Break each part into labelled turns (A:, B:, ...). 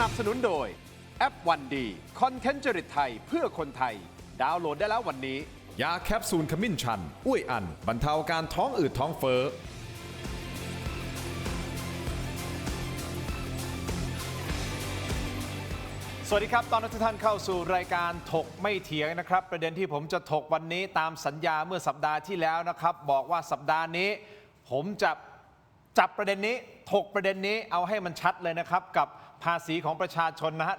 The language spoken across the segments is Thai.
A: นับสนุนโดยแอปวันดีคอนเทนต์จริตไทยเพื่อคนไทยดาวน์โหลดได้แล้ววันนี้ยาแคปซูลขมิ้นชันอุ้ยอันบรรเทาการท้องอืดท้องเฟ้อสวัสดีครับตอนนี้ทุกท่านเข้าสู่รายการถกไม่เถียงนะครับประเด็นที่ผมจะถกวันนี้ตามสัญญาเมื่อสัปดาห์ที่แล้วนะครับบอกว่าสัปดาห์นี้ผมจะจับประเด็นนี้ถกประเด็นนี้เอาให้มันชัดเลยนะครับกับภาษีของประชาชนนะฮะ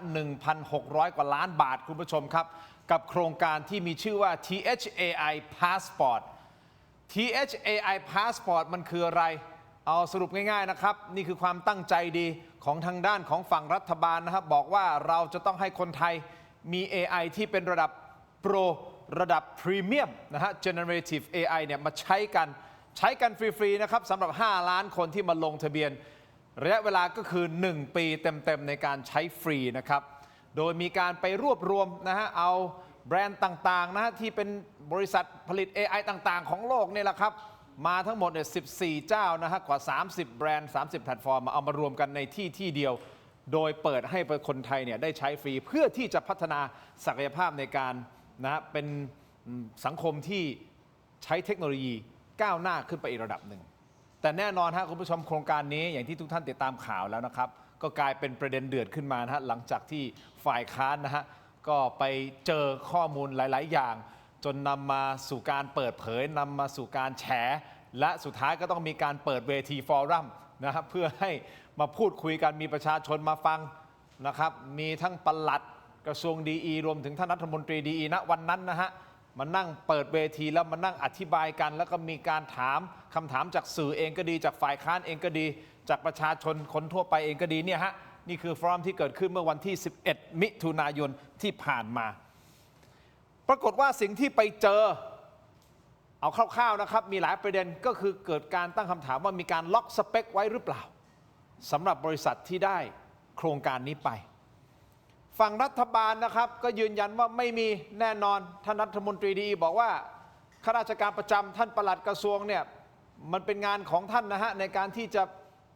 A: 1,600 กว่าล้านบาทคุณผู้ชมครับกับโครงการที่มีชื่อว่า THAI Passport THAI Passport มันคืออะไรเอาสรุปง่ายๆนะครับนี่คือความตั้งใจดีของทางด้านของฝั่งรัฐบาลนะครับบอกว่าเราจะต้องให้คนไทยมี AI ที่เป็นระดับโปรระดับพรีเมียมนะฮะ Generative AI เนี่ยมาใช้กันฟรีๆนะครับสำหรับ5ล้านคนที่มาลงทะเบียนระยะเวลาก็คือ1ปีเต็มๆในการใช้ฟรีนะครับโดยมีการไปรวบรวมนะฮะเอาแบรนด์ต่างๆนะฮะที่เป็นบริษัทผลิต AI ต่างๆของโลกนี่แหละครับมาทั้งหมดเนี่ย14 เจ้านะฮะกว่า30แบรนด์30แพลตฟอร์มเอามารวมกันในที่เดียวโดยเปิดให้คนไทยเนี่ยได้ใช้ฟรีเพื่อที่จะพัฒนาศักยภาพในการนะเป็นสังคมที่ใช้เทคโนโลยีก้าวหน้าขึ้นไปอีกระดับหนึ่งแต่แน่นอนฮะคุณผู้ชมโครงการนี้อย่างที่ทุกท่านติดตามข่าวแล้วนะครับก็กลายเป็นประเด็นเดือดขึ้นมานะฮะหลังจากที่ฝ่ายค้านนะฮะก็ไปเจอข้อมูลหลายๆอย่างจนนำมาสู่การเปิดเผยนำมาสู่การแฉและสุดท้ายก็ต้องมีการเปิดเวทีฟอรัมนะครับเพื่อให้มาพูดคุยกันมีประชาชนมาฟังนะครับมีทั้งปลัดกระทรวงดีรวมถึงท่านรัฐมนตรีดีณวันนั้นนะฮะมานั่งเปิดเวทีแล้วมานั่งอธิบายกันแล้วก็มีการถามคำถามจากสื่อเองก็ดีจากฝ่ายค้านเองก็ดีจากประชาชนคนทั่วไปเองก็ดีเนี่ยฮะนี่คือฟอรัมที่เกิดขึ้นเมื่อวันที่11 มิถุนายนที่ผ่านมาปรากฏว่าสิ่งที่ไปเจอเอาคร่าวๆนะครับมีหลายประเด็นก็คือเกิดการตั้งคำถามว่ามีการล็อกสเปคไว้หรือเปล่าสำหรับบริษัทที่ได้โครงการนี้ไปฝั่งรัฐบาลนะครับก็ยืนยันว่าไม่มีแน่นอนท่านรัฐมนตรีดีบอกว่าข้าราชการประจำท่านปลัดกระทรวงเนี่ยมันเป็นงานของท่านนะฮะในการที่จะ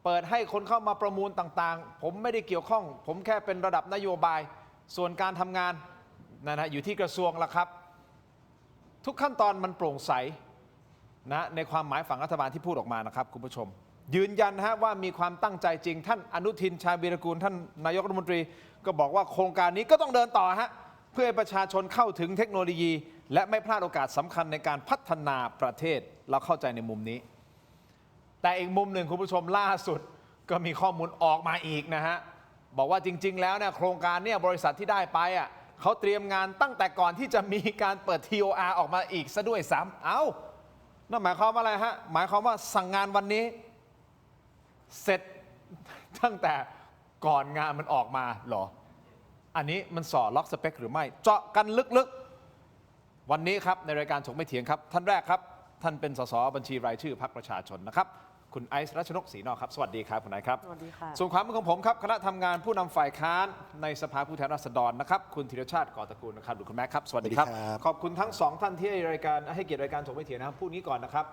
A: เปิดให้คนเข้ามาประมูลต่างๆผมไม่ได้เกี่ยวข้องผมแค่เป็นระดับนโยบายส่วนการทำงานนะฮะอยู่ที่กระทรวงละครับทุกขั้นตอนมันโปร่งใสนะในความหมายฝั่งรัฐบาลที่พูดออกมานะครับคุณผู้ชมยืนยันนะฮะว่ามีความตั้งใจจริงท่านอนุทินชาญวีรกูลท่านนายกรัฐมนตรีก็บอกว่าโครงการนี้ก็ต้องเดินต่อฮะเพื่อให้ประชาชนเข้าถึงเทคโนโลยี และไม่พลาดโอกาสสำคัญในการพัฒนาประเทศเราเข้าใจในมุมนี้แต่อีกมุมหนึ่งคุณผู้ชมล่าสุดก็มีข้อมูลออกมาอีกนะฮะบอกว่าจริงๆแล้วเนี่ยโครงการเนี่ยบริษัทที่ได้ไปอ่ะเขาเตรียมงานตั้งแต่ก่อนที่จะมีการเปิด TOR ออกมาอีกซะด้วยซ้ำนั่นหมายความว่าอะไรฮะหมายความว่าสั่งงานวันนี้เสร็จตั้งแต่ก่อนงานมันออกมาเหรออันนี้มันส่อล็อกสเปคหรือไม่เจาะกันลึกๆวันนี้ครับในรายการถกไม่เถียงครับท่านแรกครับท่านเป็นสสบัญชีรายชื่อพรรคประชาชนนะครับคุณไอซ์รัชนกศรีนอกครับสวัสดีครับคุณไอซ์ครับ
B: สวัสดีค่ะ
A: ส่วนความเป็นของผมครับคณะทำงานผู้นำฝ่ายค้านในสภาผู้แทนราษฎรนะครับคุณธีรชาติก่อตระกูลนะครับหรือคุณแม็กครับสวัสดีครับขอบคุณทั้งสองท่านที่ให้รายการให้เกียรติรายการถกไม่เถียงนะครับพูดนี้ก่อนนะครับ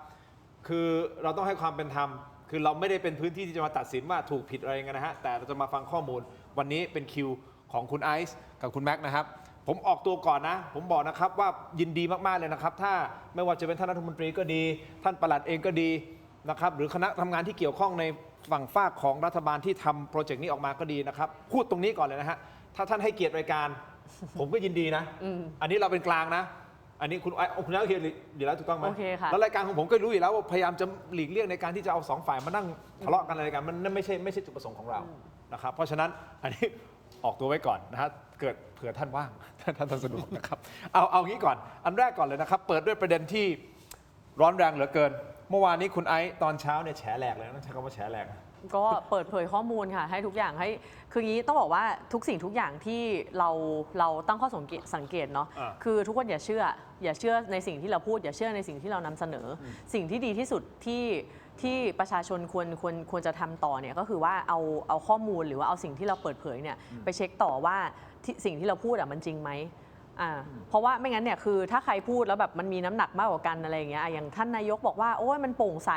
A: คือเราต้องให้ความเป็นธรรมคือเราไม่ได้เป็นพื้นที่ที่จะมาตัดสินว่าถูกผิดอะไรกันนะฮะแต่เราจะมาฟังข้อมูลวันนี้เป็นคิวของคุณไอซ์กับคุณแม็กนะครับผมออกตัวก่อนนะผมบอกนะครับว่ายินดีมากๆเลยนะครับถ้าไม่ว่าจะเป็นท่านรัฐมนตรีก็ดีท่านปลัดเองก็ดีนะครับหรือคณะทำงานที่เกี่ยวข้องในฝั่งฝากของรัฐบาลที่ทำโปรเจกต์นี้ออกมาก็ดีนะครับพูดตรงนี้ก่อนเลยนะฮะถ้าท่านให้เกียรติรายการ ผมก็ยินดีนะอันนี้เราเป็นกลางนะอันนี้คุณโอเคอยู่แล้วถูกต้องไหม
B: โอเคค่ะ
A: แล้วรายการของผมก็รู้อยู่แล้วว่าพยายามจะหลีกเลี่ยงในการที่จะเอาสองฝ่ายมานั่งทะเลาะกันอะไรกันมันไม่ใช่จุดประสงค์ของเรานะครับเพราะฉะนั้นอันนี้ออกตัวไว้ก่อนนะฮะเกิดเผื่อท่านว่างท่านสะดวกนะครับเอางี้ก่อนอันแรกก่อนเลยนะครับเปิดด้วยประเด็นที่ร้อนแรงเหลือเกินเมื่อวานนี้คุณไอซ์ตอนเช้าเนี่ยแฉแหลกเลยต้องใช้คำว่าแฉแหลก
B: ก็เปิดเผยข้อมูลค่ะให้ทุกอย่างให้คืองี้ต้องบอกว่าทุกสิ่งทุกอย่างที่เราตั้งข้อสังเกตเนาะคือทุกคนอย่าเชื่อในสิ่งที่เราพูดอย่าเชื่อในสิ่งที่เรานำเสนอสิ่งที่ดีที่สุดที่ประชาชนควรจะทำต่อเนี่ยก็คือว่าเอาข้อมูลหรือว่าเอาสิ่งที่เราเปิดเผยเนี่ยไปเช็คต่อว่าสิ่งที่เราพูดมันจริงไหมเพราะว่าไม่งั้นเนี่ยคือถ้าใครพูดแล้วแบบมันมีน้ำหนักมากกว่ากันอะไรอย่างเงี้ยอย่างท่านนายกบอกว่าโอ้ยมันโปร่งใส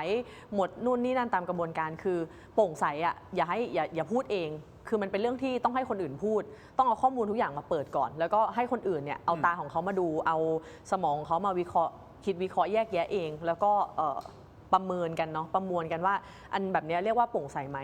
B: หมดนู่นนี่นั่นตามกระบวนการคือโปร่งใสอย่าพูดเอง คือมันเป็นเรื่องที่ต้องให้คนอื่นพูด ต้องเอาข้อมูลทุกอย่างมาเปิดก่อน แล้วก็ให้คนอื่นเนี่ยเอาตาของเขามาดูเอาสมองของเขามาวิเคราะห์คิดวิเคราะห์แยกแยะเอง แล้วก็ประเมินกันเนาะประมวลกันว่าอันแบบนี้เรียกว่าโปร่งใสไหม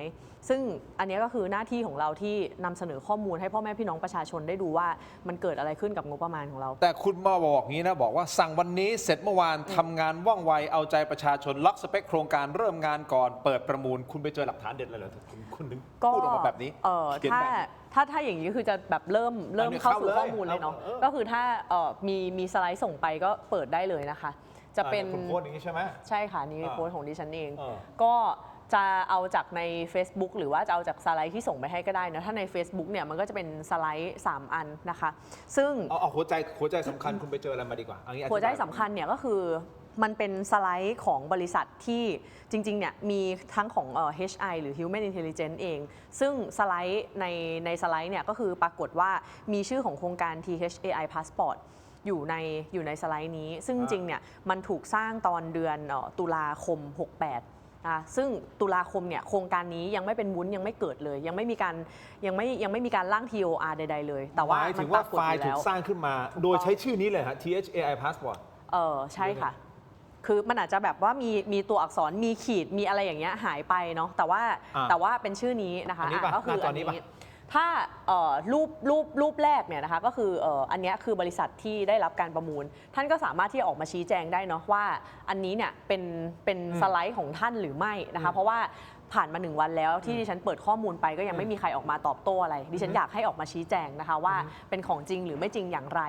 B: ซึ่งอันนี้ก็คือหน้าที่ของเราที่นำเสนอข้อมูลให้พ่อแม่พี่น้องประชาชนได้ดูว่ามันเกิดอะไรขึ้นกับงบประมาณของเรา
A: แต่คุณมาบอกงี้นะบอกว่าสั่งวันนี้เสร็จเมื่อวานทำงานว่องไวเอาใจประชาชนล็อกสเปคโครงการเริ่มงานก่อนเปิดประมูลคุณไปเจอหลักฐานเด็ดอะไรเหรอคุณถึงพูดออกมาแบบนี้
B: ถ้าอย่างนี้คือจะแบบเริ่มเข้าสู่ข้อมูลเลยเนาะก็คือถ้ามีสไลด์ส่งไปก็เปิดได้เลยนะคะจะเป็น
A: คุณโพสอย่างนี้ใช่ไหม
B: ใช่ค่ะนี่โพสของดิฉันเองก็จะเอาจากใน Facebook หรือว่าจะเอาจากสไลด์ที่ส่งไปให้ก็ได้นะถ้าใน Facebook เนี่ยมันก็จะเป็นสไลด์3อันนะคะซึ่ง
A: เอาหัวใจสำคัญคุณไปเจออะไรมาดีกว่า
B: หัวใจสำคัญเนี่ยก็คือมันเป็นสไลด์ของบริษัทที่จริงๆเนี่ยมีทั้งของHI หรือ Human Intelligence เองซึ่งสไลด์ในสไลด์เนี่ยก็คือปรากฏว่ามีชื่อของโครงการ THAI Passportอยู่ในสไลด์นี้ซึ่งจริงเนี่ยมันถูกสร้างตอนเดือนตุลาคม 68ซึ่งตุลาคมเนี่ยโครงการนี้ยังไม่เป็นวุ้นยังไม่เกิดเลยยังไม่มีการร่าง TOR ใดๆเลยแต่ว่า
A: หมายถึงว่าไฟล์ถูกสร้างขึ้นมาโดยใช้ชื่อนี้เลยฮะ THAI Passport
B: ใช่ค่ะคือมันอาจจะแบบว่ามีตัวอักษรมีขีดมีอะไรอย่างเงี้ยหายไปเนาะแต่ว่าเป็นชื่อนี้นะคะก็คืออันนี้ถ้ารูปแรกเนี่ยนะคะก็คืออันนี้คือบริษัทที่ได้รับการประมูลท่านก็สามารถที่จะออกมาชี้แจงได้เนาะว่าอันนี้เนี่ยเป็นสไลด์ของท่านหรือไม่นะคะเพราะว่าผ่านมา1 วันแล้วที่ดิฉันเปิดข้อมูลไปก็ยังไม่มีใครออกมาตอบโต้อะไรดิฉันอยากให้ออกมาชี้แจงนะคะว่าเป็นของจริงหรือไม่จริงอย่างไร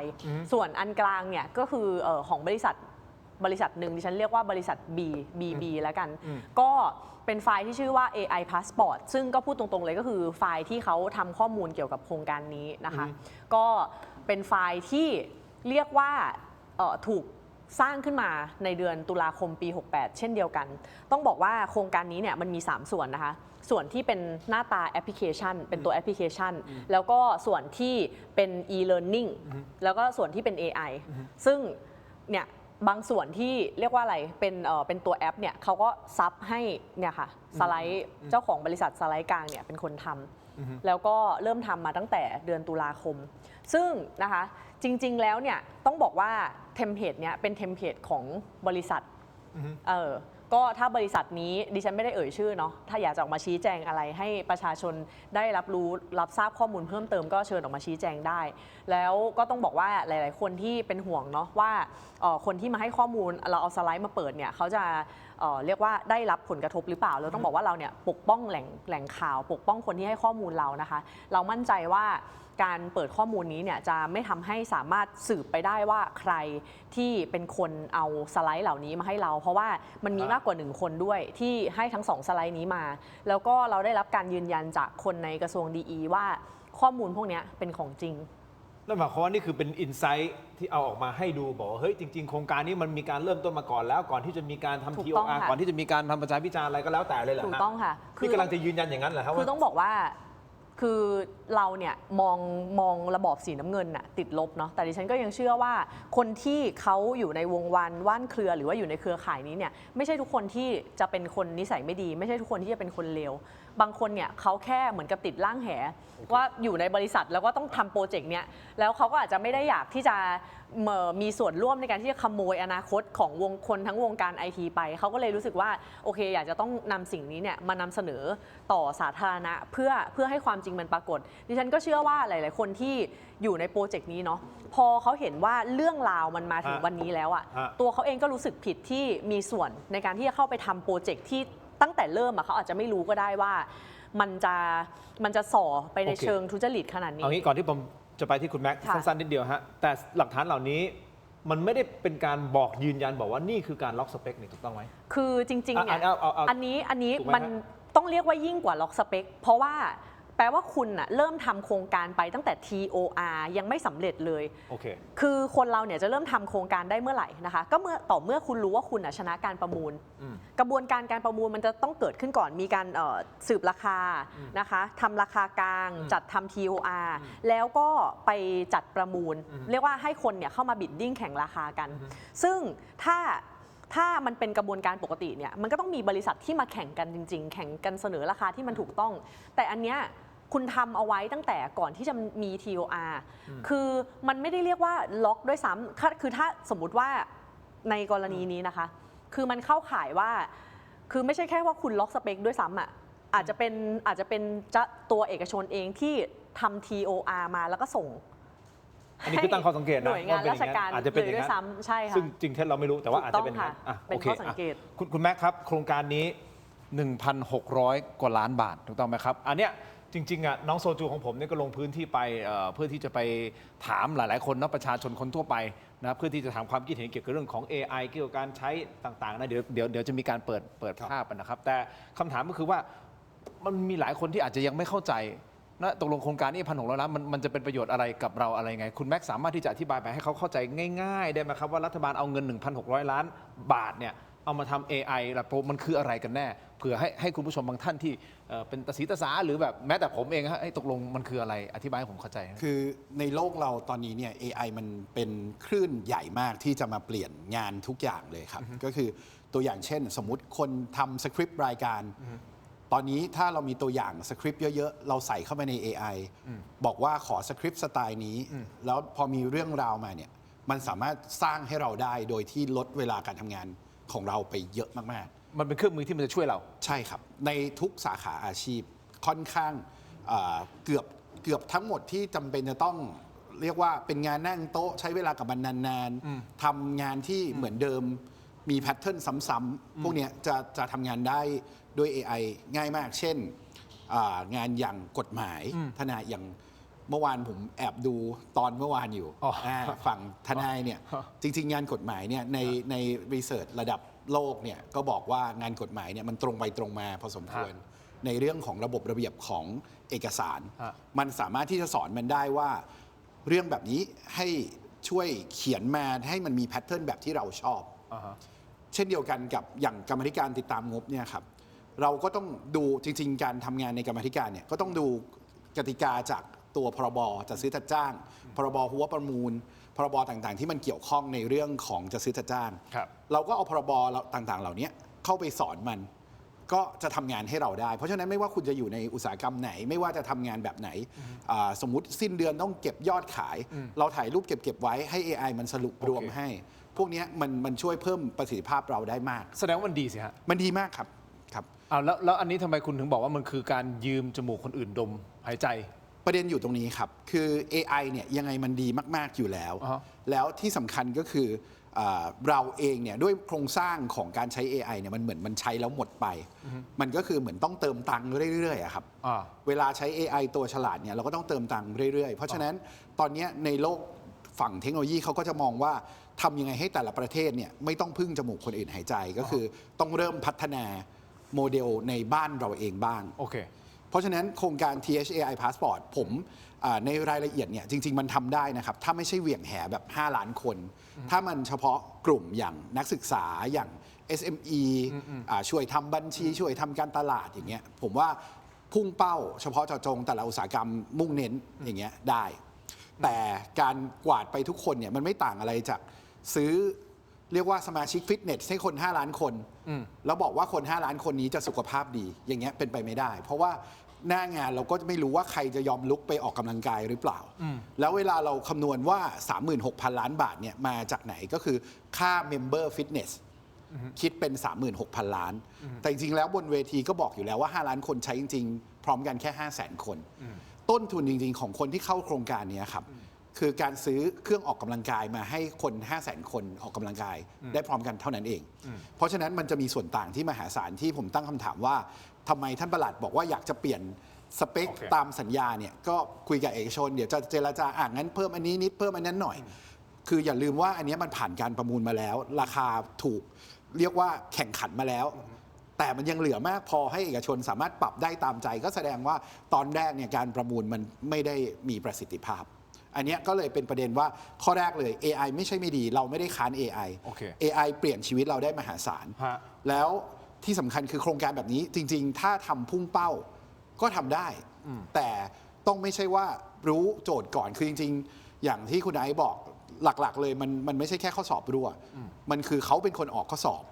B: ส่วนอันกลางเนี่ยก็คือของบริษัทหนึ่งดิฉันเรียกว่าบริษัท BB แล้วกันก็เป็นไฟล์ที่ชื่อว่า AI Passport ซึ่งก็พูดตรงๆเลยก็คือไฟล์ที่เขาทำข้อมูลเกี่ยวกับโครงการนี้นะคะก็เป็นไฟล์ที่เรียกว่าถูกสร้างขึ้นมาในเดือนตุลาคมปี 68 เช่นเดียวกันต้องบอกว่าโครงการนี้เนี่ยมันมี3ส่วนนะคะส่วนที่เป็นหน้าตาแอปพลิเคชันเป็นตัวแอปพลิเคชันแล้วก็ส่วนที่เป็น e-learning แล้วก็ส่วนที่เป็น AI ซึ่งเนี่ยบางส่วนที่เรียกว่าอะไรเป็นตัวแอปเนี่ยเขาก็ซับให้เนี่ยค่ะสไลด์เจ้าของบริษัทสไลด์กลางเนี่ยเป็นคนทำแล้วก็เริ่มทำมาตั้งแต่เดือนตุลาคมซึ่งนะคะจริงๆแล้วเนี่ยต้องบอกว่าเทมเพลตเนี่ยเป็นเทมเพลตของบริษัทก็ถ้าบริษัทนี้ดิฉันไม่ได้เอ่ยชื่อเนาะถ้าอยากจะออกมาชี้แจงอะไรให้ประชาชนได้รับทราบข้อมูลเพิ่มเติมก็เชิญออกมาชี้แจงได้แล้วก็ต้องบอกว่าหลายๆคนที่เป็นห่วงเนาะว่าคนที่มาให้ข้อมูลเราเอาสไลด์มาเปิดเนี่ยเขาจะเรียกว่าได้รับผลกระทบหรือเปล่าเราต้องบอกว่าเราเนี่ยปกป้องแหล่งข่าวปกป้องคนที่ให้ข้อมูลเรานะคะเรามั่นใจว่าการเปิดข้อมูลนี้เนี่ยจะไม่ทำให้สามารถสืบไปได้ว่าใครที่เป็นคนเอาสไลด์เหล่านี้มาให้เราเพราะว่ามันมีมากกว่า1 คนด้วยที่ให้ทั้ง2สไลด์นี้มาแล้วก็เราได้รับการยืนยันจากคนในกระทรวงดีว่าข้อมูลพวกนี้เป็นของจริง
A: นั่นหมายความว่านี่คือเป็นอินไซต์ที่เอาออกมาให้ดูบอกเฮ้ยจริงๆโครงการนี้มันมีการเริ่มต้นมาก่อนแล้วก่อนที่จะมีการทำ TOR ก่อนที่จะมีการทำประชาพิจารณ์อะไรก็แล้วแต่เลยเหรอ
B: ถูกต้องค่ะ
A: คือกำลังจะยืนยันอย่างนั้นเหรอครับ
B: คือต้องบอกว่าคือเราเนี่ยมองระบอบสีน้ำเงินน่ะติดลบเนาะแต่ดิฉันก็ยังเชื่อว่าคนที่เขาอยู่ในวงว่านเครือหรือว่าอยู่ในเครือข่ายนี้เนี่ยไม่ใช่ทุกคนที่จะเป็นคนนิสัยไม่ดีไม่ใช่ทุกคนที่จะเป็นคนเลวบางคนเนี่ยเขาแค่เหมือนกับติดร่างแหว่าอยู่ในบริษัทแล้วก็ต้องทำโปรเจกต์เนี้ยแล้วเขาก็อาจจะไม่ได้อยากที่จะมีส่วนร่วมในการที่จะขโมยอนาคตของคนทั้งวงการไอทีไปเขาก็เลยรู้สึกว่าโอเคอยากจะต้องนำสิ่งนี้เนี่ยมานำเสนอต่อสาธารณะเพื่อให้ความจริงมันปรากฏดิฉันก็เชื่อว่าหลายๆคนที่อยู่ในโปรเจกต์นี้เนาะพอเขาเห็นว่าเรื่องราวมันมาถึงวันนี้แล้วอะตัวเขาเองก็รู้สึกผิดที่มีส่วนในการที่จะเข้าไปทำโปรเจกต์ที่ตั้งแต่เริ่มเขาอาจจะไม่รู้ก็ได้ว่ามันจะส่อไปในเชิงทุจริตขนาดนี้
A: เอางี้ก่อนที่ผมจะไปที่คุณแม็กซ์สั้นๆนิดเดียวฮะแต่หลักฐานเหล่านี้มันไม่ได้เป็นการบอกยืนยันบอกว่านี่คือการล็อกสเปคนี่ถูกต้องไหม
B: คือจริงๆเนี่ยอันนี้มันต้องเรียกว่ายิ่งกว่าล็อกสเปคเพราะว่าแปลว่าคุณเริ่มทำโครงการไปตั้งแต่ TOR ยังไม่สำเร็จเลยคือคนเราเนี่ยจะเริ่มทำโครงการได้เมื่อไหร่นะคะก็เมื่อคุณรู้ว่าคุณชนะการประมูลกระบวนการประมูลมันจะต้องเกิดขึ้นก่อนมีการสืบราคานะคะทำราคากลางจัดทำ TOR แล้วก็ไปจัดประมูลเรียกว่าให้คนเนี่ยเข้ามาบิดดิ้งแข่งราคากันซึ่งถ้ามันเป็นกระบวนการปกติเนี่ยมันก็ต้องมีบริษัทที่มาแข่งกันจริงๆแข่งกันเสนอราคาที่มันถูกต้องแต่อันเนี้ย คุณทำเอาไว้ตั้งแต่ก่อนที่จะมี TOR คือมันไม่ได้เรียกว่าล็อกด้วยซ้ำคือถ้าสมมุติว่าในกรณีนี้นะคะคือมันเข้าข่ายว่าคือไม่ใช่แค่ว่าคุณล็อกสเปคด้วยซ้ำอ่ะอาจจะเป็นตัวเอกชนเองที่ทำ TOR มาแล้วก็ส่ง
A: อันนี้คือตั้งข้อสังเกตนะ
B: หน่วยงานราชการ
A: อาจจะเป็นอย่าง
B: ด้วย
A: นั้น
B: ซ้ำใช่ค่ะ
A: ซึ่งจริงแค่เราไม่รู้แต่ว่าอาจจะเป็นอย่างนั้น
B: เป็นข้อสังเกต
A: คุณแม็กครับโครงการนี้ 1,600 กว่าล้านบาทถูกต้องไหมครับอันเนี้ยจริงๆอ่ะน้องโซจูของผมเนี่ยก็ลงพื้นที่ไปเพื่อที่จะไปถามหลายๆคนนะประชาชนคนทั่วไปนะเพื่อที่จะถามความคิดเห็นเกี่ยวกับเรื่องของ AI เกี่ยวกับการใช้ต่างๆนะเดี๋ยวจะมีการเปิดภาพนะครับแต่คำถามก็คือว่ามันมีหลายคนที่อาจจะยังไม่เข้าใจนะตกลงโครงการนี้1,600 ล้านมันจะเป็นประโยชน์อะไรกับเราอะไรไงคุณแม็กสามารถที่จะอธิบายไปให้เขาเข้าใจง่ายๆได้ไหมครับว่ารัฐบาลเอาเงิน 1,600 ล้านบาทเนี่ยเอามาทำ AI แล้วมันคืออะไรกันแน่เผื่อให้คุณผู้ชมบางท่านที่เป็นตาสีตาสาหรือแบบแม้แต่ผมเองฮะตกลงมันคืออะไรอธิบายให้ผมเข้าใจ
C: คือในโลกเราตอนนี้เนี่ย AI มันเป็นคลื่นใหญ่มากที่จะมาเปลี่ยนงานทุกอย่างเลยครับก็คือตัวอย่างเช่นสมมุติคนทำสคริปต์รายการตอนนี้ถ้าเรามีตัวอย่างสคริปต์เยอะๆเราใส่เข้าไปใน AI บอกว่าขอสคริปต์สไตล์นี้แล้วพอมีเรื่องราวมาเนี่ยมันสามารถสร้างให้เราได้โดยที่ลดเวลาการทำงานของเราไปเยอะมากๆ
A: มันเป็นเครื่องมือที่มันจะช่วยเรา
C: ใช่ครับในทุกสาขาอาชีพค่อนข้างเกือบทั้งหมดที่จำเป็นจะต้องเรียกว่าเป็นงานนั่งโต๊ะใช้เวลากับมันนานๆทำงานที่เหมือนเดิมมีแพทเทิร์นซ้ำๆพวกนี้จะทำงานได้ด้วย AI ง่ายมากเช่นงานอย่างกฎหมายทนายอย่างเมื่อวานผมแอบดูตอนเมื่อวานอยู่ฝั่งทนายเนี่ยจริงๆงานกฎหมายเนี่ยในรีเสิร์ชระดับโลกเนี่ยก็บอกว่างานกฎหมายเนี่ยมันตรงไปตรงมาพอสมควรในเรื่องของระบบระเบียบของเอกสารมันสามารถที่จะสอนมันได้ว่าเรื่องแบบนี้ให้ช่วยเขียนมาให้มันมีแพทเทิร์นแบบที่เราชอบเช่นเดียวกันกับอย่างกรรมธิการติดตามงบเนี่ยครับเราก็ต้องดูจริงๆการทำงานในกรรมธิการเนี่ยก็ต้องดูกติกาจากตัวพรบจัดซื้อจัดจ้างพรบหัวประมูลพรบต่างๆที่มันเกี่ยวข้องในเรื่องของจัดซื้อจัดจ้างเราก็เอาพรบต่างๆเหล่านี้เข้าไปสอนมันก็จะทำงานให้เราได้เพราะฉะนั้นไม่ว่าคุณจะอยู่ในอุตสาหกรรมไหนไม่ว่าจะทำงานแบบไหนสมมุติสิ้นเดือนต้องเก็บยอดขายเราถ่ายรูปเก็บไว้ให้ AI มันสรุปรวมให้พวกนี้มันช่วยเพิ่มประสิทธิภาพเราได้มาก
A: แสดงว่ามันดีสิฮะ
C: มันดีมากครับ
A: แล้วอันนี้ทำไมคุณถึงบอกว่ามันคือการยืมจมูกคนอื่นดมหายใจ
C: ประเด็นอยู่ตรงนี้ครับคือ AI เนี่ยยังไงมันดีมากๆอยู่แล้วแล้วที่สำคัญก็คือเราเองเนี่ยด้วยโครงสร้างของการใช้ AI เนี่ยมันเหมือนมันใช้แล้วหมดไปมันก็คือเหมือนต้องเติมตังค์เรื่อยๆครับเวลาใช้ AI ตัวฉลาดเนี่ยเราก็ต้องเติมตังค์เรื่อยๆเพราะฉะนั้นตอนนี้ในโลกฝั่งเทคโนโลยีเขาก็จะมองว่าทำยังไงให้แต่ละประเทศเนี่ยไม่ต้องพึ่งจมูกคนอื่นหายใจก็คือต้องเริ่มพัฒนาโมเดลในบ้านเราเองบ้าง
A: โอเค
C: เพราะฉะนั้นโครงการ THAI Passport ผมในรายละเอียดเนี่ยจริงๆมันทำได้นะครับถ้าไม่ใช่เหวี่ยงแหแบบ5 ล้านคนถ้ามันเฉพาะกลุ่มอย่างนักศึกษาอย่าง SME ช่วยทำบัญชีช่วยทำการตลาดอย่างเงี้ยผมว่าพุ่งเป้าเฉพาะเจาะจงแต่ละอุตสาหกรรมมุ่งเน้นอย่างเงี้ยได้แต่การกวาดไปทุกคนเนี่ยมันไม่ต่างอะไรจากซื้อเรียกว่าสมาชิกฟิตเนสให้คน5 ล้านคนแล้วบอกว่าคน5 ล้านคนนี้จะสุขภาพดีอย่างเงี้ยเป็นไปไม่ได้เพราะว่าหน้างานเราก็ไม่รู้ว่าใครจะยอมลุกไปออกกำลังกายหรือเปล่าแล้วเวลาเราคำนวณว่า 36,000 ล้านบาทเนี่ยมาจากไหนก็คือค่า Member Fitness คิดเป็น 36,000 ล้านแต่จริงๆแล้วบนเวทีก็บอกอยู่แล้วว่า5 ล้านคนใช้จริงๆพร้อมกันแค่ 500,000 คนต้นทุนจริงๆของคนที่เข้าโครงการนี้ครับคือการซื้อเครื่องออกกำลังกายมาให้คน 500,000 คนออกกำลังกายได้พร้อมกันเท่านั้นเองเพราะฉะนั้นมันจะมีส่วนต่างที่มหาศาลที่ผมตั้งคำถามว่าทำไมท่านปลัดบอกว่าอยากจะเปลี่ยนสเปคตามสัญญาเนี่ยก็คุยกับเอกชนเดี๋ยวจะเจรจางั้นเพิ่มอันนี้นิดเพิ่มอันนั้นหน่อยคืออย่าลืมว่าอันนี้มันผ่านการประมูลมาแล้วราคาถูกเรียกว่าแข่งขันมาแล้วแต่มันยังเหลือมากพอให้เอกชนสามารถปรับได้ตามใจก็แสดงว่าตอนแรกเนี่ยการประมูลมันไม่ได้มีประสิทธิภาพอันนี้ก็เลยเป็นประเด็นว่าข้อแรกเลย AI ไม่ใช่ไม่ดีเราไม่ได้ค้าน AI AI เปลี่ยนชีวิตเราได้มหาศาลแล้วที่สำคัญคือโครงการแบบนี้จริงๆถ้าทำพุ่งเป้าก็ทำได้แต่ต้องไม่ใช่ว่ารู้โจทย์ก่อนคือจริงๆอย่างที่คุณไอซ์บอกหลักๆเลยมันไม่ใช่แค่ข้อสอบรั่วมันคือเขาเป็นคนออกข้อสอบ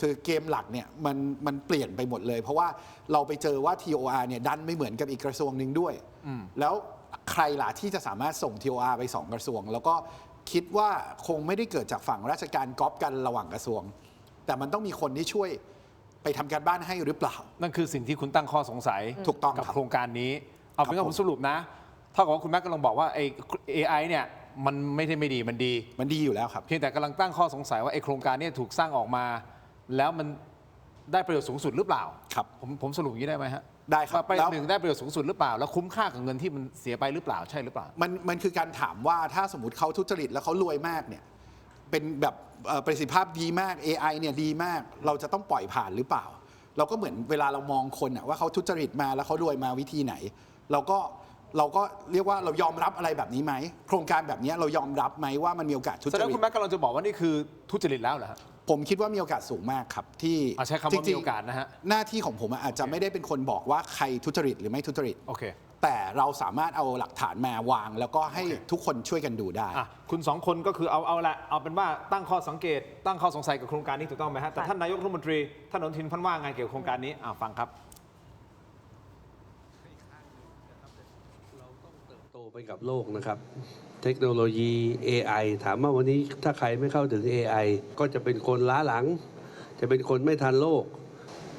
C: คือเกมหลักเนี่ยมันเปลี่ยนไปหมดเลย เพราะว่าเราไปเจอว่า TOR เนี่ยดันไม่เหมือนกับอีกกระทรวงหนึ่งด้วยแล้วใครล่ะที่จะสามารถส่ง TOR ไป2กระทรวงแล้วก็คิดว่าคงไม่ได้เกิดจากฝั่งราชการก๊อปกันระหว่างกระทรวง แต่มันต้องมีคนที่ช่วยไปทำการบ้านให้หรือเปล่า
A: นั่นคือสิ่งที่คุณตั้งข้อสงสัย
C: ถูกต้อง
A: กับ
C: ครับ
A: โครงการนี้เอาเป็น
C: ครั
A: ว่า
C: บ
A: ผมสรุปนะเท่ากับว่าคุณแม็กกำลังบอกว่าไอ้ AI เนี่ยมันไม่ได้ไม่ดีมันดี
C: มันดีอยู่แล้วครับ
A: เพียงแต่กำลังตั้งข้อสงสัยว่าไอ้โครงการเนี้ถูกสร้างออกมา แล้วมันได้ประโยชน์สูงสุดหรือเปล่า
C: ครับ
A: ผมสรุปอย่างนี้ได้ไหมฮะ
C: ได้ครับ
A: ว่าไป
C: แล้ว
A: หนึ่งได้ประโยชน์สูงสุดหรือเปล่า แล้วคุ้มค่ากับเงินที่มันเสียไปหรือเปล่าใช่หรือเปล่า
C: มันคือการถามว่าถ้าสมมติเขาทุจริตแล้วเขารวยมากเนี่ยเป็นแบบประสิทธิภาพดีมาก AI เนี่ยดีมากเราจะต้องปล่อยผ่านหรือเปล่า เราก็เหมือนเวลาเรามองคนอะว่าเขาทุจริตมาแล้วเขารวยมาวิธีไหน เราก็เรียกว่าเรายอมรับอะไรแบบนี้ไหมโครงการแบบนี้เรายอมรับไหมว่ามันมีโอกาสทุจ
A: แสดง
C: ริต
A: คุณแม็กกำลังจะบอกว่านี่คือทุจริตแล้วเหรอฮะ
C: ผมคิดว่ามีโอกาสสูงมากครับที่
A: ใช้คำว่ามีโอกาสนะฮะ
C: หน้าที่ของผมอาจจะไม่ได้เป็นคนบอกว่าใครทุจริตหรือไม่ทุจริต
A: โอเค
C: แต่เราสามารถเอาหลักฐานมาวาง แล้วก็ให้
A: โอเค
C: ทุกคนช่วยกันดูได้
A: อ่ะคุณสองคนก็คือเอาเป็นว่าตั้งข้อสังเกต ตั้งข้อสงสัยกับโครงการนี้ถูกต้องไหมฮะแต่ท่านนายกรัฐมนตรีท่านอนุทินท่านว่าไงเกี่ยวกับโครงการนี้ฟังครับ
D: เราต้องเติบโตไปกับโลกนะครับ เทคโนโลยี AI ถามว่าวันนี้ถ้าใครไม่เข้าถึง AI ก็จะเป็นคนล้าหลัง จะเป็นคนไม่ทันโลก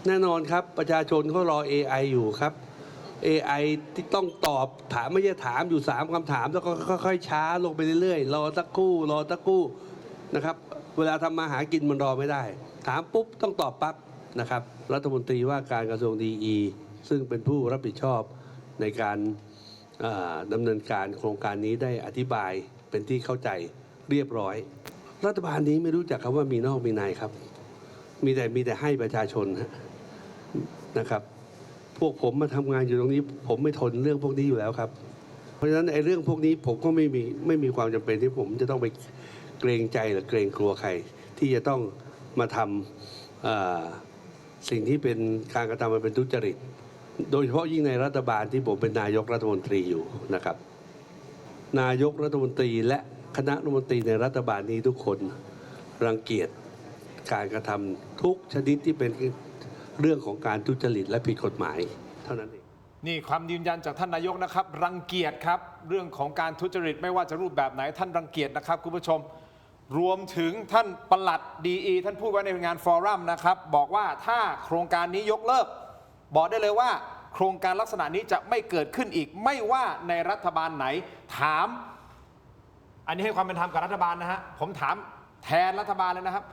D: แน่นอนครับประชาชนเขารอ AI อยู่ครับ AI ที่ต้องตอบถามไม่ใช่ถามอยู่ 3คำถามแล้วก็ค่อยๆช้าลงไปเรื่อยๆ รอสักครู่นะครับ เวลาทำมาหากินมันรอไม่ได้ ถามปุ๊บต้องตอบปั๊บนะครับ รัฐมนตรีว่าการกระทรวงดีซึ่งเป็นผู้รับผิดชอบในการดำเนินการโครงการนี้ได้อธิบายเป็นที่เข้าใจเรียบร้อย รัฐบาลนี้ไม่รู้จักคำว่ามีนอกมีในครับ มีแต่ให้ประชาชนนะครับ พวกผมมาทำงานอยู่ตรงนี้ ผมไม่ทนเรื่องพวกนี้อยู่แล้วครับ เพราะฉะนั้นไอ้เรื่องพวกนี้ผมก็ไม่มีความจำเป็นที่ผมจะต้องไปเกรงใจหรือเกรงกลัวใคร ที่จะต้องมาทำสิ่งที่เป็นการกระทำมันเป็นทุจริต โดยเฉพาะยิ่งในรัฐบาลที่ผมเป็นนายกรัฐมนตรีอยู่นะครับ นายกรัฐมนตรีและคณะรัฐมนตรีในรัฐบาลนี้ทุกคนรังเกียจการกระทำทุกชนิดที่เป็นเรื่องของการทุจริตและผิดกฎหมายเท่านั้นเอง
A: นี่ความยืนยันจากท่านนายกนะครับ รังเกียจครับเรื่องของการทุจริตไม่ว่าจะรูปแบบไหนท่านรังเกียจนะครับคุณผู้ชม รวมถึงท่านปลัดดีท่านพูดไว้ในงานฟอรัมนะครับบอกว่าถ้าโครงการนี้ยกเลิกบอกได้เลยว่าโครงการลักษณะนี้จะไม่เกิดขึ้นอีกไม่ว่าในรัฐบาลไหนถาม อันนี้ให้ความเป็นธรรมกับรัฐบาลนะฮะผมถามแทนรัฐบาลเลยนะครับ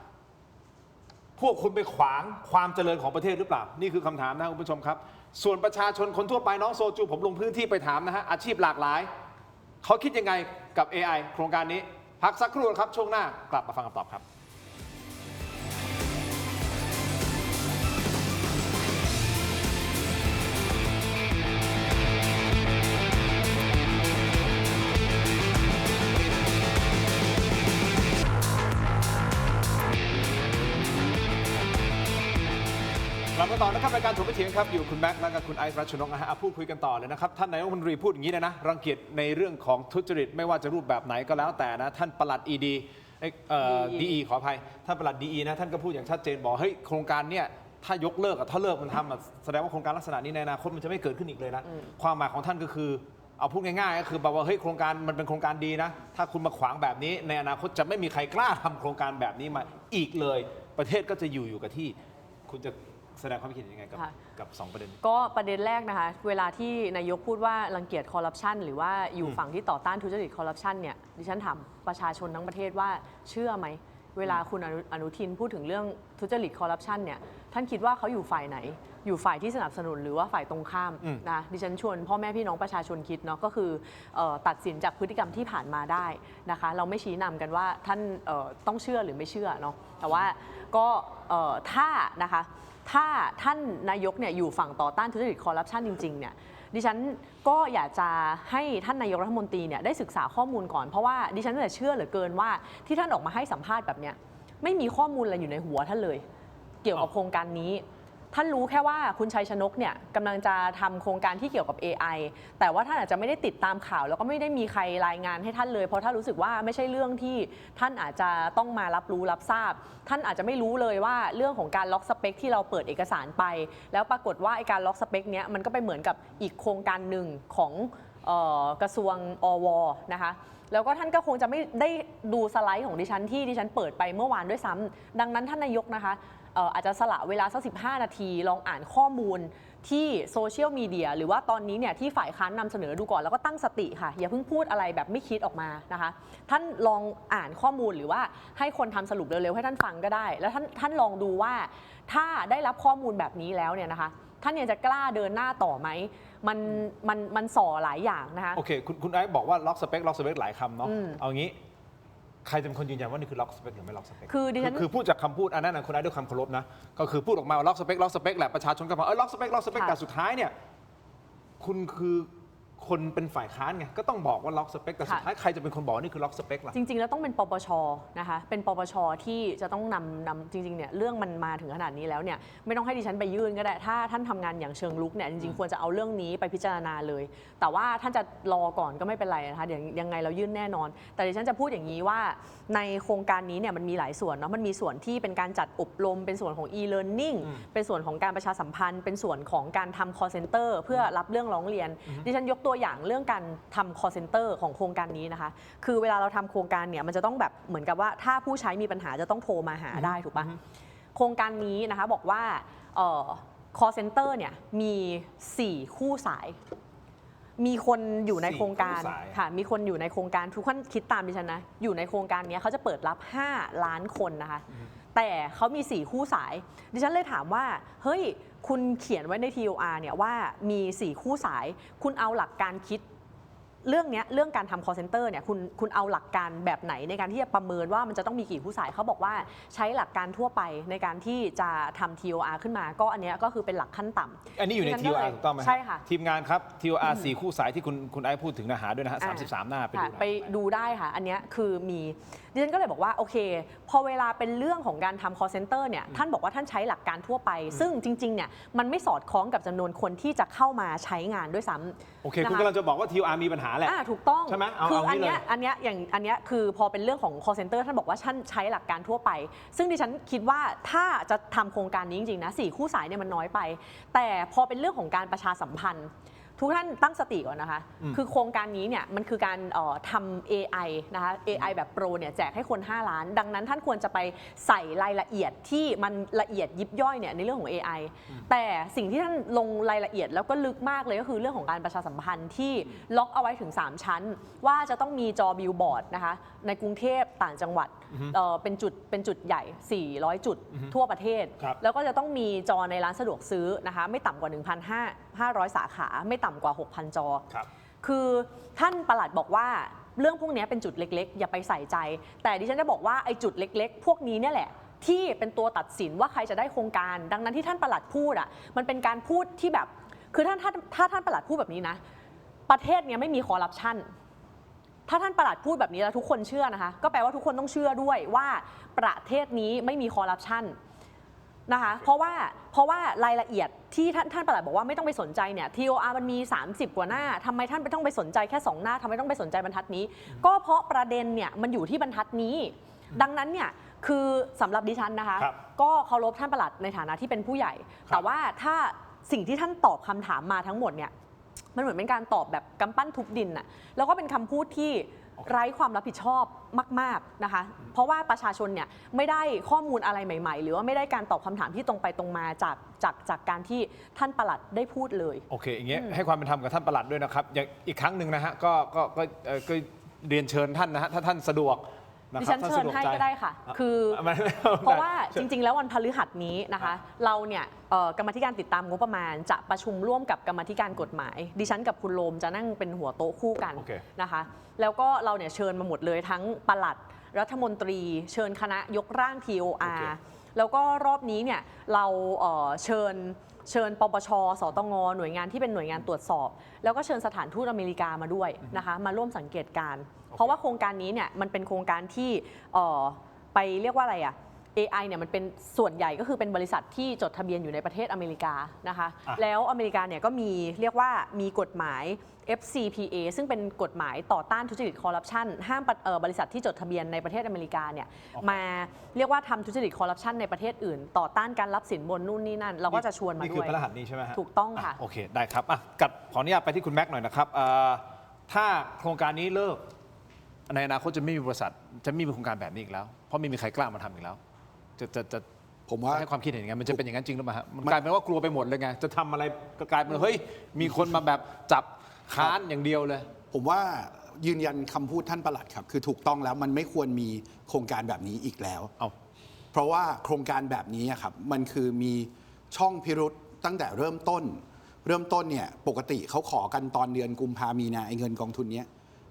A: พวกคุณไปขวางความเจริญของประเทศหรือเปล่านี่คือคำถามนะคุณผู้ชมครับส่วนประชาชนคนทั่วไปน้องโซจูผมลงพื้นที่ไปถามนะฮะอาชีพหลากหลายเขาคิดยังไงกับ AI โครงการนี้พักสักครู่ครับช่วงหน้ากลับมาฟังคำตอบครับ กลับมาต่อนะครับรายการถกไม่เถียงครับอยู่คุณแม็กซ์และกับคุณไอซ์รัชนกนะฮะพูดคุยกันต่อเลยนะครับท่านนายกรัฐมนตรีพูดอย่างนี้นะรังเกียจในเรื่องของทุจริตไม่ว่าจะรูปแบบไหนก็แล้วแต่นะท่านปลัดดีขออภัยท่านปลัดดีนะท่านก็พูดอย่างชัดเจนบอกเฮ้ยโครงการเนี่ยถ้ายกเลิกถ้าเลิกมันทำแสดงว่าโครงการลักษณะนี้ในอนาคตมันจะไม่เกิดขึ้นอีกเลยนะความหมายของท่านก็คือเอาพูดง่ายๆก็คือบอกว่าเฮ้ยโครงการมันเป็นโครงการดีนะถ้าคุณมาขวางแบบนี้ในอนาคตจะไม่มีใครกล้าทำโครงการแบบนี้มาอีกเลยประเทศก็จะอยู่กับที่คุณจะแสดงความคิดเห็นยังไงกับ2ประเด็น
B: ก็ประเด็นแรกนะคะเวลาที่นายกพูดว่ารังเกียจคอร์รัปชันหรือว่าอยู่ฝั่งที่ต่อต้านทุจริตคอร์รัปชันเนี่ยดิฉันถามประชาชนทั้งประเทศว่าเชื่อไหมเวลาคุณอนุทินพูดถึงเรื่องทุจริตคอร์รัปชันเนี่ยท่านคิดว่าเขาอยู่ฝ่ายไหนอยู่ฝ่ายที่สนับสนุนหรือว่าฝ่ายตรงข้ามนะดิฉันชวนพ่อแม่พี่น้องประชาชนคิดเนาะก็คือตัดสินจากพฤติกรรมที่ผ่านมาได้นะคะเราไม่ชี้นำกันว่าท่านต้องเชื่อหรือไม่เชื่อเนาะแต่ว่าก็ถ้านะคะถ้าท่านนายกเนี่ยอยู่ฝั่งต่อต้านทุจริตคอร์รัปชันจริงๆเนี่ยดิฉันก็อยากจะให้ท่านนายกรัฐมนตรีเนี่ยได้ศึกษาข้อมูลก่อนเพราะว่าดิฉันจะเชื่อเหลือเกินว่าที่ท่านออกมาให้สัมภาษณ์แบบเนี้ยไม่มีข้อมูลอะไรอยู่ในหัวท่านเลยเกี่ยวกับโครงการนี้ ท่านรู้แค่ว่าคุณชัยชนกเนี่ยกำลังจะทำโครงการที่เกี่ยวกับ AI แต่ว่าท่านอาจจะไม่ได้ติดตามข่าวแล้วก็ไม่ได้มีใครรายงานให้ท่านเลยเพราะท่านรู้สึกว่าไม่ใช่เรื่องที่ท่านอาจจะต้องมารับรู้รับทราบท่านอาจจะไม่รู้เลยว่าเรื่องของการล็อกสเปคที่เราเปิดเอกสารไปแล้วปรากฏว่าไอ้การล็อกสเปคเนี้ยมันก็ไปเหมือนกับอีกโครงการหนึ่งของกระทรวงอวนะคะแล้วก็ท่านก็คงจะไม่ได้ดูสไลด์ของดิฉันที่ดิฉันเปิดไปเมื่อวานด้วยซ้ำดังนั้นท่านนายกนะคะอาจจะสละเวลาสัก15 นาทีลองอ่านข้อมูลที่โซเชียลมีเดียหรือว่าตอนนี้เนี่ยที่ฝ่ายค้านนำเสนอดูก่อนแล้วก็ตั้งสติค่ะอย่าเพิ่งพูดอะไรแบบไม่คิดออกมานะคะท่านลองอ่านข้อมูลหรือว่าให้คนทำสรุปเร็วๆให้ท่านฟังก็ได้แล้วท่านลองดูว่าถ้าได้รับข้อมูลแบบนี้แล้วเนี่ยนะคะท่านยังจะกล้าเดินหน้าต่อไหมมันส่อหลายอย่างนะคะ
A: โอเคคุณไอซ์บอกว่าล็อกสเปคหลายคำเนาะเอางี้ใครจะเป็นคนยืนยันว่านี่คือล็อกสเปคหรือไม่ล็อกสเปค
B: คือดิฉัน
A: คือพูดจากคำพูดอันนั้นคุณไอซ์ด้วยความเคารพนะก็คือพูดออกมาว่าล็อกสเปคแหละประชาชนก็บอกล็อกสเปคแต่สุดท้ายเนี่ยคุณคือคนเป็นฝ่ายค้านไงก็ต้องบอกว่าล็อกสเปคแต่สุดท้ายใครจะเป็นคนบอกว่านี่คือล็อกสเปคล่ะ
B: จริงๆแล้วต้องเป็นปปชนะคะเป็นปปชที่จะต้องนำจริงๆเนี่ยเรื่องมันมาถึงขนาดนี้แล้วเนี่ยไม่ต้องให้ดิฉันไปยื่นก็ได้ถ้าท่านทำงานอย่างเชิงลุกเนี่ยจริงๆควรจะเอาเรื่องนี้ไปพิจารณาเลยแต่ว่าท่านจะรอก่อนก็ไม่เป็นไรนะคะเดี๋ยวยังไงเรายื่นแน่นอนแต่ดิฉันจะพูดอย่างนี้ว่าในโครงการนี้เนี่ยมันมีหลายส่วนเนาะมันมีส่วนที่เป็นการจัดอบรมเป็นส่วนของ e-learning เป็นส่วนของการประชาสัมพันธ์เป็นส่วนของการทำ call center เพื่อรับเรื่องร้องเรียนดิฉันยกตัวอย่างเรื่องการทำ call center ของโครงการนี้นะคะคือเวลาเราทำโครงการเนี่ยมันจะต้องแบบเหมือนกับว่าถ้าผู้ใช้มีปัญหาจะต้องโทรมาหาได้ถูกปะโครงการนี้นะคะบอกว่าcall center เนี่ยมี4คู่สายมีคนอยู่ในโครงการค่ะมีคนอยู่ในโครงการทุกคนคิดตามดิฉันนะอยู่ในโครงการนี้เขาจะเปิดรับ5 ล้านคนนะคะแต่เขามี4คู่สายดิฉันเลยถามว่าเฮ้ยคุณเขียนไว้ใน TOR เนี่ยว่ามี4คู่สายคุณเอาหลักการคิดเรื่องการทำ call center เนี่ยคุณเอาหลักการแบบไหนในการที่จะประเมินว่ามันจะต้องมีกี่คู่สายเขาบอกว่าใช้หลักการทั่วไปในการที่จะทำ TOR ขึ้นมาก็อันนี้ก็คือเป็นหลักขั้นต่ำ
A: อันนี้อยู่ใน TOR ถูกต้องไหม
B: ใช่ค่ะ
A: ทีมงานครับ TOR 4 คู่สายที่คุณไอซ์พูดถึงนะหาด้วยนะฮะ33 หน้า
B: ไปดูได้ค่ะอันนี้คือมีดิฉันก็เลยบอกว่าโอเคพอเวลาเป็นเรื่องของการทำ call center เนี่ยท่านบอกว่าท่านใช้หลักการทั่วไปซึ่งจริงๆเนี่ยมันไม่สอดคล้องกับจำนวนคนที่จะเข้ามาใช้งานด้วยซ้ำ
A: โอเคคุณกำลังจะบอกว่า TOR มีปัญหาแหละ
B: ถูกต้อง
A: ใช่ไหม
B: คืออันเนี้ยคือพอเป็นเรื่องของ call center ท่านบอกว่าท่านใช้หลักการทั่วไปซึ่งดิฉันคิดว่าถ้าจะทำโครงการนี้จริงๆนะ4 คู่สายเนี่ยมันน้อยไปแต่พอเป็นเรื่องของการประชาสัมพันธ์ทุกท่านตั้งสติก่อนนะคะคือโครงการนี้เนี่ยมันคือการทำ AI นะคะ AI แบบโปรเนี่ยแจกให้คน 5 ล้านดังนั้นท่านควรจะไปใส่รายละเอียดที่มันละเอียดยิบย่อยเนี่ยในเรื่องของ AI แต่สิ่งที่ท่านลงรายละเอียดแล้วก็ลึกมากเลยก็คือเรื่องของการประชาสัมพันธ์ที่ล็อกเอาไว้ถึง3 ชั้นว่าจะต้องมีจอบิลบอร์ดนะคะในกรุงเทพต่างจังหวัดเป็นจุดใหญ่400 จุดทั่วประเทศแล้วก็จะต้องมีจอในร้านสะดวกซื้อนะคะไม่ต่ำกว่า 1,500 สาขาไม่ต่ำกว่า 6,000 จอคือท่านปลัดบอกว่าเรื่องพวกนี้เป็นจุดเล็กๆอย่าไปใส่ใจแต่ดิฉันจะบอกว่าไอ้จุดเล็กๆพวกนี้เนี่ยแหละที่เป็นตัวตัดสินว่าใครจะได้โครงการดังนั้นที่ท่านปลัดพูดอ่ะมันเป็นการพูดที่แบบคือถ้าท่านปลัดพูดแบบนี้นะประเทศนี้ไม่มีคอร์รัปชันถ้าท่านปลัดพูดแบบนี้แล้วทุกคนเชื่อนะคะก็แปลว่าทุกคนต้องเชื่อด้วยว่าประเทศนี้ไม่มีคอร์รัปชันนะคะเพราะว่ารายละเอียดที่ท่านปลัดบอกว่าไม่ต้องไปสนใจเนี่ย TOR มันมี30 กว่าหน้าทำไมท่านไม่ต้องไปสนใจแค่2 หน้าทำไมต้องไปสนใจบรรทัดนี้ก็เพราะประเด็นเนี่ยมันอยู่ที่บรรทัดนี้ดังนั้นเนี่ยคือสำหรับดิฉันนะคะก็เคารพท่านปลัดในฐานะที่เป็นผู้ใหญ่แต่ว่าถ้าสิ่งที่ท่านตอบคำถามมาทั้งหมดเนี่ยมันเหมือนเป็นการตอบแบบกำปั้นทุบดินน่ะแล้วก็เป็นคำพูดที่ไร้ความรับผิดชอบมากๆนะคะเพราะว่าประชาชนเนี่ยไม่ได้ข้อมูลอะไรใหม่ๆหรือว่าไม่ได้การตอบคำถามที่ตรงไปตรงมาจากการที่ท่านปลัดได้พูดเลย
A: โอเคอย่างเงี้ยให้ความเป็นธรรมกับท่านปลัดด้วยนะครับอย่างอีกครั้งหนึ่งนะฮะก็เรียนเชิญท่านนะฮะถ้าท่านสะดวก
B: ดิฉันเชิญให้ก็ได้ค่ะคือเพราะว่าจริงๆแล้ววันพฤหัสนี้นะคะเราเนี่ยกรรมธิการติดตามงบประมาณจะประชุมร่วมกับกรรมธิการกฎหมายดิฉันกับคุณโรมจะนั่งเป็นหัวโต๊ะคู่กันนะคะแล้วก็เราเนี่ยเชิญมาหมดเลยทั้งปลัดรัฐมนตรีเชิญคณะยกร่าง TOR แล้วก็รอบนี้เนี่ยเราเชิญปปช.สตง.หน่วยงานที่เป็นหน่วยงานตรวจสอบแล้วก็เชิญสถานทูตอเมริกามาด้วยนะคะมาร่วมสังเกตการเพราะว่าโครงการนี้เนี่ยมันเป็นโครงการที่ไปเรียกว่าอะไรอ่ะ AI เนี่ยมันเป็นส่วนใหญ่ก็คือเป็นบริษัทที่จดทะเบียนอยู่ในประเทศอเมริกานะคะ แล้วอเมริกาเนี่ยก็มีเรียกว่ามีกฎหมาย FCPA ซึ่งเป็นกฎหมายต่อต้านทุจริตคอร์รัปชันห้ามบริษัทที่จดทะเบียนในประเทศอเมริกาเนี่ยมาเรียกว่าทำทุจริตคอร์รัปชันในประเทศอื่น ต่อต้านการรับสินบนนู่นนี่นั่นเราก็จะชวนมาด้วย
A: นี่คือพระรหัสนี้ใช่ไหมฮะ
B: ถูกต้องค่ะ
A: โอเคได้ครับขออนุญาตไปที่คุณแม็กซ์หน่อยนะครับถ้าโครงการนี้เลิกในอนาคตจะไม่มีบริษัทจะไม่มีโครงการแบบนี้อีกแล้วเพราะไม่มีใครกล้ามาทำอีกแล้วจะ
C: ผมว่า
A: ให้ความคิดเห็นยังไงมันจะเป็นอย่างนั้นจริงหรือเปล่าฮะมันกลายเป็นว่ากลัวไปหมดเลยไงจะทำอะไรก็กลายเป็นเฮ้ยมีคนมาแบบจับค้านอย่างเดียวเลย
C: ผมว่ายืนยันคำพูดท่านปลัดครับ คือถูกต้องแล้วมันไม่ควรมีโครงการแบบนี้อีกแล้ว
A: เอา
C: เพราะว่าโครงการแบบนี้อะครับมันคือมีช่องพิรุษตั้งแต่เริ่มต้นเนี่ยปกติเขาขอกันตอนเดือนกุมภามีนาไอ้เงินกองทุนเนี้ย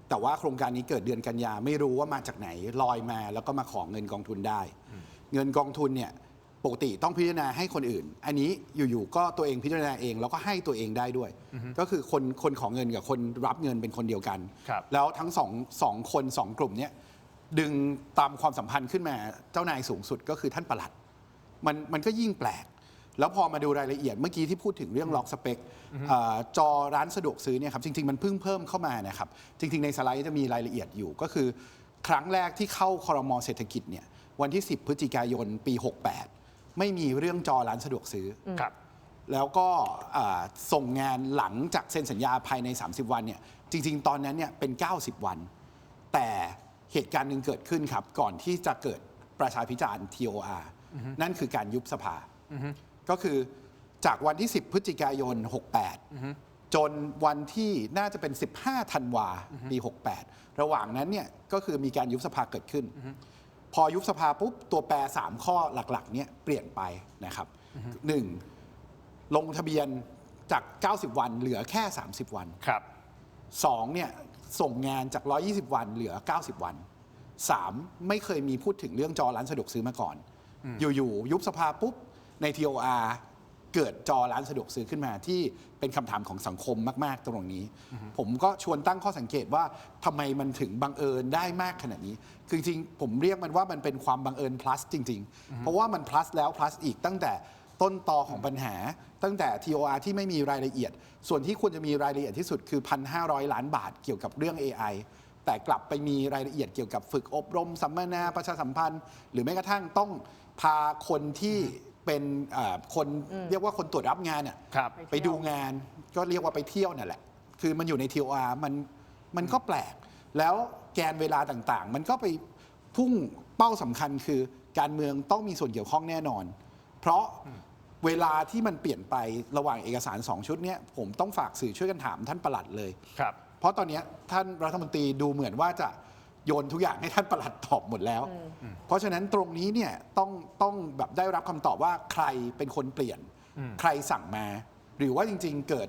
C: แต่ว่าโครงการนี้เกิดเดือนกันยาไม่รู้ว่ามาจากไหนลอยมาแล้วก็มาขอเงินกองทุนได้ เงินกองทุนเนี่ยปกติต้องพิจารณาให้คนอื่น อันนี้อยู่ๆก็ตัวเองพิจารณาเองแล้วก็ให้ตัวเองได้ด้วย ก็คือคนขอเงินกับคนรับเงินเป็นคนเดียวกัน
A: ครับ
C: แล้วทั้งสองคนสองกลุ่มเนี้ยดึงตามความสัมพันธ์ขึ้นมาเจ้านายสูงสุดก็คือท่านปลัดมันก็ยิ่งแปลก แล้วพอมาดูรายละเอียดเมื่อกี้ที่พูดถึงเรื่องล็อกสเปคจอร้านสะดวกซื้อเนี่ยครับจริงๆมันเพิ่งเพิ่มเข้ามานะครับจริงๆในสไลด์จะมีรายละเอียดอยู่ก็คือครั้งแรกที่เข้าครม.เศรษฐกิจเนี่ยวันที่ 10 พฤศจิกายนปี 68 ไม่มีเรื่องจอร้านสะดวกซื้อ
A: ครับ
C: แล้วก็ส่งงานหลังจากเซ็นสัญญาภายใน 30 วันเนี่ยจริงๆ ตอนนั้นเนี่ยเป็น 90 วัน แต่เหตุการณ์หนึ่งเกิดขึ้นครับก่อนที่จะเกิดประชาพิจารณ์ TOR นั่นคือการยุบสภา ก็คือจากวันที่ 10 พฤศจิกายน 68 จนวันที่น่าจะเป็น 15 ธันวาปี 68 ระหว่างนั้นเนี่ยก็คือมีการยุบสภาเกิดขึ้น พอยุบสภาปุ๊บตัวแปร 3 ข้อหลักๆเนี่ยเปลี่ยนไปนะครับ 1. ลงทะเบียนจาก 90 วันเหลือแค่ 30 วัน
A: ครับ
C: 2. เนี่ยส่งงานจาก 120 วันเหลือ 90 วัน 3. ไม่เคยมีพูดถึงเรื่องจอร้านสะดวกซื้อมาก่อน อยู่ๆยุบสภาปุ๊บใน TOR เกิดจอร้านสะดวกซื้อขึ้นมาที่เป็นคำถามของสังคมมากๆตรงนี้ ผมก็ชวนตั้งข้อสังเกตว่าทำไมมันถึงบังเอิญได้มากขนาดนี้ คือจริงๆผมเรียกมันว่ามันเป็นความบังเอิญ plus จริงๆ เพราะว่ามัน plus แล้ว plus อีกตั้งแต่ต้นตอของปัญหา ตั้งแต่ TOR ที่ไม่มีรายละเอียด ส่วนที่ควรจะมีรายละเอียดที่สุดคือ 1,500 ล้านบาทเกี่ยวกับเรื่อง AI แต่กลับไปมีรายละเอียดเกี่ยวกับฝึกอบรมสัมมนาประชาสัมพันธ์ หรือแม้กระทั่งต้องพาคนที่เป็นคนเรียกว่าคนตรวจรับงาน
A: ครับ
C: ไปดูงานก็เรียกว่าไปเที่ยวนั่นแหละ คือมันอยู่ใน TOR มันก็แปลก แล้วแกนเวลาต่างๆ มันก็ไปพุ่งเป้าสำคัญคือการเมืองต้องมีส่วนเกี่ยวข้องแน่นอน เพราะเวลาที่มันเปลี่ยนไประหว่างเอกสาร 2 ชุดเนี้ยผมต้องฝากสื่อช่วยกันถามท่านปลัดเลย
A: ครับ
C: เพราะตอนเนี้ยท่านรัฐมนตรีดูเหมือนว่าจะโยนทุกอย่างให้ท่านปลัดตอบหมดแล้ว เพราะฉะนั้นตรงนี้เนี่ยต้องแบบได้รับคำตอบว่าใครเป็นคนเปลี่ยน ใครสั่งมา หรือว่าจริงๆเกิด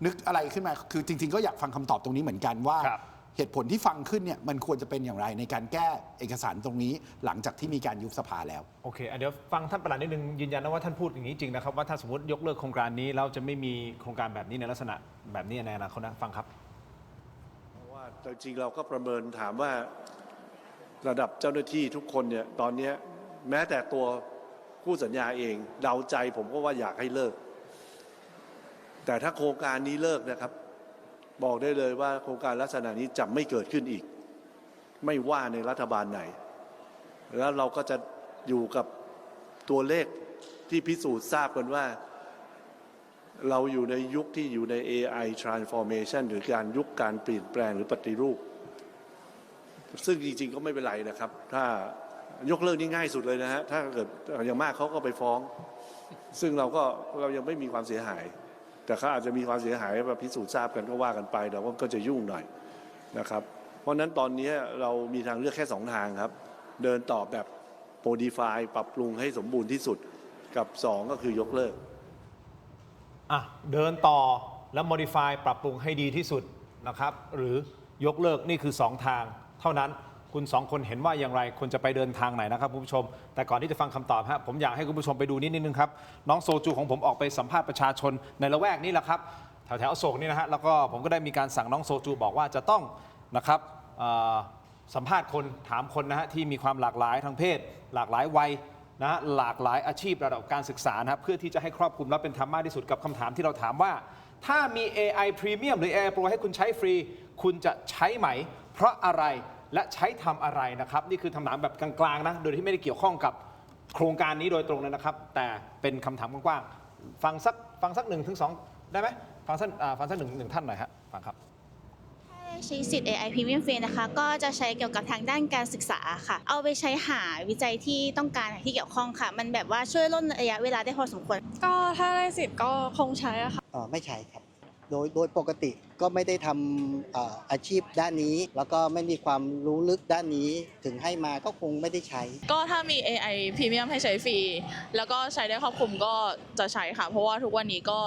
C: นึกอะไรขึ้นมาคือจริงๆก็อยากฟังคำตอบตรงนี้เหมือนกันว่า
A: ครับ
C: เหตุผลที่ฟังขึ้นเนี่ยมันควรจะเป็นอย่างไรในการแก้เอกสารตรงนี้หลังจากที่มีการยุบสภาแล้ว
A: โอเคเดี๋ยวฟังท่านประหลัดนิดนึงยืนยันนะว่าท่านพูดอย่างนี้จริงนะครับว่าถ้าสมมติยกเลิกโครงการนี้เราจะไม่มีโครงการแบบนี้ในลักษณะแบบนี้ในอนาคตนะฟังครับ
E: เพราะว่าจริงๆเราก็ประเมินถามว่าระดับเจ้าหน้าที่ทุกคนเนี่ยตอนนี้แม้แต่ตัวผู้สัญญาเองเดาใจผมก็ว่าอยากให้เลิก แต่ถ้าโครงการนี้เลิกนะครับ บอกได้เลยว่าโครงการลักษณะนี้จะไม่เกิดขึ้นอีก ไม่ว่าในรัฐบาลไหน แล้วเราก็จะอยู่กับตัวเลขที่พิสูจน์ทราบกันว่า เราอยู่ในยุคที่อยู่ใน AI transformation หรือการยุคการเปลี่ยนแปลงหรือปฏิรูป ซึ่งจริงๆก็ไม่เป็นไรนะครับ ถ้ายกเลิกนี่ง่ายสุดเลยนะฮะถ้าเกิดอย่างมากเขาก็ไปฟ้อง ซึ่งเรายังไม่มีความเสียหาย แต่เขาอาจจะมีความเสียหายแบบพิสูจน์ทราบกันก็ว่ากันไปแต่ว่าก็จะยุ่งหน่อยนะครับ เพราะฉะนั้นตอนนี้เรามีทางเลือกแค่2ทางครับ เดินต่อแบบ modify ปรับปรุงให้สมบูรณ์ที่สุดกับ2ก็คือยกเลิก
A: เดินต่อแล้ว modify ปรับปรุงให้ดีที่สุดนะครับหรือยกเลิกนี่คือ 2 ทาง เท่านั้นคุณ 2 คนเห็นว่าอย่างไรควรจะไปเดินทางไหนนะครับคุณผู้ชมแต่ก่อนที่จะฟังคำตอบฮะผมอยากให้คุณผู้ชมไปดูนิดนึงครับน้องโซจูของผมออกไปสัมภาษณ์ประชาชนในละแวกนี้แหละครับแถวๆอโศกนี่นะฮะแล้วก็ผมก็ได้มีการสั่งน้องโซจูบอกว่าจะต้องนะครับสัมภาษณ์คนถามคนนะฮะที่มีความหลากหลายทางเพศหลากหลายวัย นะหลากหลายอาชีพระดับการศึกษานะเพื่อที่จะให้ครอบคลุมและเป็นธรรมมากที่สุดกับคำถามที่เราถามว่า ถ้ามี AI Premium หรือ AI Pro ให้คุณใช้ฟรี คุณจะใช้ไหม เพราะอะไรและใช้ทำอะไรนะครับนี่คือคำถามแบบกลางๆนะโดยที่ไม่ได้เกี่ยวข้องกับโครงการนี้โดยตรงเลยนะครับแต่เป็นคำถามกว้างๆฟังสัก1 ถึง 2ได้ไหมฟังสักหนึ่งท่านหน่อยฮะฟังครับ
F: ใช้สิทธิ์ AI Premium Fee นะคะก็จะใช้เกี่ยวกับทางด้านการศึกษาค่ะเอาไปใช้หาวิจัยที่ต้องการที่เกี่ยวข้องค่ะมันแบบว่าช่วยลดระยะเวลาได้พอสมควร
G: ก็ถ้าได้สิทธิ์ก็คงใช้อะค่ะ
H: ไม่ใช่ครับโดยปกติก็ไม่ได้ทำอาชีพด้านนี้ แล้วก็ไม่มีความรู้ลึกด้านนี้ถึงให้มาก็คงไม่ได้ใช้
G: ก็ถ้ามี AI Premium ให้ใช้ฟรีแล้วก็ใช้ได้ครอบคลุมก็จะใช้ค่ะเพราะว่าทุกวันนี้ก็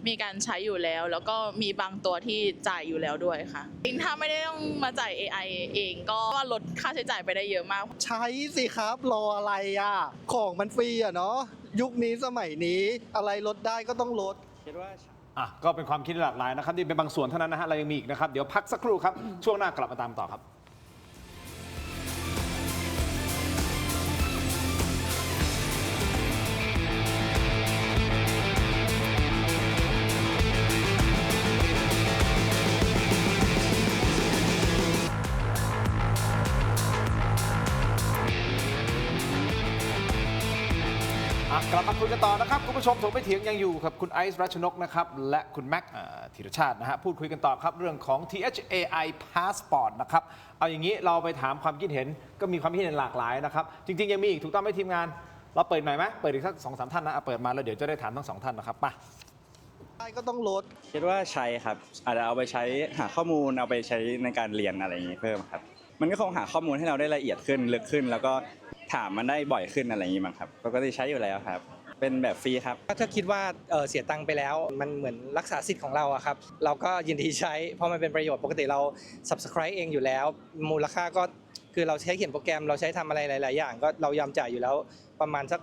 G: มีการใช้อยู่แล้วแล้วก็มีบางตัวที่จ่ายอยู่แล้วด้วยค่ะถ้าไม่ได้ต้องมาจ่าย AI เองก็ลดค่าใช้จ่ายไปได้เยอะมาก
H: ใช้สิครับรออะไรอ่ะของมันฟรีอ่ะเนาะยุคนี้สมัยนี้อะไรลดได้ก็ต้องลดคิดว่า
A: ก็เป็นความคิดหลากหลายนะครับนี่เป็นบางส่วนเท่านั้นนะฮะเรายังมีอีกนะครับเดี๋ยวพักสักครู่ครับช่วงหน้ากลับมาตามต่อครับกลับมาคุยกันต่อนะครับคุณผู้ชมถกไม่เถียงยังอยู่กับคุณไอซ์รัชนกนะครับและคุณแม็กธีรชาตินะฮะพูดคุยกันต่อครับเรื่องของ THAI Passport นะครับเอาอย่างนี้เราไปถามความคิดเห็นก็มีความคิดเห็นหลากหลายนะครับจริงๆยังมีอีกถูกต้องไหมทีมงานเราเปิดใหม่ไหมเปิดอีกสัก 2-3 ท่านนะเปิดมาแล้วเดี๋ยวจะได้ถามทั้ง2ท่านนะครับป่ะ
H: ก็ต้องลด
I: คิดว่าใช้ครับอาจจะเอาไปใช้หาข้อมูลเอาไปใช้ในการเรียนอะไรอย่างนี้เพิ่มครับมันก็คงหาข้อมูลให้เราได้ละเอียดขึ้นลึกขึ้นแล้วก็ถามมันได้บ่อยขึ้นอะไรอย่างนี้มั้งครับปกติใช้อยู่แล้วครับเป็นแบบฟรีครับ
J: ถ้าคิดว่าเสียตังค์ไปแล้วมันเหมือนรักษาสิทธิ์ของเราอะครับเราก็ยินดีใช้เพราะมันเป็นประโยชน์ปกติเรา subscribe เองอยู่แล้วมูลค่าก็คือเราใช้เขียนโปรแกรมเราใช้ทำอะไรหลายๆอย่างก็เรายอมจ่ายอยู่แล้วประมาณสัก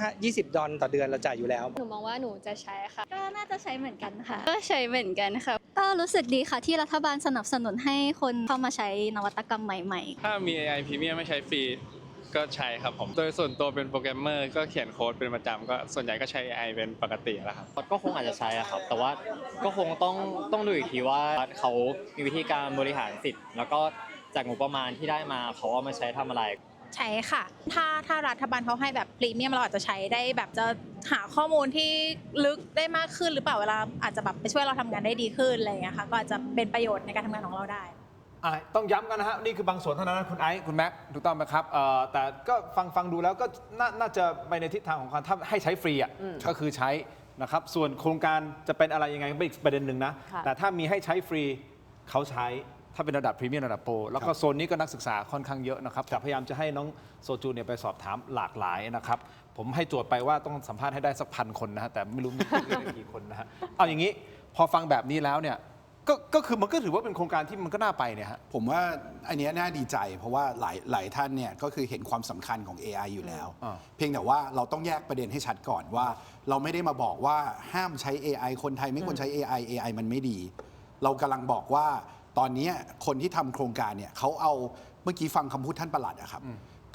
J: $120ต่อเดือนเราจ่ายอยู่แล้ว
K: หนูมองว่าหนูจะใช้ค่ะ
F: ก็น่าจะใช้เหมือนกันค่ะ
K: ก็ใช้เหมือนกันค่ะก็รู้สึกดีค่ะที่รัฐบาลสนับสนุนให้คนเข้ามาใช้นวัตกรรมใหม่
L: ๆถ้ามี AI Premium ไม่ใช้ฟรีก็ใช้ครับผมโดยส่วนตัวเป็นโปรแกรมเมอร์ก็เขียนโค้ดเป็นประจำก็ส่วนใหญ่ก็ใช้ AI เป็นปกติแล้วครับ
M: ก็คงอาจจะใช้ครับแต่ว่าก็คงต้องดูอีกทีว่าเขามีวิธีการบริหารสิทธิ์แล้วก็จากงบประมาณที่ได้มาเขาเอามาใช้ทำอะไร
N: ใช่ค่ะถ้ารัฐบาลเขาให้แบบพรีเมียมเราอาจจะใช้ได้แบบจะหาข้อมูลที่ลึกได้มากขึ้นหรือเปล่าเวลาอาจจะแบบไปช่วยเราทำงานได้ดีขึ้นอะไรอย่างเงี้ยค่ะก็อาจจะเป็นประโยชน์ในการทำงานของเราได้
A: ต้องย้ำกันนะฮะนี่คือบางส่วนเท่านั้นคุณไอซ์คุณแม็กถูกต้องไหมครับแต่ก็ฟังดูแล้วก็น่าจะไปในทิศทางของการถ้าให้ใช้ฟรีอ่ะก็คือใช้นะครับส่วนโครงการจะเป็นอะไรยังไงเป็นอีกประเด็นหนึ่งนะแต่ถ้ามีให้ใช้ฟรีเขาใช้ถ้าเป็นระดับพรีเมียมระดับโปรแล้วก็โซนนี้ก็นักศึกษาค่อนข้างเยอะนะครับแต่พยายามจะให้น้องโซจูเนี่ยไปสอบถามหลากหลายนะครับผมให้โจทย์ไปว่าต้องสัมภาษณ์ให้ได้สัก1,000 คนนะฮะแต่ไม่รู้มีกี่คนนะฮะเอาอย่างนี้พอฟังแบบนี้แล้วเนี่ยก็คือมันก็ถือว่าเป็นโครงการที่มันก็น่าไปเนี่ยฮะ
C: ผมว่าอันนี้น่าดีใจเพราะว่าหลายท่านเนี่ยก็คือเห็นความสำคัญของ AI อยู่แล้วเพียงแต่ว่าเราต้องแยกประเด็นให้ชัดก่อนว่าเราไม่ได้มาบอกว่าห้ามใช้ AI คนไทยไม่ควรใช้ AI มันไม่ดีเรากำลังบอกว่าตอนนี้คนที่ทำโครงการเนี่ยเขาเอาเมื่อกี้ฟังคำพูดท่านปลัดอะครับ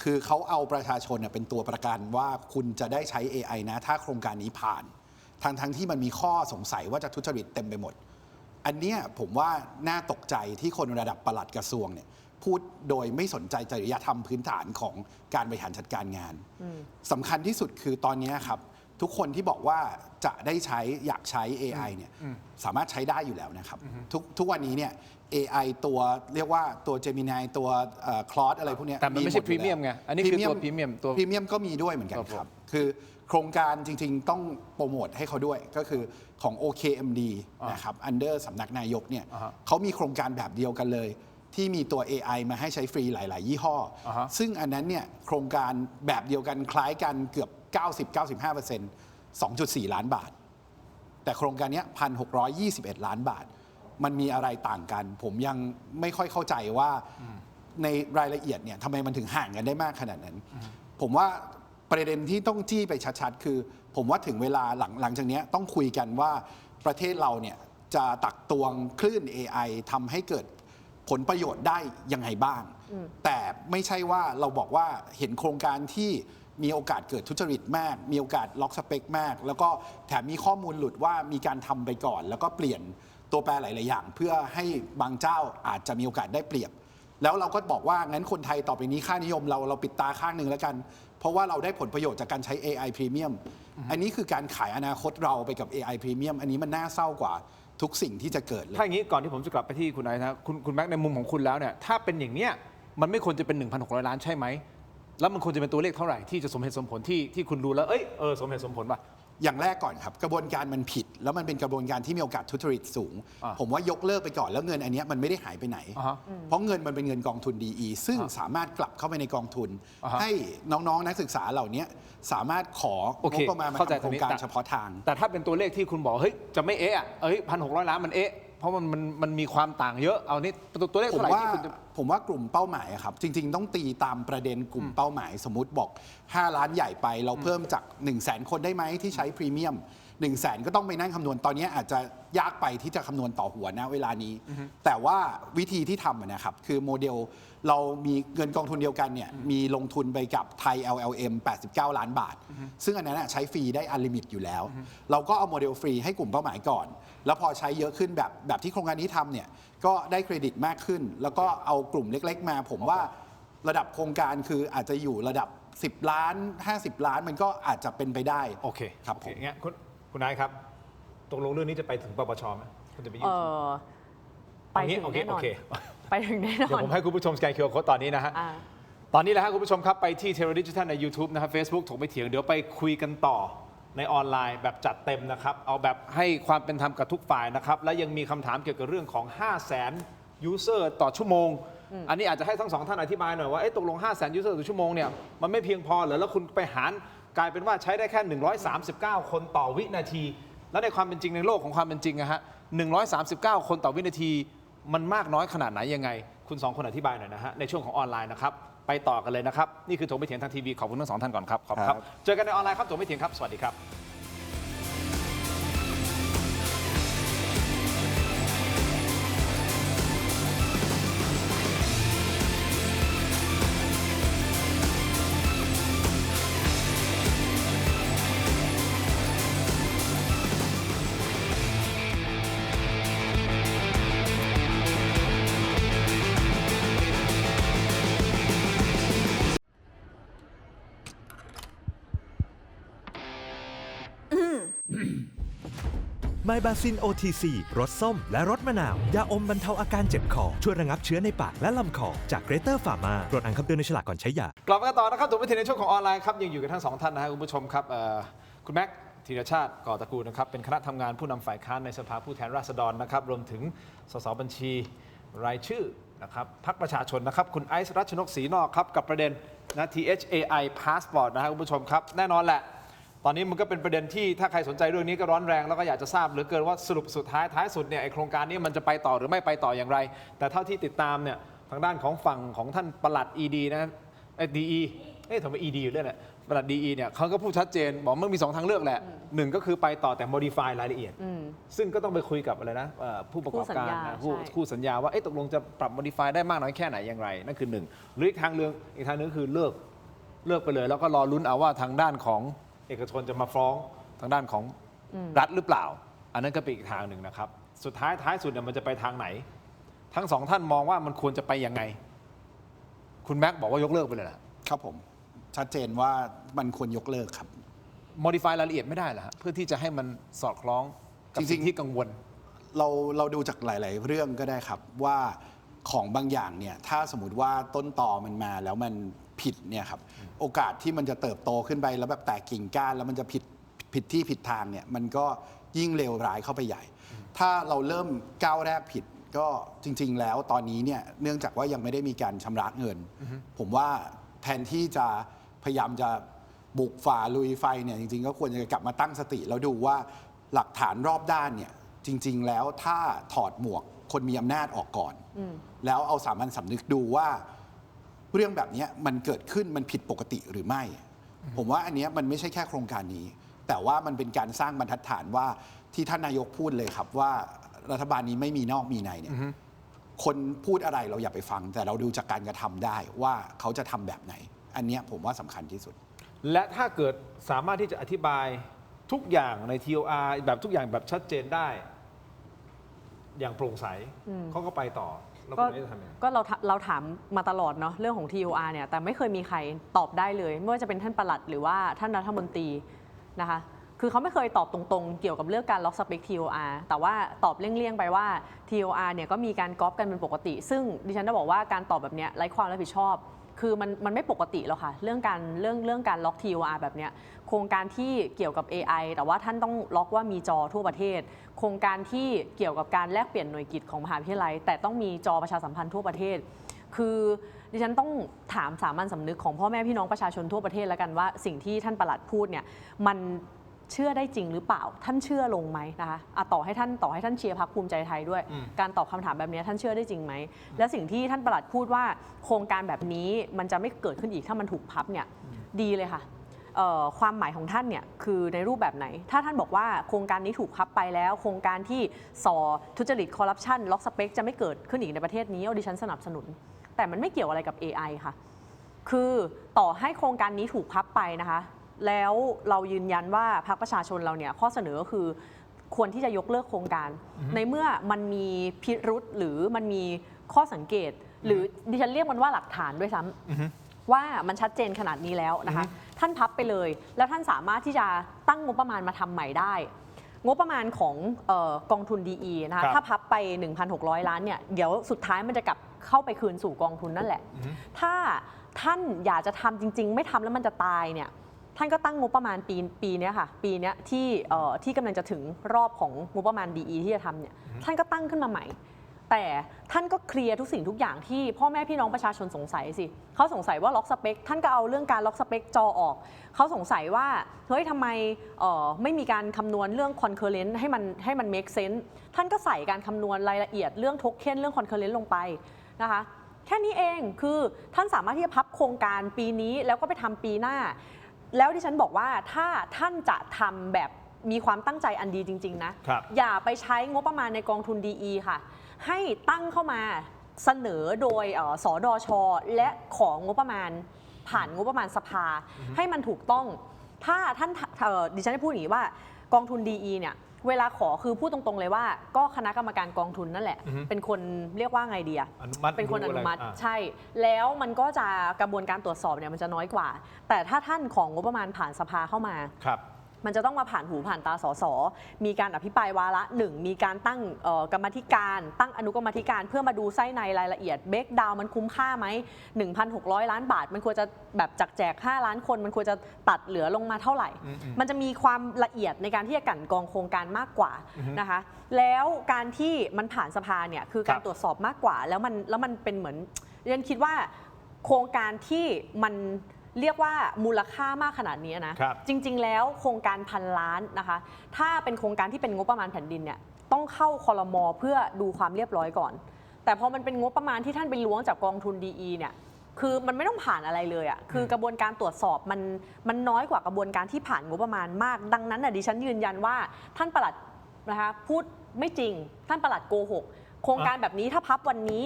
C: คือเขาเอาประชาชนเป็นตัวประกันว่าคุณจะได้ใช้ AI นะถ้าโครงการนี้ผ่านทั้งที่มันมีข้อสงสัยว่าจะทุจริตเต็มไปหมดอันเนี้ยผมว่าน่าตกใจที่คนระดับปลัดกระทรวงเนี่ยพูดโดยไม่สนใจจริยธรรมพื้นฐานของการบริหารจัดการงานสำคัญที่สุดคือตอนนี้ครับทุกคนที่บอกว่าจะได้ใช้อยากใช้ AI เนี่ยสามารถใช้ได้อยู่แล้วนะครับทุกวันนี้เนี่ย AI ตัวเรียกว่าตัว Gemini ตัวClaude อะไรพวกนี้
A: แต่มันไม่ใช่พรีเมียมไงอันนี้คือตัวพรีเมียมตัว
C: พรีเมียมก็มีด้วยเหมือนกันครับคือโครงการจริงๆต้องโปรโมทให้เขาด้วยก็คือของ OKMD นะครับ under สำนักนายกเนี่ยเขามีโครงการแบบเดียวกันเลยที่มีตัว AI มาให้ใช้ฟรีหลายๆยี่ห้อซึ่งอันนั้นเนี่ยโครงการแบบเดียวกันคล้ายกันเกือบ 90-95% 2.4 ล้านบาทแต่โครงการนี้ 1,621 ล้านบาทมันมีอะไรต่างกันผมยังไม่ค่อยเข้าใจว่าในรายละเอียดเนี่ยทำไมมันถึงห่างกันได้มากขนาดนั้นผมว่าประเด็นที่ต้องจี้ไปชัดๆคือผมว่าถึงเวลาหลังจากนี้ต้องคุยกันว่าประเทศเราเนี่ยจะตักตวงคลื่น AI ทำให้เกิดผลประโยชน์ได้ยังไงบ้างแต่ไม่ใช่ว่าเราบอกว่าเห็นโครงการที่ มีโอกาสเกิดทุจริตมาก มีโอกาสล็อกสเปคมาก แล้วก็แถมมีข้อมูลหลุดว่ามีการทำไปก่อน แล้วก็เปลี่ยนตัวแปรหลายๆอย่าง เพื่อให้บางเจ้าอาจจะมีโอกาสได้เปรียบ แล้วเราก็บอกว่างั้นคนไทยต่อไปนี้ค่านิยมเราปิดตาข้างหนึ่งแล้วกัน เพราะว่าเราได้ผลประโยชน์จากการใช้ AI Premium อันนี้คือการขายอนาคตเราไปกับ AI Premium อันนี้มันน่าเศร้ากว่าทุกสิ่งที่จะเกิดเลย
A: ถ้าอย่างนี้ก่อนที่ผมจะกลับไปที่คุณไอซ์นะคุณแม็กในมุมของคุณแล้วเนี่ยถ้าเป็นอย่างเนี้ยมันไม่ควรจะเป็น 1,600 ล้านใช่ไหมแล้วมันควรจะเป็นตัวเลขเท่าไหร่ที่จะสมเหตุสมผลที่คุณดูแล้วสมเหตุสมผลป่ะ
C: อย่างแรกก่อนครับกระบวนการมันผิดแล้วมันเป็นกระบวนการที่มีโอกาสทุจริตสูงผมว่ายกเลิกไปก่อนแล้วเงินอันนี้มันไม่ได้หายไปไหนเพราะเงินมันเป็นเงินกองทุน DE ซึ่งสามารถกลับเข้าไปในกองทุนให้น้องๆนักศึกษาเหล่านี้สามารถของบประมาณมาทำโครงการเฉพาะทาง
A: แต่ถ้าเป็นตัวเลขที่คุณบอกเฮ้ยจะไม่1,600 ล้านมันเพราะมันมีความต่างเยอะเอานี่ตัวเลขเท่าไหร่ที่คุณ
C: ผมว่ากลุ่มเป้าหมายครับจริงๆต้องตีตามประเด็นกลุ่มเป้าหมายสมมุติบอก5 ล้านใหญ่ไปเราเพิ่มจาก 100,000 คนได้ไหมที่ใช้พรีเมียม 100,000 ก็ต้องไปนั่งคำนวณตอนนี้อาจจะยากไปที่จะคำนวณต่อหัวนะเวลานี้แต่ว่าวิธีที่ทำนะครับคือโมเดลเรามีเงินกองทุนเดียวกันเนี่ยมีลงทุนไปกับไทย LLM 89 ล้านบาทซึ่งอันนั้นใช้ฟรีได้อันลิมิตอยู่แล้วเราก็เอาโมเดลฟรีให้กลุ่มเป้าหมายก่อนแล้วพอใช้เยอะขึ้นแบบที่โครงการนี้ทำเนี่ยก็ได้เครดิตมากขึ้นแล้วก็เอากลุ่มเล็กๆมาผมว่าระดับโครงการคืออาจจะอยู่ระดับ10 ล้าน50 ล้านมันก็อาจจะเป็นไปได้
A: โอเค
C: ครับ
A: ผมอย่างเงี้ยคุณนายครับตกลงเรื่องนี้จะไปถึงปปชไหมคุณจะไปยื่น
B: ไปถึงแน่นอนไปถึงแน่นอน
A: เดี๋ยวผมให้คุณผู้ชมสแกน QR Code ตอนนี้นะฮะตอนนี้แหละครับคุณผู้ชมครับไปที่ Terra Digital ใน YouTube นะครับ Facebook ถกไม่เถียงเดี๋ยวไปคุยกันต่อในออนไลน์แบบจัดเต็มนะครับเอาแบบให้ความเป็นธรรมกับทุกฝ่ายนะครับและยังมีคำถามเกี่ยวกับเรื่องของ 500,000 user ต่อชั่วโมงอันนี้อาจจะให้ทั้งสองท่านอธิบายหน่อยว่าตกลง 500,000 user ต่อชั่วโมงเนี่ยมันไม่เพียงพอเหรอแล้วคุณไปหารกลายเป็นว่าใช้ได้แค่139 คนต่อวินาทีแล้วในความเป็นจริงในโลกของความเป็นจริงนะฮะ139 คนต่อวินาทีมันมากน้อยขนาดไหนยังไงคุณ2 คนอธิบายหน่อยนะฮะในช่วงของออนไลน์นะครับไปต่อกันเลยนะครับนี่คือถกไม่เถียงทางทีวีขอบคุณทั้ง2 ท่านก่อนครับขอบคุณครับเจอกันในออนไลน์ครับถกไม่เถียงครับสวัสดีครับ
O: ไมบาซิน OTC รสส้มและรสมะนาว ยาอมบรรเทาอาการเจ็บคอช่วยระงับเชื้อในปากและลำคอจากเกรเตอร์ฟาร์มาตรวจอ่านคำเตือนในฉลากก่อนใช้ยาก
A: ลับมาต่อนะครับถูกไม่ถึงในช่วงของออนไลน์ครับยังอยู่กันทั้ง2 ท่านนะครับคุณผู้ชมครับคุณแม็กธีรชาติก่อตระกูลนะครับเป็นคณะทำงานผู้นำฝ่ายค้านในสภาผู้แทนราษฎรนะครับรวมถึงสสบัญชีรายชื่อนะครับพรรคประชาชนนะครับคุณไอซ์รัชนกศรีนอกครับกับประเด็นนะ THAI Passport นะครับคุณผู้ชมครับแน่นอนแหละตอนนี้มันก็เป็นประเด็นที่ถ้าใครสนใจเรื่องนี้ก็ร้อนแรงแล้วก็อยากจะทราบเหลือเกินว่าสรุปสุดท้ายสุดเนี่ยไอโครงการนี้มันจะไปต่อหรือไม่ไปต่ออย่างไรแต่เท่าที่ติดตามเนี่ยทางด้านของฝั่งของท่านปลัด ED นะDE ทำไม ED อยู่เรื่อยเนี่ยปลัด DE เนี่ยเขาก็พูดชัดเจนบอกมันมี2 ทางเลือกแหละ1ก็คือไปต่อแต่ modify รายละเอียดซึ่งก็ต้องไปคุยกับอะไรนะผู้ประกอบการคู่สัญญาว่าตกลงจะปรับ modify ได้มากน้อยแค่ไหนอย่างไรนั่นคือ1หรืออีกทางนึงคือเลิกไปเลยแล้วก็รอลุ้นเอาว่าทางด้านของเอกชนจะมาฟ้องทางด้านของรัฐหรือเปล่าอันนั้นก็เป็นอีกทางหนึ่งนะครับสุดท้ายสุดเนี่ยมันจะไปทางไหนทั้ง2 ท่านมองว่ามันควรจะไปยังไงคุณแม็กบอกว่ายกเลิกไปเลย
C: ครับผมชัดเจนว่ามันควรยกเลิกครับ
A: modify รายละเอียดไม่ได้เหรอเพื่อที่จะให้มันสอดคล้องกับสิ่งที่กังวล
C: เราดูจากหลายๆเรื่องก็ได้ครับว่าของบางอย่างเนี่ยถ้าสมมติว่าต้นตอมันมาแล้วมันผิดเนี่ยครับโอกาสที่มันจะเติบโตขึ้นไปแล้วแบบแตกกิ่งก้านแล้วมันจะผิดที่ผิดทางเนี่ยมันก็ยิ่งเลวร้ายเข้าไปใหญ่ถ้าเราเริ่มก้าวแรกผิดก็จริงๆแล้วตอนนี้เนี่ยเนื่องจากว่ายังไม่ได้มีการชำระเงินผมว่าแทนที่จะพยายามจะบุกฝ่าลุยไฟเนี่ยจริงๆก็ควรจะกลับมาตั้งสติแล้วดูว่าหลักฐานรอบด้านเนี่ยจริงๆแล้วถ้าถอดหมวกคนมีอำนาจออกก่อนแล้วเอาสามัญสำนึกดูว่าเรื่องแบบนี้มันเกิดขึ้นมันผิดปกติหรือไม่ผมว่าอันนี้มันไม่ใช่แค่โครงการนี้แต่ว่ามันเป็นการสร้างบรรทัดฐานว่าที่ท่านนายกพูดเลยครับว่ารัฐบาลนี้ไม่มีนอกมีในเนี่ยคนพูดอะไรเราอย่าไปฟังแต่เราดูจากการกระทำได้ว่าเขาจะทำแบบไหนอันนี้ผมว่าสำคัญที่สุด
A: และถ้าเกิดสามารถที่จะอธิบายทุกอย่างใน TOR แบบทุกอย่างแบบชัดเจนได้อย่างโปร่งใสเขาก็ไปต่อแล้วคุณจะทำยังไง
B: ก็เราถามมาตลอดเนาะเรื่องของ TOR เนี่ยแต่ไม่เคยมีใครตอบได้เลยไม่ว่าจะเป็นท่านปลัดหรือว่าท่านรัฐมนตรีนะคะคือเขาไม่เคยตอบตรงๆเกี่ยวกับเรื่องการล็อกสเปค TOR แต่ว่าตอบเลี่ยงๆไปว่า TOR เนี่ยก็มีการก๊อปกันเป็นปกติซึ่งดิฉันจะบอกว่าการตอบแบบเนี้ยไร้ความรับผิดชอบคือมันไม่ปกติแล้วค่ะเรื่องการล็อก TOR แบบเนี้ยโครงการที่เกี่ยวกับ AI แต่ว่าท่านต้องล็อกว่ามีจอทั่วประเทศโครงการที่เกี่ยวกับการแลกเปลี่ยนหน่วยกิตของมหาวิทยาลัยแต่ต้องมีจอประชาสัมพันธ์ทั่วประเทศคือดิฉันต้องถามสามัญสำนึกของพ่อแม่พี่น้องประชาชนทั่วประเทศแล้วกันว่าสิ่งที่ท่านปลัดพูดเนี่ยมันเชื่อได้จริงหรือเปล่าท่านเชื่อลงไหมนะคะต่อให้ท่านเชียร์พรรคภูมิใจไทยด้วยการตอบคำถามแบบนี้ท่านเชื่อได้จริงไหมและสิ่งที่ท่านปลัดพูดว่าโครงการแบบนี้มันจะไม่เกิดขึ้นอีกถ้ามันถูกพับเนี่ยดีเลยค่ะความหมายของท่านเนี่ยคือในรูปแบบไหนถ้าท่านบอกว่าโครงการนี้ถูกพับไปแล้วโครงการที่ทุจริตคอร์รัปชันล็อกสเปคจะไม่เกิดขึ้นอีกในประเทศนี้ดิฉันสนับสนุนแต่มันไม่เกี่ยวอะไรกับ AI ค่ะคือต่อให้โครงการนี้ถูกพับไปนะคะแล้วเรายืนยันว่าพรรคประชาชนเราเนี่ยข้อเสนอก็คือควรที่จะยกเลิกโครงการในเมื่อมันมีพิรุษหรือมันมีข้อสังเกตหรือดิฉันเรียกมันว่าหลักฐานด้วยซ้ำว่ามันชัดเจนขนาดนี้แล้วนะคะท่านพับไปเลยแล้วท่านสามารถที่จะตั้งงบประมาณมาทำใหม่ได้งบประมาณของกองทุน DE นะคะถ้าพับไป 1,600 ล้านเนี่ยเดี๋ยวสุดท้ายมันจะกลับเข้าไปคืนสู่กองทุนนั่นแหละถ้าท่านอยากจะทำจริงๆไม่ทำแล้วมันจะตายเนี่ยท่านก็ตั้งงบประมาณปีนี้ค่ะปีนี้ที่กำลังจะถึงรอบของงบประมาณ DE ที่จะทำเนี่ยท่านก็ตั้งขึ้นมาใหม่แต่ท่านก็เคลียร์ทุกสิ่งทุกอย่างที่พ่อแม่พี่น้องประชาชนสงสัยสิเขาสงสัยว่าล็อกสเปคท่านก็เอาเรื่องการล็อกสเปคจอออกเขาสงสัยว่าเฮ้ยทำไมไม่มีการคำนวณเรื่อง concurrent ให้มัน make sense ท่านก็ใส่การคำนวณรายละเอียดเรื่องโทเค็นเรื่อง concurrent ลงไปนะคะแค่นี้เองคือท่านสามารถที่จะพับโครงการปีนี้แล้วก็ไปทำปีหน้าแล้วดิฉันบอกว่าถ้าท่านจะทำแบบมีความตั้งใจอันดีจริงๆนะอย่าไปใช้งบประมาณในกองทุน DE ค่ะให้ตั้งเข้ามาเสนอโดยสดช.และของงบประมาณผ่านงบประมาณสภาให้มันถูกต้องถ้าท่านดิฉันจะพูดอย่างนี้ว่ากองทุน DE เนี่ยเวลาขอคือพูดตรงๆเลยว่าก็คณะกรรมการกองทุนนั่นแหละเป็นคนเรียกว่าไงดีอะเป็นคนอนุมัติใช่แล้วมันก็จะกระบวนการตรวจสอบเนี่ยมันจะน้อยกว่าแต่ถ้าท่านของงบประมาณผ่านสภาเข้ามามันจะต้องมาผ่านหูผ่านตาสสมีการอภิปรายวาระหนึ่งมีการตั้งกรรมธิการตั้งอนุกรรมธิการเพื่อมาดูไส้ในรายละเอียดเบรกดาวน์มันคุ้มค่าไหม 1,600 ล้านบาทมันควรจะแบบจากแจก5ล้านคนมันควรจะตัดเหลือลงมาเท่าไหร่มันจะมีความละเอียดในการที่จะกั่นกรองโครงการมากกว่านะคะแล้วการที่มันผ่านสภาเนี่ยคือการตรวจสอบมากกว่าแล้วมันเป็นเหมือนเรียนคิดว่าโครงการที่มันเรียกว่ามูลค่ามากขนาดนี้นะจริงๆแล้วโครงการ1,000 ล้านนะคะถ้าเป็นโครงการที่เป็นงบประมาณแผ่นดินเนี่ยต้องเข้าครม.เพื่อดูความเรียบร้อยก่อนแต่พอมันเป็นงบประมาณที่ท่านไปล้วงจากกองทุน DE เนี่ยคือมันไม่ต้องผ่านอะไรเลยอ่ะคือกระบวนการตรวจสอบมันน้อยกว่ากระบวนการที่ผ่านงบประมาณมากดังนั้นดิฉันยืนยันว่าท่านปลัดนะคะพูดไม่จริงท่านปลัดโกหกโครงการแบบนี้ถ้าพับวันนี้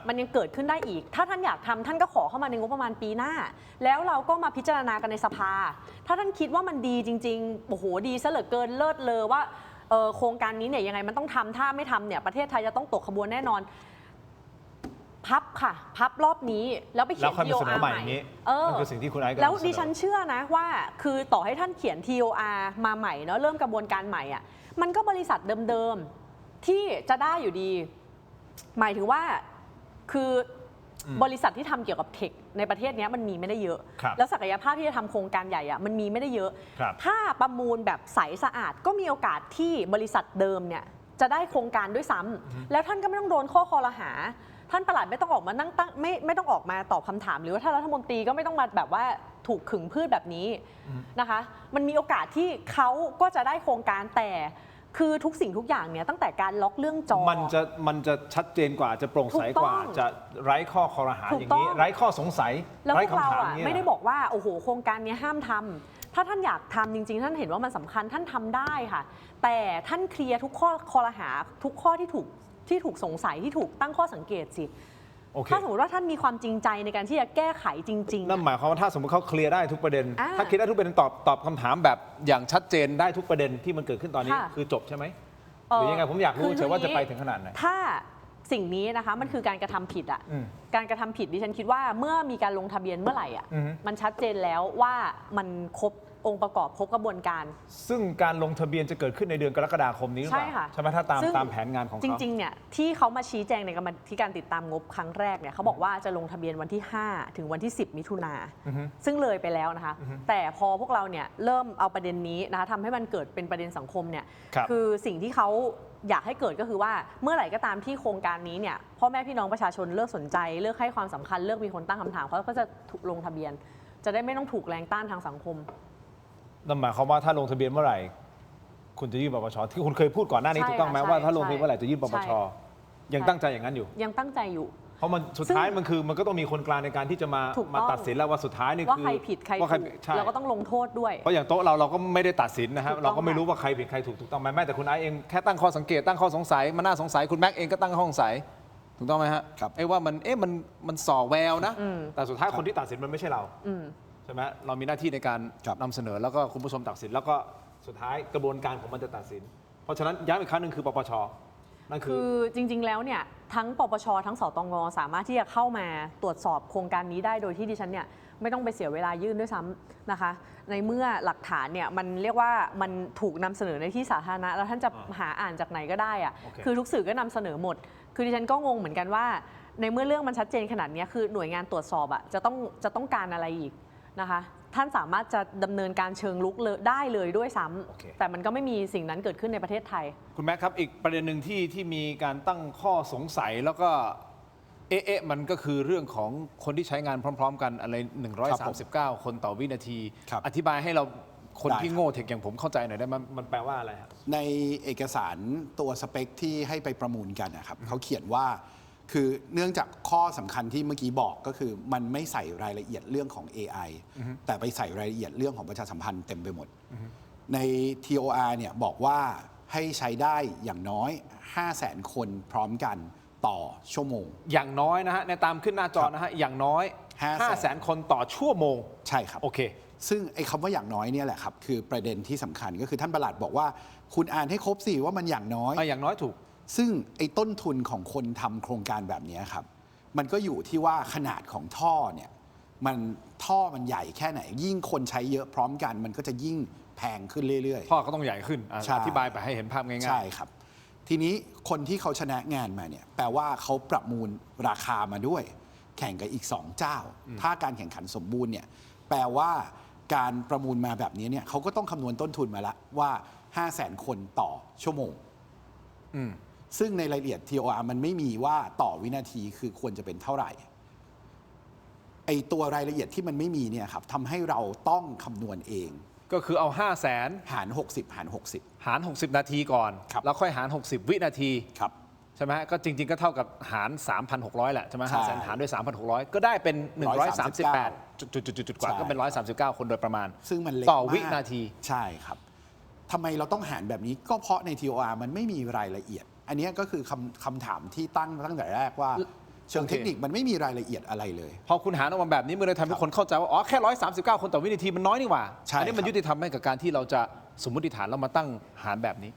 B: มันยังเกิดขึ้นได้อีกถ้าท่านอยากทำท่านก็ขอเข้ามาในงบประมาณปีหน้าแล้วเราก็มาพิจารณากันในสภาถ้าท่านคิดว่ามันดีจริงๆโอ้โหดีซะเหลือเกินเลิศเลอว่าโครงการนี้เนี่ยยังไงมันต้องทำถ้าไม่ทำเนี่ยประเทศไทยจะต้องตกขบวนแน่นอนพับค่ะพับรอบนี้แล้วไปเขียน TOR ใหม่
A: มันคือสิ่งที่คุณไอซ์แล้ว
B: ดิฉันเชื่อนะว่าคือต่อให้ท่านเขียน TOR มาใหม่เนาะเริ่มกระบวนการใหม่อ่ะมันก็บริษัทเดิมๆที่จะได้อยู่ดีหมายถึงว่าคือบริษัทที่ทำเกี่ยวกับเทคในประเทศนี้มันมีไม่ได้เยอะแล้วศักยภาพที่จะทำโครงการใหญ่อะมันมีไม่ได้เยอะถ้าประมูลแบบใสสะอาดก็มีโอกาสที่บริษัทเดิมเนี่ยจะได้โครงการด้วยซ้ำแล้วท่านก็ไม่ต้องโดนข้อคอรหาท่านปลัดไม่ต้องออกมานั่งตั้งไม่ต้องออกมาตอบคำถามหรือว่าท่านรัฐมนตรีก็ไม่ต้องมาแบบว่าถูกขึงพืชแบบนี้นะคะมันมีโอกาสที่เขาก็จะได้โครงการแต่คือทุกสิ่งทุกอย่างเนี่ยตั้งแต่การล็อกเรื่องจอ
A: มันจะชัดเจนกว่าจะโปร่งใสกว่าจะไร้ข้อคอรหาอย่างนี้ไร้ข้อสงสัย
B: ไร้คำถามไม่ได้บอกว่าโอ้โหโครงการนี้ห้ามทำถ้าท่านอยากทำจริงๆท่านเห็นว่ามันสำคัญท่านทำได้ค่ะแต่ท่านเคลียร์ทุกข้อคอรหาทุกข้อที่ถูกสงสัยที่ถูกตั้งข้อสังเกตสิ
A: โอเค
B: ถ้าสมมติว่าท่านมีความจริงใจในการที่จะแก้ไขจริงๆ
A: นั่นหมายความว่าถ้าสมมติเขาเคลียร์ได้ทุกประเด็น
B: อ่า
A: ถ้าเคลียร์ได้ทุกประเด็นตอบคำถามแบบอย่างชัดเจนได้ทุกประเด็นที่มันเกิดขึ้นตอนนี้
B: ค่ะ
A: คือจบใช่ไหมหรือยังไงผมอยากรู้เฉยว่าจะไปถึงขนาดไหน
B: ถ้าสิ่งนี้นะคะมันคือการกระทำผิดอ่ะ
A: อืม
B: การกระทำผิดดิฉันคิดว่าเมื่อมีการลงทะเบียนเมื่อไหร่อ่ะ
A: อือฮึ
B: มันชัดเจนแล้วว่ามันครบองค์ประกอบครบกระบวนการ
A: ซึ่งการลงทะเบียนจะเกิดขึ้นในเดือนกรกฎาคมนี้หรือเป
B: ใช่
A: ล่า
B: ค่ะ
A: ใช่ไหมถ้าตาม
B: ซึ่ง
A: แผนงานของ
B: จ
A: เขา
B: ริงๆเนี่ยที่เขามาชี้แจงในกรรมธิการติดตามงบครั้งแรกเนี่ยเขาบอกว่าจะลงทะเบียนวันที่ 5 ถึงวันที่ 10 มิถุนา
A: อือฮึ
B: ซึ่งเลยไปแล้วนะคะ
A: อือฮึ
B: แต่พอพวกเราเนี่ยเริ่มเอาประเด็นนี้นะคะทำให้มันเกิดเป็นประเด็นสังคมเนี่ย
A: ครับ
B: คือสิ่งที่เขาอยากให้เกิดก็คือว่าเมื่อไหร่ก็ตามที่โครงการนี้เนี่ยพ่อแม่พี่น้องประชาชนเลิกสนใจเลิกให้ความสำคัญเลิกมีคนตั้งคำถามเขาก็จะถูกลงทะเบียน จะได้ไม่ต้องถูกแรงต้านทางสังคม
A: นั่นหมายความว่าถ้าลงทะเบียนเมื่อไหร่ คุณจะยื่นปปชที่คุณเคยพูดก่อนหน้านี้
B: ใช่
A: ถูกต้องไหม
B: ค่ะ
A: ว่าถ้า
B: ใช่
A: ลงทะเบียนเมื่อไหร่จะยื่นปปช
B: ใช่
A: ยังตั้งใจอย่างนั้นอยู่
B: ยังตั้งใจอยู่
A: เพราะมันสุดท้ายมันก็ต้องมีคนกลางในการที่จะมา
B: ถูกต้อง
A: ตัดสินแล้วว่าสุดท้ายนี่
B: ว่า
A: คือ
B: ใครผิดใคร
A: ว่า
B: ถูก
A: ใช่
B: เราก็ต้องลงโทษด้วย
A: เพราะอย่างโต๊ะเราก็ไม่ได้ตัดสินนะครับ
B: ถูกต้อง
A: เราก็ไม่รู้ว่าใครผิดใครถูกต้องไหมแม้แต่คุณไอซ์เองแค่ตั้งข้อสังเกตตั้งข้อสงสัยมันน่าสงสัยคุณแม็กเองก็ตั้งข้อสงสัยถูกต้องไหมฮะ
C: ครับ
A: ว่ามันส่อแววนะ
B: อืม
A: แต่สุดท้ายคนที่ตัดสินมันไม่ใช่เรา
B: อืม
A: ใช่ไหมเรามีหน้าที่ในการนำเสนอแล้วก็คุณผู้ชมตัดสินแล้วก็สุดท้ายกระบวนการของมันจะตัดสิน เพราะฉะนั้นย้ำอีกครั้งหนึ่งคือปปชนั่นคื
B: คือ อจริงๆ แล้วเนี่ยทั้งปปชทั้งสตงสามารถที่จะเข้ามาตรวจสอบโครงการนี้ได้โดยที่ดิฉันเนี่ยไม่ต้องไปเสียเวลายื่นด้วยซ้ำนะคะ ในเมื่อหลักฐานเนี่ยมันเรียกว่ามันถูกนำเสนอในที่สาธารณะแล้วท่านจะหาอ่านจากไหนก็ได้อะ
A: โอเค
B: คือทุกสื่อก็นำเสนอหมด คือดิฉันก็งงเหมือนกันว่า ในเมื่อเรื่องมันชัดเจนขนาดนี้คือหน่วยงานตรวจสอบอะจะต้องการอะไรอีกนะคะท่านสามารถจะดำเนินการเชิงลุกเลยได้เลยด้วยซ้ำแต่มันก็ไม่มีสิ่งนั้นเกิดขึ้นในประเทศไทย
A: คุณแม่ครับอีกประเด็นหนึ่งที่มีการตั้งข้อสงสัยแล้วก็มันก็คือเรื่องของคนที่ใช้งานพร้อม ๆ กันอะไร 139 คนต่อวินาที
C: ครับ
A: อธิบายให้เราคน
C: ได้
A: ที่
C: ครับ
A: โง่เทคอย่างผมเข้าใจหน่อยได้ไหมมันแปลว่าอะไรครับ
C: ในเอกสารตัวสเปคที่ให้ไปประมูลกันนะครับเขาเขียนว่าคือเนื่องจากข้อสำคัญที่เมื่อกี้บอกก็คือมันไม่ใส่รายละเอียดเรื่องของ AI แต่ไปใส่รายละเอียดเรื่องของประชาสัมพันธ์เต็มไปหมด ใน TOR เนี่ยบอกว่าให้ใช้ได้อย่างน้อย 500,000 คนพร้อมกันต่อชั่วโมง
A: อย่างน้อยนะฮะในตามขึ้นหน้าจอนะฮะอย่างน้อย 500,000 คนต่อชั่วโมง
C: ใช่ครับ
A: โอเค
C: ซึ่งไอ้คำว่าอย่างน้อยเนี่ยแหละครับคือประเด็นที่สำคัญก็คือท่านประหลัดบอกว่าคุณอ่านให้ครบสิว่ามันอย่างน้อย
A: อย่างน้อยถูก
C: ซึ่งไอ้ต้นทุนของคนทำโครงการแบบนี้ครับ มันก็อยู่ที่ว่าขนาดของท่อเนี่ยท่อมันใหญ่แค่ไหน ยิ่งคนใช้เยอะพร้อมกัน มันก็จะยิ่งแพงขึ้นเรื่อยๆ
A: ท่อก็ต้องใหญ่ขึ้น
C: ใช่
A: อธิบายไปให้เห็นภาพง่ายๆ
C: ใช่ครับ ทีนี้คนที่เขาชนะงานมาเนี่ยแปลว่าเขาประมูลราคามาด้วย แข่งกับอีก 2 เจ้า ถ้าการแข่งขันสมบูรณ์เนี่ยแปลว่าการประมูลมาแบบนี้เนี่ยเขาก็ต้องคำนวณต้นทุนมาละว่า 500,000 คนต่อชั่วโมง ซึ่งในรายละเอียด TOR มันไม่มีว่าต่อวินาทีคือควรจะเป็นเท่าไหร่ ไอตัวรายละเอียดที่มันไม่มีเนี่ยครับทำให้เราต้องคำนวณเอง
A: ก็คือเอา 500,000
C: หาร 60 หาร 60
A: หาร 60 นาทีก่อน
C: ครับ
A: แล้วค่อยหาร 60 วินาที
C: ครับ
A: ใช่ไหมฮะก็จริง ๆ ก็เท่ากับหาร 3,600 แหละใช่ไหม
C: ใช่
A: 500,000 หารด้วย 3,600 ก็ได้เป็น 138 จุดๆๆกว่า
C: ใช่
A: ก็เป็น 139 คนโดยประมาณ
C: ซึ่งมันเล็ก
A: ต่อวิ
C: มก
A: นาที
C: ใช่ครับทำไมเราต้องหารแบบนี้ก็เพราะใน TOR มันไม่มีรายละเอียด อันนี้ก็คือคำถามที่ตั้งแต่แรกว่า เชิงเทคนิคมันไม่มีรายละเอียดอะไรเลย
A: พอคุณหารออกมาแบบนี้มันเลยทำให้คนเข้าใจว่าอ๋อแค่ 139 คนต่อวินาทีมันน้อยนี่หว่า
C: ใช่
A: อันี้มัน
C: ครับ
A: ยุติธรรมไหมกับการที่เราจะสมมติฐานแล้วมาตั้งหารแบบนี้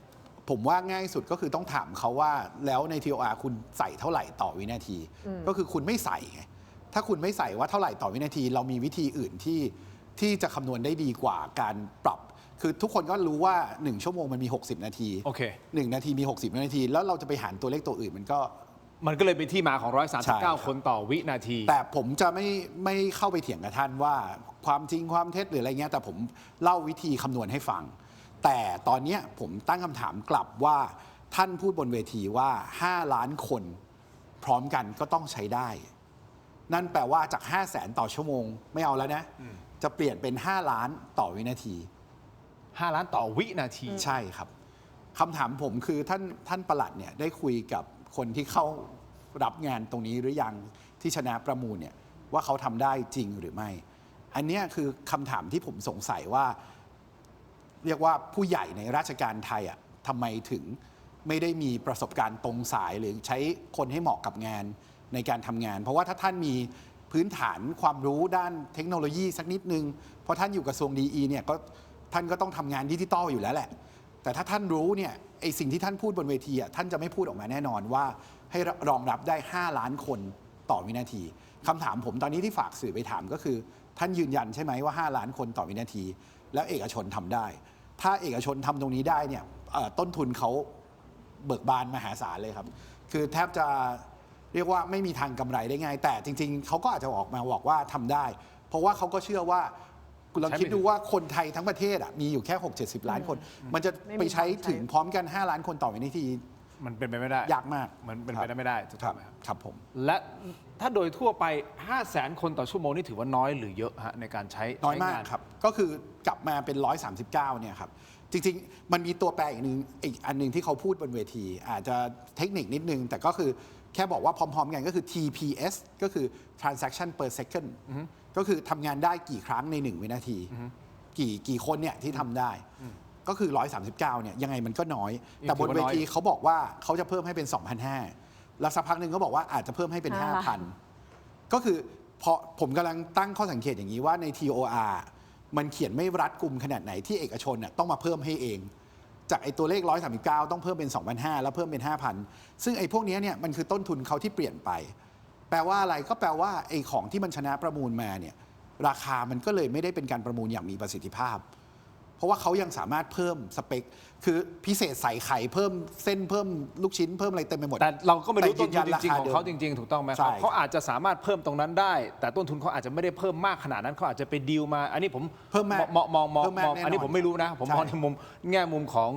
C: ผมว่าง่ายสุดก็คือต้องถามเขาว่าแล้วใน TOR คุณใส่เท่าไหร่ต่อวินาที ก็คือคุณไม่ใส่ไงถ้าคุณไม่ใส่ว่าเท่าไหร่ต่อวินาที เรามีวิธีอื่นที่จะคำนวณได้ดีกว่าการปรับ คือทุกคนก็รู้ว่า 1 ชั่วโมงมันมี 60 นาที
A: โอเค
C: 1 นาทีมี 60 นาที แล้วเราจะไปหารตัวเลขตัวอื่นมันก็
A: เลยเป็นที่มาของ
C: ใช่ครับ
A: 139 คนต่อวินาที
C: แต่ผมจะไม่เข้าไปเถียงกับท่านว่าความจริงความเท็จหรืออะไรเงี้ยแต่ผมเล่าวิธีคำนวณให้ฟัง แต่ตอนเนี้ยผมตั้งคำถามกลับว่าท่านพูดบนเวทีว่า 5 ล้านคนพร้อมกันก็ต้องใช้ได้ นั่นแปลว่าจาก 500,000 ต่อชั่วโมงไม่เอาแล้วนะ จะเปลี่ยนเป็น 5 ล้านต่อวินาที
A: 5 ล้านต่อวินาที
C: ใช่ครับคำถามผมคือท่านปลัดเนี่ยได้คุยกับคนที่เข้ารับงานตรงนี้หรือยังที่ชนะประมูลเนี่ยว่าเขาทำได้จริงหรือไม่ อันเนี้ยคือคำถามที่ผมสงสัยว่า เรียกว่าผู้ใหญ่ในราชการไทยอ่ะทำไมถึงไม่ได้มีประสบการณ์ตรงสายหรือใช้คนให้เหมาะกับงาน ในการทำงาน เพราะว่าถ้าท่านมีพื้นฐานความรู้ด้านเทคโนโลยีสักนิดนึงเพราะท่านอยู่กระทรวงดีเนี่ยก็ท่านก็ต้องทำงานดิจิตอลอยู่แล้วแหละแต่ถ้าท่านรู้เนี่ยไอสิ่งที่ท่านพูดบนเวทีท่านจะไม่พูดออกมาแน่นอนว่าให้รองรับได้5 ล้านคนต่อวินาทีคำถามผมตอนนี้ที่ฝากสื่อไปถามก็คือท่านยืนยันใช่ไหมว่า5 ล้านคนต่อวินาทีแล้วเอกชนทำได้ถ้าเอกชนทำตรงนี้ได้เนี่ยต้นทุนเขาเบิกบานมหาศาลเลยครับคือแทบจะเรียกว่าไม่มีทางกำไรได้ไงแต่จริงๆเขาก็อาจจะออกมาบอกว่าทำได้เพราะว่าเขาก็เชื่อว่าคุณลองคิดดูว่าคนไทยทั้งประเทศมีอยู่แค่ 6-70 ล้านคนมันจะไปใช้ถึงพร้อมกัน5 ล้านคนต่อวินาที
A: มันเป็นไปไม่ได้
C: ยากมาก
A: มันเป็นไปได้ไม่ได้ถูกต้องไหม
C: ครับผม
A: และถ้าโดยทั่วไป 500,000 คนต่อชั่วโมงนี่ถือว่าน้อยหรือเยอะฮะในการใช้
C: น้อยมากครับก็คือกลับมาเป็น139เนี่ยครับจริงๆมันมีตัวแปรอีกอันนึงที่เขาพูดบนเวทีอาจจะเทคนิคนิดนึงแต่ก็คือแค่บอกว่าพร้อมๆกันก็คือ TPS ก็คือ transaction per second ก็คือทำงานได้กี่ครั้งใน1 วินาทีกี่คนเนี่ยที่ทำได้ก็คือ139เนี่ยยังไงมันก็น้อยแต่บนเวทีเขาบอกว่าเขาจะเพิ่มให้เป็น 2,500 แล้วสักพักหนึ่งก็บอกว่าอาจจะเพิ่มให้เป็น 5,000 ก็คือพอผมกำลังตั้งข้อสังเกตอย่างนี้ว่าใน TOR มันเขียนไม่รัดกุมขนาดไหนที่เอกชนต้องมาเพิ่มให้เองจากไอ้ตัวเลข139ต้องเพิ่มเป็น 2,500 แล้วเพิ่มเป็น 5,000 ซึ่งไอ้พวกนี้เนี่ยมันคือต้นทุนเขาที่เปลี่ยนไปแปลว่าอะไรก็แปลว่าไอ้ของที่มันชนะประมูลมาเนี่ยราคามันก็เลยไม่ได้เป็นการประมูลอย่างมีประสิทธิภาพเพราะว่าเขายังสามารถเพิ่มสเปคคือพิเศษใส่ไข่เพิ่มเส้นเพิ่มลูกชิ้นเพิ่มอะไรเต็มไปหมด
A: แต่เราก็ไม่รู้ต้นทุนจริงๆของเขาจริงๆถูกต้องไหมครับเขาอาจจะสามารถเพิ่มตรงนั้นได้แต่ต้นทุนเขาอาจจะไม่ได้เพิ่มมากขนาดนั้นเขาอาจจะไปดีลมาอันนี้ผม
C: เพิ่ม
A: มองอันนี้ผมไม่รู้นะผมมองในมุมแง่มุมของ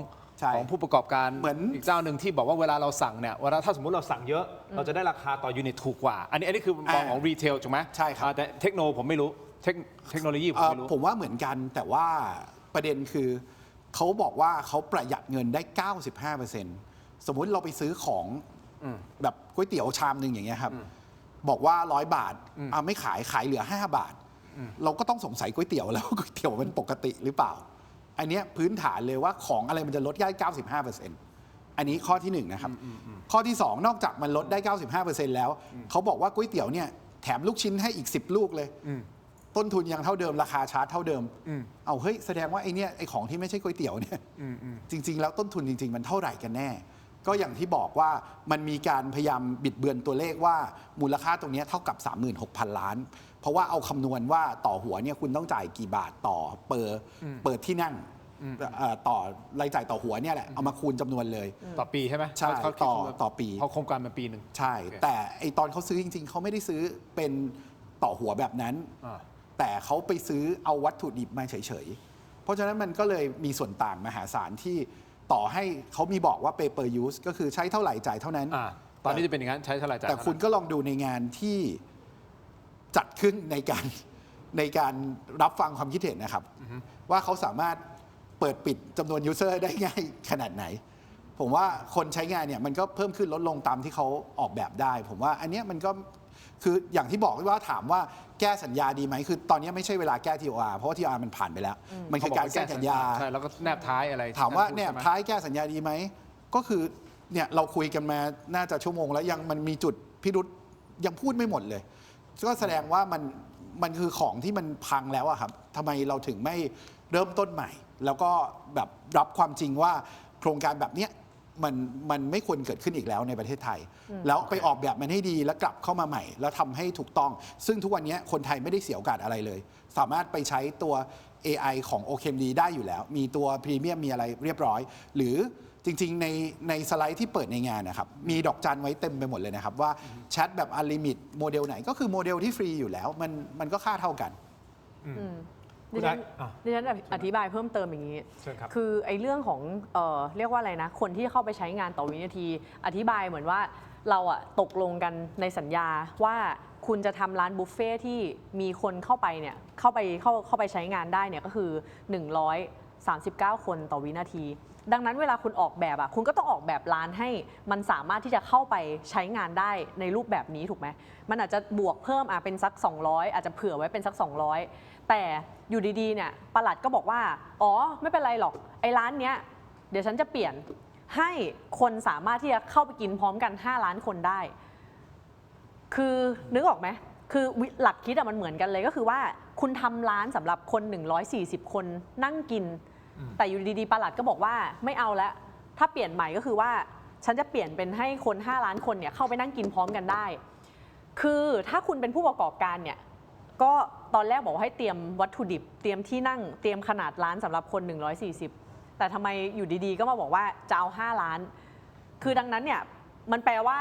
A: ผู้ประกอบการอีกเจ้าหนึ่งที่บอกว่าเวลาเราสั่งเนี่ยเวลาถ้าสมมติเราสั่งเยอะเราจะได้ราคาต่อยูนิตถูกกว่าอันนี้คือมองของรีเทลถูกไหม
C: ใช่ครับ
A: แต่เทคโนผมไม่รู้เทคโนโลยีผมไม่รู้
C: ผมว่าเหมือนกันแต่ว่าประเด็นคือเขาบอกว่าเขาประหยัดเงินได้ 95% สมมุติเราไปซื้อของแบบก๋วยเตี๋ยวชามนึงอย่างเงี้ยครับบอกว่า100 บาทไม่ขายเหลือ5 บาทเราก็ต้องสงสัยก๋วยเตี๋ยวแล้วก๋วยเตี๋ยวมันปกติหรือเปล่าอันนี้พื้นฐานเลยว่าของอะไรมันจะลดได้ 95% อันนี้ข้อที่1นะครับข้อที่2นอกจากมันลดได้ 95% แล้วเขาบอกว่าก๋วยเตี๋ยวเนี่ยแถมลูกชิ้นให้อีก10 ลูกเลยต้นทุนยังเท่าเดิมราคาชาร์จเท่าเดิมเอาเฮ้ยแสดงว่าไอ้ของที่ไม่ใช่ก๋วยเตี๋ยวเนี่ยจริงๆแล้วต้นทุนจริงๆมันเท่าไหร่กันแน่ก็อย่างที่บอกว่ามันมีการพยายามบิดเบือนตัวเลขว่ามูลค่าตรงนี้เท่ากับ 36,000 ล้านเพราะว่าเอาคำนวณว่าต่อหัวเนี่ยคุณต้องจ่ายกี่บาทต่อเปิดที่นั่งต่อรายจ่ายต่อหัวเนี่ยแหละเอามาคูณจำนวนเลย
A: ต่อปีใช่ไหม
C: ใช่ต่อปี
A: เขาโครงการมาปีหนึ่ง
C: ใช่แต่ไอตอนเขาซื้อจริงๆเขาไม่ได้ซื้อเป็นต่อหัวแบบนั้นแต่เขาไปซื้อเอาวัตถุดิบมาเฉยๆเพราะฉะนั้นมันก็เลยมีส่วนต่างมหาศาลที่ต่อให้เขามีบอกว่า pay per use ก็คือใช้เท่าไหร่จ่ายเท่านั้น
A: ตอนนี้จะเป็นอย่างนั้นใช้เท่าไหร่จ่าย
C: แต่คุณก็ลองดูในงานที่จัดขึ้นในการรับฟังความคิดเห็นนะครับว่าเขาสามารถเปิดปิดจำนวนยูเซอร์ได้ง่ายขนาดไหนผมว่าคนใช้งานเนี่ยมันก็เพิ่มขึ้นลดลงตามที่เขาออกแบบได้ผมว่าอันนี้มันก็คืออย่างที่บอกว่าถามว่าแก้สัญญาดีไหมคือตอนนี้ไม่ใช่เวลาแก้ TOR เพราะว่า TOR มันผ่านไปแล้วมันคือการแก้สัญญา
A: ใช่แล้วก็แนบท้ายอะไร
C: ถามว่าแนบท้ายแก้สัญญาดีไหมก็คือเนี่ยเราคุยกันมาน่าจะชั่วโมงแล้วยังมันมีจุดพิรุษยังพูดไม่หมดเลยก็แสดงว่ามันคือของที่มันพังแล้วอะครับทำไมเราถึงไม่เริ่มต้นใหม่แล้วก็แบบรับความจริงว่าโครงการแบบเนี้ยมันไม่ควรเกิดขึ้นอีกแล้วในประเทศไทยแล้วไปออกแบบมันให้ดีแล้วกลับเข้ามาใหม่แล้วทำให้ถูกต้องซึ่งทุกวันนี้คนไทยไม่ได้เสียโอกาสอะไรเลยสามารถไปใช้ตัว AI ของ OKMD ได้อยู่แล้วมีตัวพรีเมียมมีอะไรเรียบร้อยหรือจริงๆในสไลด์ที่เปิดในงานนะครับมีดอกจันไว้เต็มไปหมดเลยนะครับว่าแชทแบบอันลิมิตโมเดลไหนก็คือโมเดลที่ฟรีอยู่แล้วมันก็ค่าเท่ากัน
B: ดิฉันอธิบายเพิ่มเติมอย่างนี้คือไอ้เรื่องของเรียกว่าอะไรนะคนที่เข้าไปใช้งานต่อวินาทีอธิบายเหมือนว่าเราตกลงกันในสัญญาว่าคุณจะทำร้านบุฟเฟ่ที่มีคนเข้าไปเนี่ยเข้าไปใช้งานได้เนี่ยก็คือ139 คนต่อวินาทีดังนั้นเวลาคุณออกแบบคุณก็ต้องออกแบบร้านให้มันสามารถที่จะเข้าไปใช้งานได้ในรูปแบบนี้ถูกไหมมันอาจจะบวกเพิ่มเป็นสัก200อาจจะเผื่อไว้เป็นสัก200แต่อยู่ดีๆเนี่ยปลัดก็บอกว่าอ๋อไม่เป็นไรหรอกไอ้ร้านเนี้ยเดี๋ยวฉันจะเปลี่ยนให้คนสามารถที่จะเข้าไปกินพร้อมกัน5 ล้านคนได้ คือนึกออกไหมคือหลักคิดมันเหมือนกันเลยก็คือว่าคุณทำร้านสำหรับคน140 คนนั่งกิน แต่อยู่ดีๆปลัดก็บอกว่าไม่เอาแล้วถ้าเปลี่ยนใหม่ก็คือว่าฉันจะเปลี่ยนเป็นให้คน5 ล้านคนเนี่ยเข้าไปนั่งกินพร้อมกันได้คือถ้าคุณเป็นผู้ประกอบการเนี่ยก็ตอนแรกบอกให้เตรียมวัตถุดิบเตรียมที่นั่งเตรียมขนาดร้านสำหรับคน140แต่ทำไมอยู่ดีๆก็มาบอกว่าจะเอา5 ล้านคือดังนั้นเนี่ยมันแปลว่า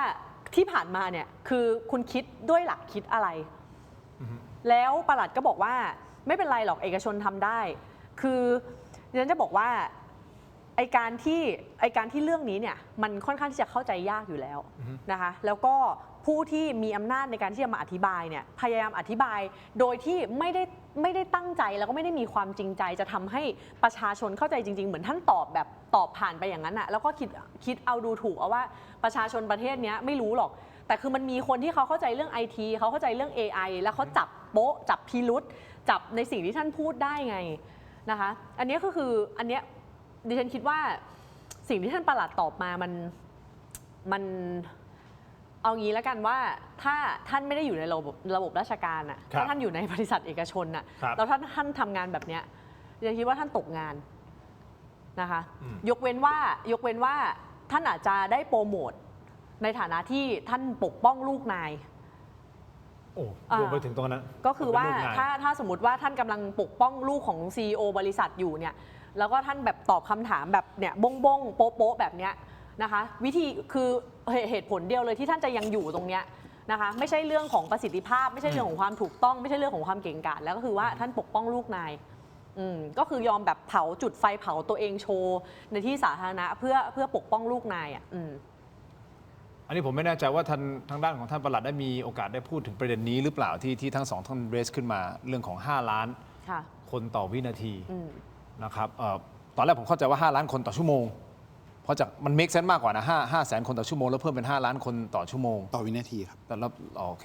B: ที่ผ่านมาเนี่ยคือคุณคิดด้วยหลักคิดอะไรแล้วปลัดก็บอกว่าไม่เป็นไรหรอกเอกชนทำได้คือดิฉันจะบอกว่าไอการที่เรื่องนี้เนี่ยมันค่อนข้างที่จะเข้าใจยากอยู่แล้วนะคะแล้วก็ผู้ที่มีอำนาจในการที่จะมาอธิบายเนี่ยพยายามอธิบายโดยที่ไม่ได้ตั้งใจแล้วก็ไม่ได้มีความจริงใจจะทำให้ประชาชนเข้าใจจริงๆเหมือนท่านตอบผ่านไปอย่างนั้นอะแล้วก็คิดเอาดูถูกเอาว่าประชาชนประเทศนี้ไม่รู้หรอกแต่คือมันมีคนที่เขาเข้าใจเรื่อง IT เขาเข้าใจเรื่อง AI แล้วเขาจับโป๊ะจับพิรุษจับในสิ่งที่ท่านพูดได้ไงนะคะอันนี้ก็คืออันเนี้ยดิฉันคิดว่าสิ่งที่ท่านปลัดตอบมามันเอางี้แล้วกันว่าถ้าท่านไม่ได้อยู่ในระบบราชการอ่ะถ้าท่านอยู่ในบริษัทเอกชนอ่ะแล้วท่านทำงานแบบเนี้ยดิฉันคิดว่าท่านตกงานนะคะยกเว้นว่าท่านอาจจะได้โปรโมทในฐานะที่ท่านปกป้องลูกนาย
A: รวมไปถึงตรงนั้น
B: ก็คือว่าถ้าสมมติว่าท่านกำลังปกป้องลูกของ CEO บริษัทอยู่เนี่ยแล้วก็ท่านแบบตอบคำถามแบบเนี่ยบ้งโป๊ะแบบเนี้ยนะคะวิธีคือเหตุผลเดียวเลยที่ท่านจะยังอยู่ตรงเนี้ยนะคะไม่ใช่เรื่องของประสิทธิภาพไม่ใช่เรื่องของความถูกต้องไม่ใช่เรื่องของความเก่งกาจแล้วก็คือว่าท่านปกป้องลูกนายก็คือยอมแบบเผาจุดไฟเผาตัวเองโชว์ในที่สาธารณะเพื่อปกป้องลูกนาย
A: อันนี้ผมไม่แน่ใจว่าทางด้านของท่านปลัดได้มีโอกาสได้พูดถึงประเด็นนี้หรือเปล่าที่ทั้งสองท่านเรสขึ้นมาเรื่องของ5 ล้านคนต่อวินาทีนะครับตอนแรกผมเข้าใจว่า5 ล้านคนต่อชั่วโมงเพราะจากมันเมคเซนส์มากกว่านะ5 แสนคนต่อชั่วโมงแล้วเพิ่มเป็น5 ล้านคนต่อชั่วโมง
C: ต่อวินาทีครับ
A: แต่แล้วโอเค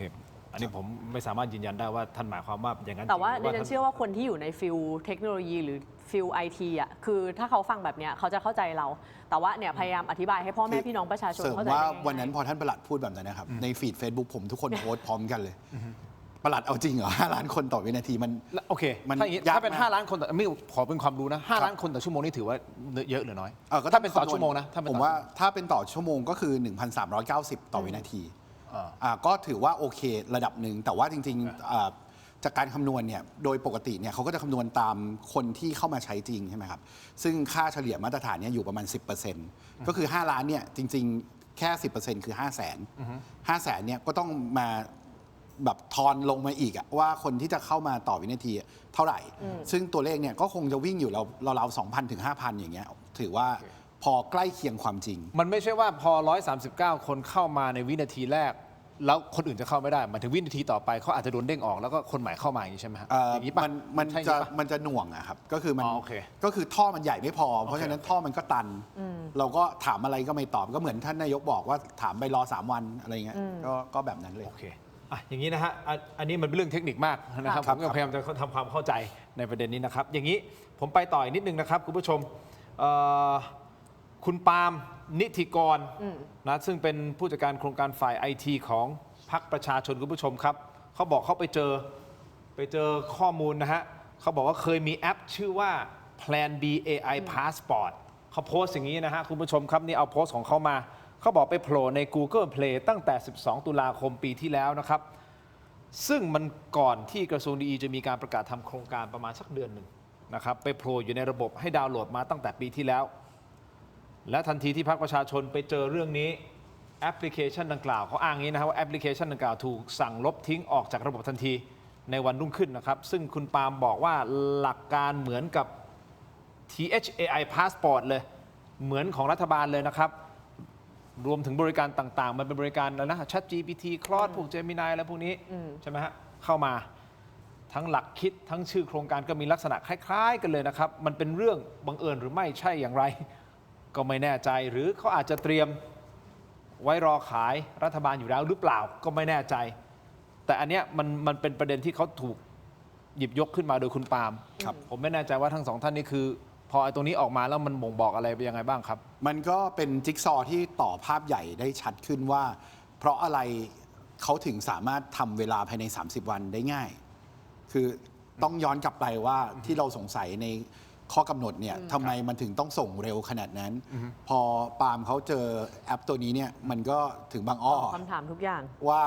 A: อันนี้ผมไม่สามารถยืนยันได้ว่าท่านหมายความว่าอย่างนั้น
B: แต่ว่าดิฉันเชื่อว่าคนที่อยู่ในฟิลเทคโนโลยีหรือฟิล IT อ่ะคือถ้าเขาฟังแบบนี้เขาจะเข้าใจเราแต่ว่าเนี่ยพยายามอธิบายให้พ่อแม่พี่น้องประชาชนเข้าใจ
C: ว่าวันนั้นพอท่านปลัดพูดแบบนั้นนะครับในฟีด Facebook ผมทุกคนโพสต์พร้อมกันเลยปลัดเอาจริงเหรอ5 ล้านคนต่อวินาทีมัน
A: โอเคถ้าเป็น5 ล้านคนไม่ขอเป็นความรู้นะ5 ล้านคนต่อชั่วโมงนี่ถือว่าเยอะหรือน้อยก็ถ้าเป็นต่อชั่วโมงนะ
C: ผมว่าถ้าเป็นต่อชั่วโมงก็คือ 1,390 ต่อวินาทีก็ถือว่าโอเคระดับหนึ่งแต่ว่าจริงๆจากการคำนวณเนี่ยโดยปกติเนี่ยเขาก็จะคำนวณตามคนที่เข้ามาใช้จริงใช่ไหมครับซึ่งค่าเฉลี่ยมาตรฐานเนี่ยอยู่ประมาณ 10% ก็คือ5 ล้านเนี่ยจริงๆแค่ 10% คือ 500,000 เนี่ยก็ต้องมาแบบทอนลงมาอีกว่าคนที่จะเข้ามาต่อวินาทีเท่าไหร่ซึ่งตัวเลขเนี่ยก็คงจะวิ่งอยู่เราๆ 2,000 ถึง 5,000 อย่างเงี้ยถือว่าพอใกล้เคียงความจริง
A: มันไม่ใช่ว่าพอ139 คนเข้ามาในวินาทีแรกแล้วคนอื่นจะเข้าไม่ได้หมายถึงวินาทีต่อไปเขาอาจจะโดนเด้งออกแล้วก็คนใหม่เข้ามาอย่างนี้ใช่ไหมครับอย่างนี้ป่ะ
C: มันจะหน่วงอะครับก็คือมันก็คือท่อมันใหญ่ไม่พอเพราะฉะนั้นท่อมันก็ตันเราก็ถามอะไรก็ไม่ตอบก็เหมือนท่านนายกบอกว่าถามไปรอ3 วันอะไรเงี้ยก็แบบนั้นเลย
A: โอเคอย่างนี้นะฮะอันนี้มันเป็นเรื่องเทคนิคมากนะครับผมก็พยายามจะทำความเข้าใจในประเด็นนี้นะครับอย่างนี้ผมไปต่ออีกนิดนึงนะครับคุณผู้ชมคุณปาล์มนิติกรนะซึ่งเป็นผู้จัดการโครงการฝ่าย IT ของพรรคประชาชนคุณผู้ชมครับเขาบอกเขาไปเจอข้อมูลนะฮะเขาบอกว่าเคยมีแอปชื่อว่า Plan B AI Passport เขาโพสต์อย่างนี้นะฮะคุณผู้ชมครับนี่เอาโพสต์ของเขามาเขาบอกไปโผล่ใน Google Play ตั้งแต่12 ตุลาคมปีที่แล้วนะครับซึ่งมันก่อนที่กระทรวงดีจะมีการประกาศทำโครงการประมาณสักเดือนหนึ่งนะครับไปโผล่อยู่ในระบบให้ดาวน์โหลดมาตั้งแต่ปีที่แล้วและทันทีที่พรรคประชาชนไปเจอเรื่องนี้แอปพลิเคชันดังกล่าวเขาอ้างนี้นะครับว่าแอปพลิเคชันดังกล่าวถูกสั่งลบทิ้งออกจากระบบทันทีในวันรุ่งขึ้นนะครับซึ่งคุณปาล์มบอกว่าหลักการเหมือนกับ THAI Passport เลยเหมือนของรัฐบาลเลยนะครับรวมถึงบริการต่างๆมันเป็นบริการแล้วนะ ChatGPT Claude พวก Gemini และพวกนี้ใช่ไหมฮะเข้ามาทั้งหลักคิดทั้งชื่อโครงการก็มีลักษณะคล้ายๆกันเลยนะครับมันเป็นเรื่องบังเอิญหรือไม่ใช่อย่างไรก็ไม่แน่ใจหรือเขาอาจจะเตรียมไว้รอขายรัฐบาลอยู่แล้วหรือเปล่าก็ไม่แน่ใจแต่อันเนี้ยมันเป็นประเด็นที่เขาถูกหยิบยกขึ้นมาโดยคุณปาล์มผมไม่แน่ใจว่าทั้งสองท่านนี้คือพอไอ้ตรงนี้ออกมาแล้วมันบ่งบอกอะไรไปยังไงบ้างครับ
C: มันก็เป็นจิ๊กซอว์ที่ต่อภาพใหญ่ได้ชัดขึ้นว่าเพราะอะไร เขาถึงสามารถทำเวลาภายใน 30 วันได้ง่าย คือต้องย้อนกลับไปว่าที่เราสงสัยในข้อกำหนดเนี่ยทำไมมันถึงต้องส่งเร็วขนาดนั้น พอปาล์มเขาเจอแอปตัวนี้เนี่ยมันก็ถึงบางอ้อ
B: คำถามทุกอย่าง
C: ว่า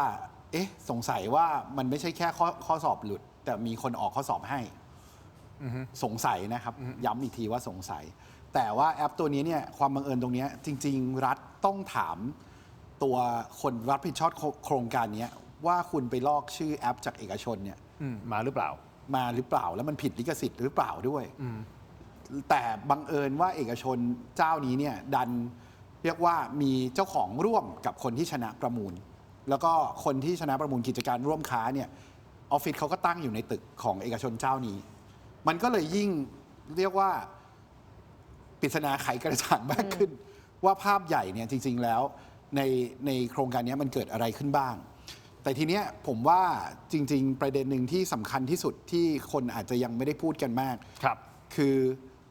C: เอ๊ะสงสัยว่ามันไม่ใช่แค่ข้อสอบหลุด แต่มีคนออกข้อสอบให้สงสัยนะครับ ย้ำอีกทีว่าสงสัย แต่ว่าแอปตัวนี้เนี่ยความบังเอิญตรงนี้จริงๆรัฐต้องถามตัวคนรับผิดชอบโครงการนี้ว่าคุณไปลอกชื่อแอปจากเอกชนเนี่ย
A: มาหรือเปล่า
C: แล้วมันผิดลิขสิทธิ์หรือเปล่าด้วยแต่บังเอิญว่าเอกชนเจ้านี้เนี่ยดันเรียกว่ามีเจ้าของร่วมกับคนที่ชนะประมูล แล้วก็คนที่ชนะประมูลกิจการร่วมค้าเนี่ยออฟฟิศเขาก็ตั้งอยู่ในตึกของเอกชนเจ้านี้มันก็เลยยิ่งเรียกว่าปริศนาไขกระจ่างมากขึ้นว่าภาพใหญ่เนี่ยจริงๆแล้วในโครงการนี้มันเกิดอะไรขึ้นบ้างแต่ทีเนี้ยผมว่าจริงๆประเด็นหนึ่งที่สำคัญที่สุดที่คนอาจจะยังไม่ได้พูดกันมากคือ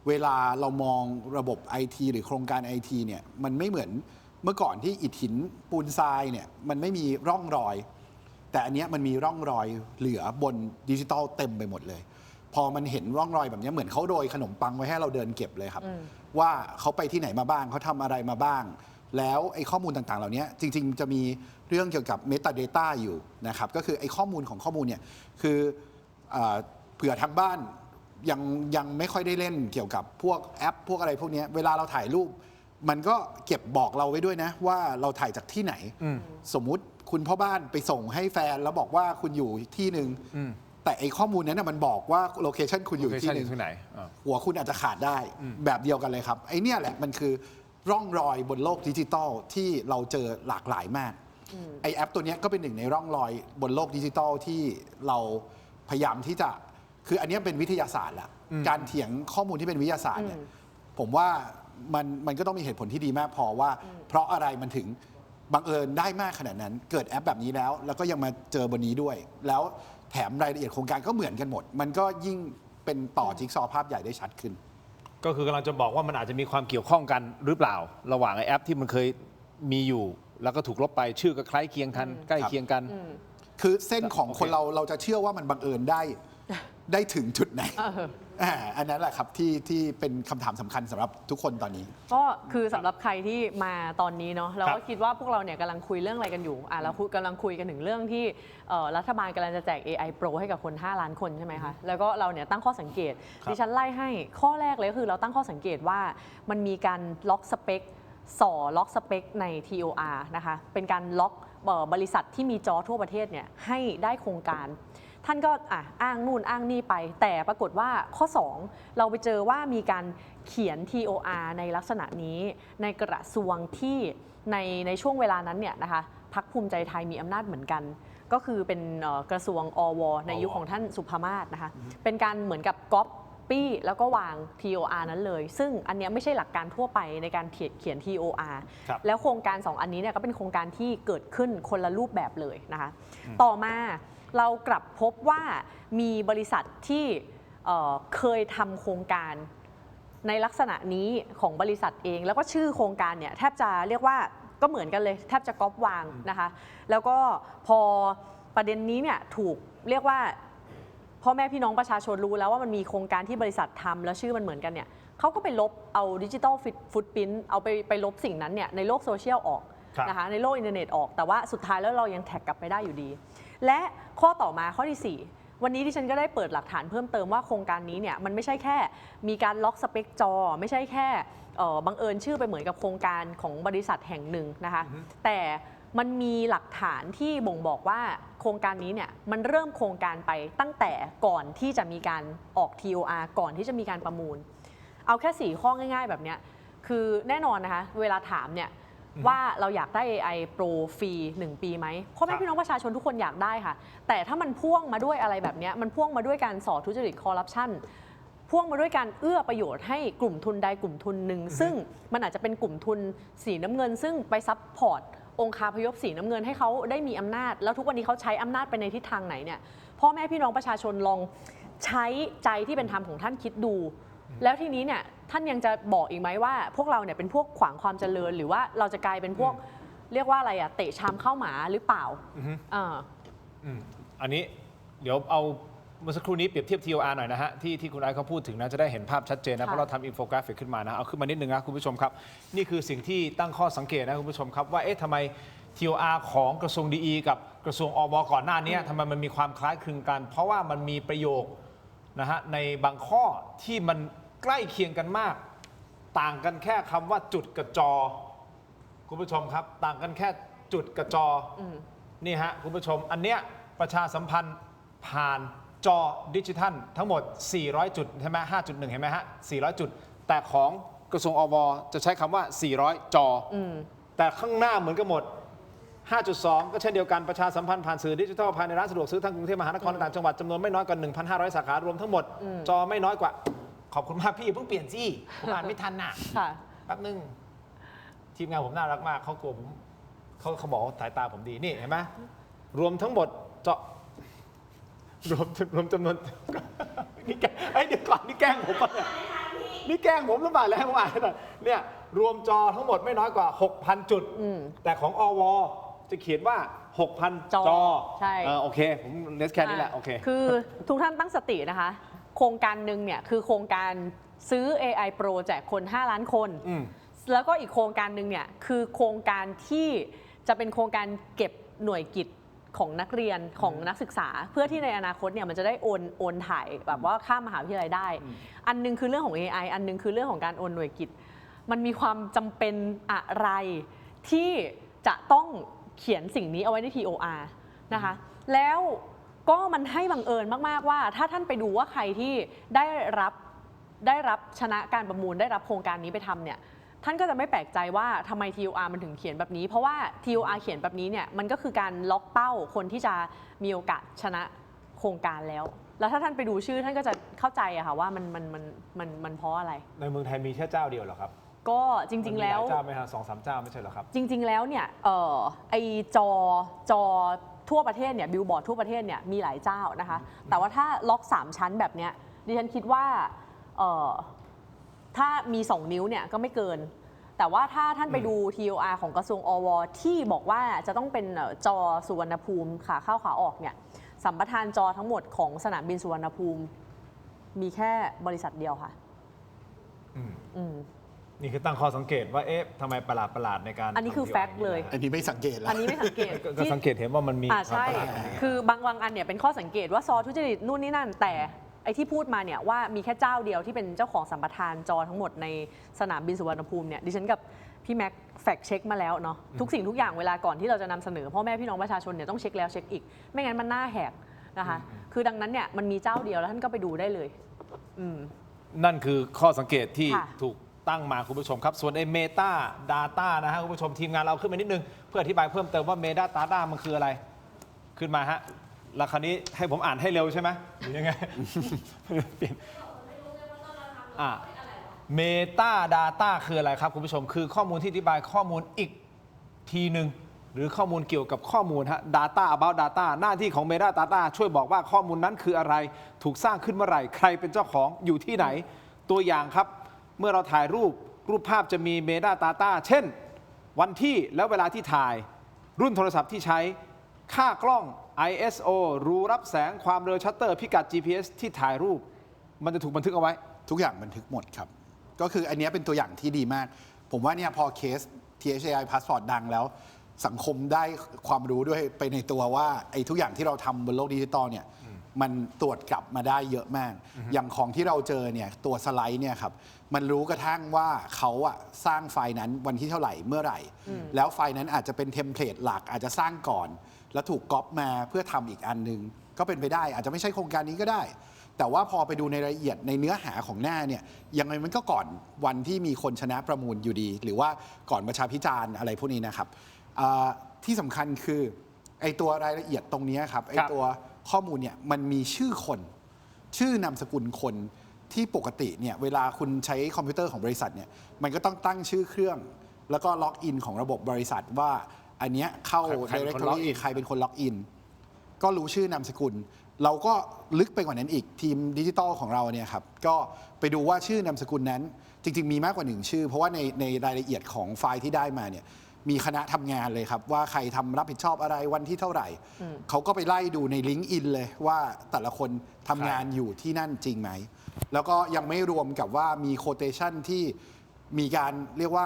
C: เวลาเรามองระบบ IT หรือโครงการ IT เนี่ยมันไม่เหมือนเมื่อก่อนที่อิฐหินปูนทรายเนี่ยมันไม่มีร่องรอยแต่อันเนี้ยมันมีร่องรอยเหลือบนดิจิตอลเต็มไปหมดเลยพอมันเห็นร่องรอยแบบนี้เหมือนเขาโรยขนมปังไว้ให้เราเดินเก็บเลยครับว่าเขาไปที่ไหนมาบ้างเขาทำอะไรมาบ้างแล้วไอ้ข้อมูลต่างๆเหล่านี้จริงๆจะมีเรื่องเกี่ยวกับ Metadata อยู่นะครับก็คือไอ้ข้อมูลของข้อมูลเนี่ยคือเผื่อทางบ้านยังไม่ค่อยได้เล่นเกี่ยวกับพวกแอปพวกอะไรพวกนี้เวลาเราถ่ายรูปมันก็เก็บบอกเราไว้ด้วยนะว่าเราถ่ายจากที่ไหนสมมุติคุณพ่อบ้านไปส่งให้แฟนแล้วบอกว่าคุณอยู่ที่หนึ่งแต่ไอ้ข้อมูลนั้นมันบอกว่าโลเคชันคุณอยู่ที่หนึ่งหัวคุณอาจจะขาดได้แบบเดียวกันเลยครับไอ้เนี่ยแหละมันคือร่องรอยบนโลกดิจิทัลที่เราเจอหลากหลายมากไอแอปตัวนี้ก็เป็นหนึ่งในร่องรอยบนโลกดิจิทัลที่เราพยายามที่จะคืออันนี้เป็นวิทยาศาสตร์ละการเถียงข้อมูลที่เป็นวิทยาศาสตร์เนี่ยผมว่ามันก็ต้องมีเหตุผลที่ดีมากพอว่าเพราะอะไรมันถึงบังเอิญได้มากขนาดนั้นเกิดแอปแบบนี้แล้วก็ยังมาเจอบนนี้ด้วยแล้วแถมรายละเอียดโครงการก็เหมือนกันหมดมันก็ยิ่งเป็นต่อจิ๊กซอว์ภาพใหญ่ได้ชัดขึ้น
A: ก็คือกำลังจะบอกว่ามันอาจจะมีความเกี่ยวข้องกันหรือเปล่าระหว่างไอแอปที่มันเคยมีอยู่แล้วก็ถูกลบไปชื่อก็คล้ายเคียงกันใกล้เคียงกัน
C: คือเส้นของคนเราจะเชื่อว่ามันบังเอิญได้ถึงจุดไหนอันนั้นแหละครับที่เป็นคำถามสำคัญสำหรับทุกคนตอนนี้
B: ก็คือสำหรับใครที่มาตอนนี้เนาะเราก็คิดว่าพวกเราเนี่ยกำลังคุยเรื่องอะไรกันอยู่เรากำลังคุยกันถึงเรื่องที่รัฐบาลกำลังจะแจก AI Pro ให้กับคน5 ล้านคนใช่ไหมคะแล้วก็เราเนี่ยตั้งข้อสังเกตดิฉันไล่ให้ข้อแรกเลยคือเราตั้งข้อสังเกตว่ามันมีการล็อกสเปคล็อกสเปคใน TOR นะคะเป็นการล็อกบริษัทที่มีจอทั่วประเทศเนี่ยให้ได้โครงการท่านก็อ้างนู่นอ้างนี่ไปแต่ปรากฏว่าข้อ2เราไปเจอว่ามีการเขียน TOR ในลักษณะนี้ในกระทรวงที่ในช่วงเวลานั้นเนี่ยนะคะพรรคภูมิใจไทยมีอำนาจเหมือนกันก็คือเป็นกระทรวงอวในยุคของท่านสุภมาศนะคะเป็นการเหมือนกับก๊อปปี้แล้วก็วาง TOR นั้นเลยซึ่งอันนี้ไม่ใช่หลักการทั่วไปในการเขียน TOR แล้วโครงการ2อันนี้เนี่ยก็เป็นโครงการที่เกิดขึ้นคนละรูปแบบเลยนะคะต่อมาเรากลับพบว่ามีบริษัทที่เคยทำโครงการในลักษณะนี้ของบริษัทเองแล้วก็ชื่อโครงการเนี่ยแทบจะเรียกว่าก็เหมือนกันเลยแทบจะก๊อปวางนะคะแล้วก็พอประเด็นนี้เนี่ยถูกเรียกว่าพ่อแม่พี่น้องประชาชนรู้แล้วว่ามันมีโครงการที่บริษัททำแล้วชื่อมันเหมือนกันเนี่ยเขาก็ไปลบเอาดิจิทัลฟุตพริ้นท์เอาไปลบสิ่งนั้นเนี่ยในโลกโซเชียลออกนะคะในโลกอินเทอร์เน็ตออกแต่ว่าสุดท้ายแล้วเรายังแท็กกลับไปได้อยู่ดีและข้อต่อมาข้อที่4วันนี้ที่ฉันก็ได้เปิดหลักฐานเพิ่มเติมว่าโครงการนี้เนี่ยมันไม่ใช่แค่มีการล็อกสเปคจอไม่ใช่แค่บังเอิญชื่อไปเหมือนกับโครงการของบริษัทแห่งหนึ่งนะคะแต่มันมีหลักฐานที่บ่งบอกว่าโครงการนี้เนี่ยมันเริ่มโครงการไปตั้งแต่ก่อนที่จะมีการออก TOR ก่อนที่จะมีการประมูลเอาแค่4ข้อง่ายๆแบบนี้คือแน่นอนนะคะเวลาถามเนี่ยว่าเราอยากได้ AI Pro ฟรี1 ปีไหมพ่อแม่พี่น้องประชาชนทุกคนอยากได้ค่ะแต่ถ้ามันพ่วงมาด้วยอะไรแบบนี้มันพ่วงมาด้วยการส่อทุจริตคอร์รัปชันพ่วงมาด้วยการเอื้อประโยชน์ให้กลุ่มทุนใดกลุ่มทุนหนึ่งซึ่งมันอาจจะเป็นกลุ่มทุนสีน้ำเงินซึ่งไปซัพพอร์ตองคาพยพสีน้ำเงินให้เขาได้มีอำนาจแล้วทุกวันนี้เขาใช้อำนาจไปในทิศทางไหนเนี่ยพ่อแม่พี่น้องประชาชนลองใช้ใจที่เป็นธรรมของท่านคิดดูแล้วทีนี้เนี่ยท่านยังจะบอกอีกไหมว่าพวกเราเนี่ยเป็นพวกขวางความเจริญหรือว่าเราจะกลายเป็นพวก เรียกว่าอะไรอะเตะชามเข้าหมาหรือเปล่า
A: อันนี้เดี๋ยวเอาเมื่อสักครู่นี้เปรียบเทียบ TOR หน่อยนะฮะที่คุณไอซ์เขาพูดถึงนะจะได้เห็นภาพชัดเจนนะเพราะเราทำอินโฟกราฟิกขึ้นมานะเอาขึ้นมานิดนึงนะคุณผู้ชมครับนี่คือสิ่งที่ตั้งข้อสังเกตนะคุณผู้ชมครับว่าเอ๊ะทำไม TOR ของกระทรวงดีกับกระทรวงอวก่อนหน้านี้ทำไมมันมีความคล้ายคลึงกัน เพราะว่ามันมีประโยคนะฮะในบางข้อที่มันใกล้เคียงกันมากต่างกันแค่คำว่าจุดกับจอคุณผู้ชมครับต่างกันแค่จุดกับจอนี่ฮะคุณผู้ชมอันเนี้ยประชาสัมพันธ์ผ่านจอดิจิทัลทั้งหมด400จุดใช่ไหม 5.1 เห็นไหมฮะ400จุดแต่ของกระทรวงอวจะใช้คำว่า400จอแต่ข้างหน้าเหมือนกันหมด 5.2 ก็เช่นเดียวกันประชาสัมพันธ์ผ่านสื่อดิจิทัลภายในร้านสะดวกซื้อทั้งกรุงเทพมหานครและต่างจังหวัดจำนวนไม่น้อยกว่า 1,500 สาขารวมทั้งหมดจอไม่น้อยกว่าขอบคุณมากพี่เพิ่งเปลี่ยนจี้ผมอ่านไม่ทันน่ะแป๊บนึงทีมงานผมน่ารักมากเขากลัวผมเขาบอกสายตาผมดีนี่เห็นไหมรวมทั้งหมดจอรวมจำนวนนี่แกเดี๋ยวก่อนนี่แกล้งผมป่ะนี่แกล้งผมหรือเปล่าแล้วว่าเนี่ยรวมจอทั้งหมดไม่น้อยกว่า 6,000 จุดแต่ของอวจะเขียนว่า 6,000 จอ
B: ใช่
A: โอเคผมเนสแค่นี้แหละโอเค
B: คือทุกท่านตั้งสตินะคะโครงการหนึ่งเนี่ยคือโครงการซื้อ AI Pro แจกคน 5 ล้านคนแล้วก็อีกโครงการหนึ่งเนี่ยคือโครงการที่จะเป็นโครงการเก็บหน่วยกิตของนักเรียนของนักศึกษาเพื่อที่ในอนาคตเนี่ยมันจะได้โอนถ่ายแบบว่าข้ามมหาวิทยาลัยได้อันนึงคือเรื่องของ AI อันนึงคือเรื่องของการโอนหน่วยกิตมันมีความจำเป็นอะไรที่จะต้องเขียนสิ่งนี้เอาไว้ใน TOR นะคะแล้วก็มันให้บังเอิญมากๆว่าถ้าท่านไปดูว่าใครที่ได้รับชนะการประมูลได้รับโครงการนี้ไปทำเนี่ยท่านก็จะไม่แปลกใจว่าทำไม TOR มันถึงเขียนแบบนี้เพราะว่า TOR เขียนแบบนี้เนี่ยมันก็คือการล็อกเป้าคนที่จะมีโอกาสชนะโครงการแล้วถ้าท่านไปดูชื่อท่านก็จะเข้าใจอะค่ะว่ามันเพราะอะไร
A: ในเมืองไทยมีแค่เจ้าเดียวเหรอครับ
B: ก็จริงๆแล้ว
A: เจ้าไหมฮะ2-3 เจ้าไม่ใช่เหรอครับ
B: จริงๆแล้วเนี่ยไอจอทั่วประเทศเนี่ยบิลบอร์ดทั่วประเทศเนี่ยมีหลายเจ้านะคะแต่ว่าถ้าล็อก3ชั้นแบบเนี้ยดิฉันคิดว่าถ้ามี2นิ้วเนี่ยก็ไม่เกินแต่ว่าถ้าท่านไปดู TOR ของกระทรวงอวที่บอกว่าจะต้องเป็นจอสุวรรณภูมิขาเข้าขาออกเนี่ยสัมปทานจอทั้งหมดของสนามบินสุวรรณภูมิมีแค่บริษัทเดียวค่ะ
A: นี่คือตั้งข้อสังเกตว่าเอ๊ะทำไมประหลาดในการ
B: อันนี้คือแฟกต์เลย
C: อันนี้ไม่สังเกตแล้ว
B: อันนี้ไม่สังเกต
A: ก็สังเกตเห็นว่ามันมี
B: ใช่คือบางอันเนี่ยเป็นข้อสังเกตว่าซอทุจริตนู่นนี่นั่นแต่ไอ้ที่พูดมาเนี่ยว่ามีแค่เจ้าเดียวที่เป็นเจ้าของสัมปทานจอทั้งหมดในสนามบินสุวรรณภูมิเนี่ยดิฉันกับพี่แม็กแฟกเช็คมาแล้วเนาะทุกสิ่งทุกอย่างเวลาก่อนที่เราจะนำเสนอพ่อแม่พี่น้องประชาชนเนี่ยต้องเช็คแล้วเช็คอีกไม่งั้นมันหน้าแหกนะคะคือดังนั้นเนี่ยมันมีเจ้าเดียวแล้วท่านก็ไปดูได้เลย
A: นั่นคือข้อสังเกตที่ถูกตั้งมาคุณผู้ชมครับส่วนไอ้ Meta Data นะฮะคุณผู้ชมทีมงานเราขึ้นมานิดนึงเพื่ออธิบายเพิ่มเติมว่า Meta Data มันคืออะไรขึ้นมาฮะแล้วคราวนี้ให้ผมอ่านให้เร็วใช่ไหมหรือยังไงเปลี่ยนMeta Data คืออะไรครับคุณผู้ชมคือข้อมูลที่อธิบายข้อมูลอีกทีหนึ่งหรือข้อมูลเกี่ยวกับข้อมูลฮะ Data about Data หน้าที่ของ Meta Data ช่วยบอกว่าข้อมูลนั้นคืออะไรถูกสร้างขึ้นเมื่อไหร่ใครเป็นเจ้าของอยู่ที่ไหนตัวอย่างครับเมื่อเราถ่ายรูปภาพจะมี Meta Data เช่นวันที่แล้วเวลาที่ถ่ายรุ่นโทรศัพท์ที่ใช้ค่ากล้อง ISO รูรับแสงความเร็วชัตเตอร์พิกัด GPS ที่ถ่ายรูปมันจะถูกบันทึกเอาไว้
C: ทุกอย่างบันทึกหมดครับก็คืออันนี้เป็นตัวอย่างที่ดีมากผมว่าเนี่ยพอเคส THAI Passport ดังแล้วสังคมได้ความรู้ด้วยไปในตัวว่าไอ้ทุกอย่างที่เราทำบนโลกดิจิตอลเนี่ยมันตรวจกลับมาได้เยอะมากอย่างของที่เราเจอเนี่ยตัวสไลด์เนี่ยครับมันรู้กระทั่งว่าเขาอะสร้างไฟล์นั้นวันที่เท่าไหร่เมื่อไหร่แล้วไฟล์นั้นอาจจะเป็นเทมเพลตหลักอาจจะสร้างก่อนแล้วถูกก๊อปมาเพื่อทำอีกอันนึงก็เป็นไปได้อาจจะไม่ใช่โครงการนี้ก็ได้แต่ว่าพอไปดูในรายละเอียดในเนื้อหาของหน้าเนี่ยยังไงมันก็ก่อนวันที่มีคนชนะประมูลอยู่ดีหรือว่าก่อนประชาพิจารณ์อะไรพวกนี้นะครับที่สำคัญคือไอ้ตัวรายละเอียดตรงนี้ครับไอ้ตัวข้อมูลเนี่ยมันมีชื่อคนชื่อนามสกุลคนที่ปกติเนี่ยเวลาคุณใช้คอมพิวเตอร์ของบริษัทเนี่ยมันก็ต้องตั้งชื่อเครื่องแล้วก็ล็อกอินของระบบบริษัทว่าอันเนี้ยเข้า directory ใครเป็นคนล็อกอินก็รู้ชื่อนามสกุลเราก็ลึกไปกว่านั้นอีกทีมดิจิทัลของเราเนี่ยครับก็ไปดูว่าชื่อนามสกุลนั้นจริงๆมีมากกว่า1ชื่อเพราะว่าในรายละเอียดของไฟล์ที่ได้มาเนี่ย มีคณะทำงานเลยครับว่าใครทำรับผิดชอบอะไรวันที่เท่าไหร่เขาก็ไปไล่ดูในลิงก์อินเลยว่าแต่ละคนทำงานอยู่ที่นั่นจริงไหมแล้วก็ยังไม่รวมกับว่ามีโคเทชันที่มีการเรียกว่า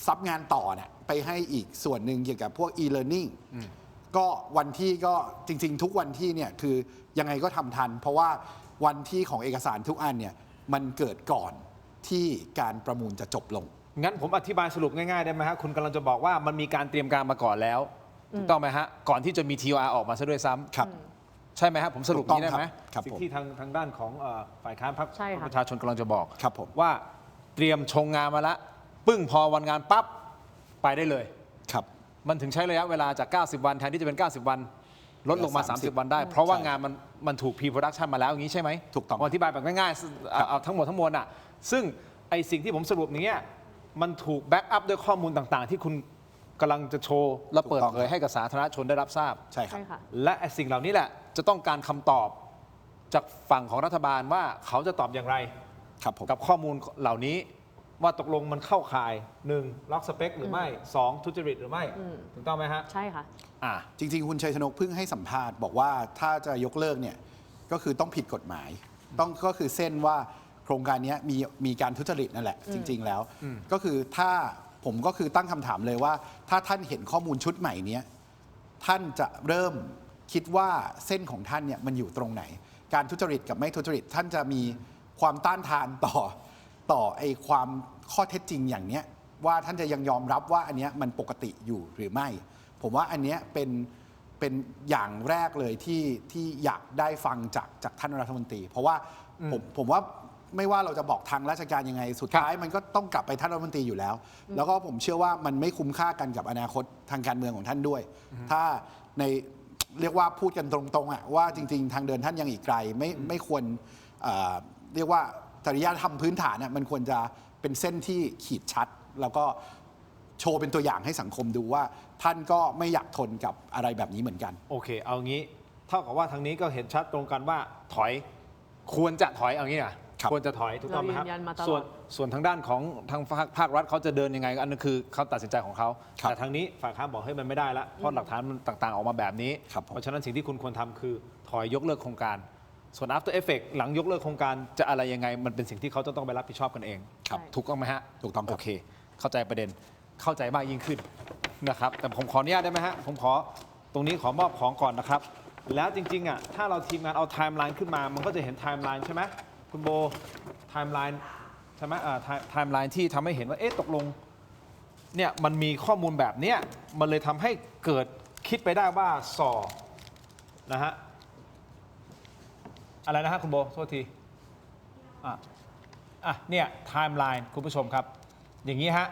C: ซับงานต่อเนี่ยไปให้อีกส่วนหนึ่งเกี่ยวกับพวก e-learning ก็วันที่ก็จริงๆทุกวันที่เนี่ยคือยังไงก็ทำทัน เพราะว่าวันที่ของเอกสารทุกอันเนี่ยมันเกิดก่อนที่การประมูลจะจบลง
A: งั้นผมอธิบายสรุปง่ายๆได้ไหมฮะคุณกำลังจะบอกว่ามันมีการเตรียมการมาก่อนแล้วถูกต้องไหมฮะก่อนที่จะมี TOR ออกมาซะด้วยซ้ำ
C: ครับ
A: ใช่ไหมฮะผมสรุปนี้ได้ไหม
C: ครับ
A: สิ่งที่ทางด้านของฝ่ายค้านพรรค
B: ใช่ค่ะ
A: ประชาชนกำลังจะบอก
C: ครับผม
A: ว่าเตรียมชงงานมาละปึ้งพอวันงานปั๊บไปได้เลย
C: ครับ
A: มันถึงใช้ระยะเวลาจาก 90 วันแทนที่จะเป็น 90 วันลดลงมา 30 วันได้ เพราะว่างานมันถูก pre-production มาแล้วอย่างนี้ใช่ไหม
C: ถูกต้อง
A: ผมอธิบายแบบง่ายๆเอาทั้งหมดทั้งมวลอ่ะซึ่งไอสิ่งที่ผมสรุปอย่างเงี้ยมันถูกแบ็กอัพด้วยข้อมูลต่างๆ ที่คุณกำลังจะโชว์และเปิดเผยให้กับสาธารณชนได้รับทราบ
C: ใช่ครับ
A: และไอสิ่งเหล่านี้แหละจะต้องการคำตอบจากฝั่งของรัฐบาลว่าเขาจะตอบอย่างไร
C: ครับผม
A: กับข้อมูลเหล่านี้ว่าตกลงมันเข้าข่าย 1. ล็อกสเปคหรือไม่ 2. ทุจริตหรือไม่ถูกต้องไหมฮะ
B: ใช่ค่ะ
C: จริงๆคุณชัยชนกเพิ่งให้สัมภาษณ์บอกว่าถ้าจะยกเลิกเนี่ยก็คือต้องผิดกฎหมายก็คือเส้นว่าโครงการนี้มีการทุจริตนั่นแหละจริง ๆ แล้วก็คือถ้าผมก็คือตั้งคำถามเลยว่าถ้าท่านเห็นข้อมูลชุดใหม่นี้ท่านจะเริ่มคิดว่าเส้นของท่านเนี่ยมันอยู่ตรงไหน การทุจริตกับไม่ทุจริตท่านจะมีความต้านทานต่อไอ้ความข้อเท็จจริงอย่างเนี้ยว่าท่านจะยังยอมรับว่าอันเนี้ยมันปกติอยู่หรือไม่ ผมว่าอันเนี้ยเป็นอย่างแรกเลยที่อยากได้ฟังจากท่านรัฐมนตรี เพราะว่าผมว่าไม่ว่าเราจะบอกทางราชการยังไงสุดท้ายมันก็ต้องกลับไปท่านรัฐมนตรีอยู่แล้ว แล้วก็ผมเชื่อว่ามันไม่คุ้มค่ากันกับอนาคตทางการเมืองของท่านด้วย ถ้าในเรียกว่าพูดกันตรงๆอ่ะว่าจริงๆทางเดินท่านยังอีกไกลไม่ควรเรียกว่าจริยธรรมพื้นฐานน่ะมันควรจะเป็นเส้นที่ขีดชัด แล้วก็โชว์เป็นตัวอย่างให้สังคมดูว่าท่านก็ไม่อยากทนกับอะไรแบบนี้เหมือนกัน
A: โอเคเอางี้เท่ากับว่าทางนี้ก็เห็นชัดตรงกันว่าถอยควรจะถอยเอางี้อ่ะควรจะถอยถูกต้องไหมครับ
B: เรายืนยันมาตลอด
A: ส่วนทางด้านของทางภาครัฐเขาจะเดินยังไงอันนั้นคือเขาตัดสินใจของเขาแต่ทางนี้ฝ่ายค้านบอกให้มันไม่ได้ละเพราะหลักฐานมันต่างๆออกมาแบบนี้เพราะฉะนั้นสิ่งที่คุณควรทำคือถอยยกเลิกโครงการส่วน after effect หลังยกเลิกโครงการจะอะไรยังไงมันเป็นสิ่งที่เขาจะต้องไปรับผิดชอบกันเองถูกต้องไหมฮะ
C: ถูกต้อง
A: โอเคเข้าใจประเด็นเข้าใจมากยิ่งขึ้นนะครับแต่ผมขออนุญาตได้ไหมฮะผมขอตรงนี้ขอมอบของก่อนนะครับแล้วจริงๆอ่ะถ้าเราทีมงานเอาไทม์ไลน์ขึ้นมามันก็จะเห็นไทม์ไลน์ใช่ไหมคุณโบไทม์ไลน์ใช่ไหมไทม์ไลน์ที่ทำให้เห็นว่าเอ๊ะตกลงเนี่ยมันมีข้อมูลแบบเนี้ยมันเลยทำให้เกิดคิดไปได้ว่านะฮะอะไรนะฮะคุณโบโทษทีเนี่ยไทม์ไลน์คุณผู้ชมครับอย่างนี้ฮะ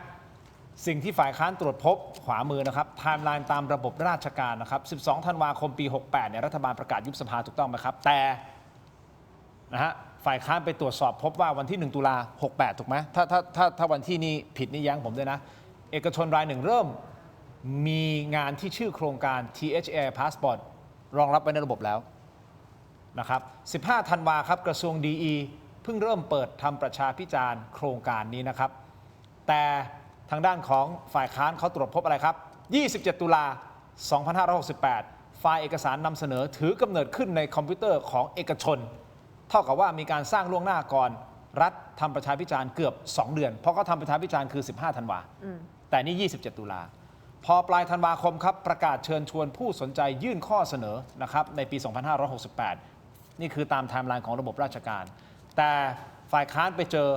A: สิ่งที่ฝ่ายค้านตรวจพบขวามือนะครับไทม์ไลน์ตามระบบราชการนะครับ12 ธันวาคมปี 68เนี่ยรัฐบาลประกาศยุบสภาถูกต้องไหมครับแต่นะฮะฝ่ายค้านไปตรวจสอบพบว่าวันที่1 ตุลา 68ถูกไหมถ้าวันที่นี้ผิดนี่แย้งผมด้วยนะเอกชนรายหนึ่งเริ่มมีงานที่ชื่อโครงการ THA Passport รองรับไว้ในระบบแล้วนะครับ15 ธันวาครับกระทรวงดีเพิ่งเริ่มเปิดทำประชาพิจารณ์โครงการนี้นะครับแต่ทางด้านของฝ่ายค้านเขาตรวจพบอะไรครับ27 ตุลา 2568 ไฟล์เอกสารนำเสนอถือกำเนิดขึ้นในคอมพิวเตอร์ของเอกชนเท่ากับว่ามีการสร้างล่วงหน้าก่อนรัฐทำประชาพิจารณ์เกือบ2 เดือนเพราะเขาทำประชาพิจารณ์คือ15 ธันวาแต่นี่27 ตุลาพอปลายธันวาคมครับประกาศเชิญชวนผู้สนใจยื่นข้อเสนอนะครับในปี 2568 นี่คือตามไทม์ไลน์ของระบบราชการแต่ฝ่ายค้านไปเจอ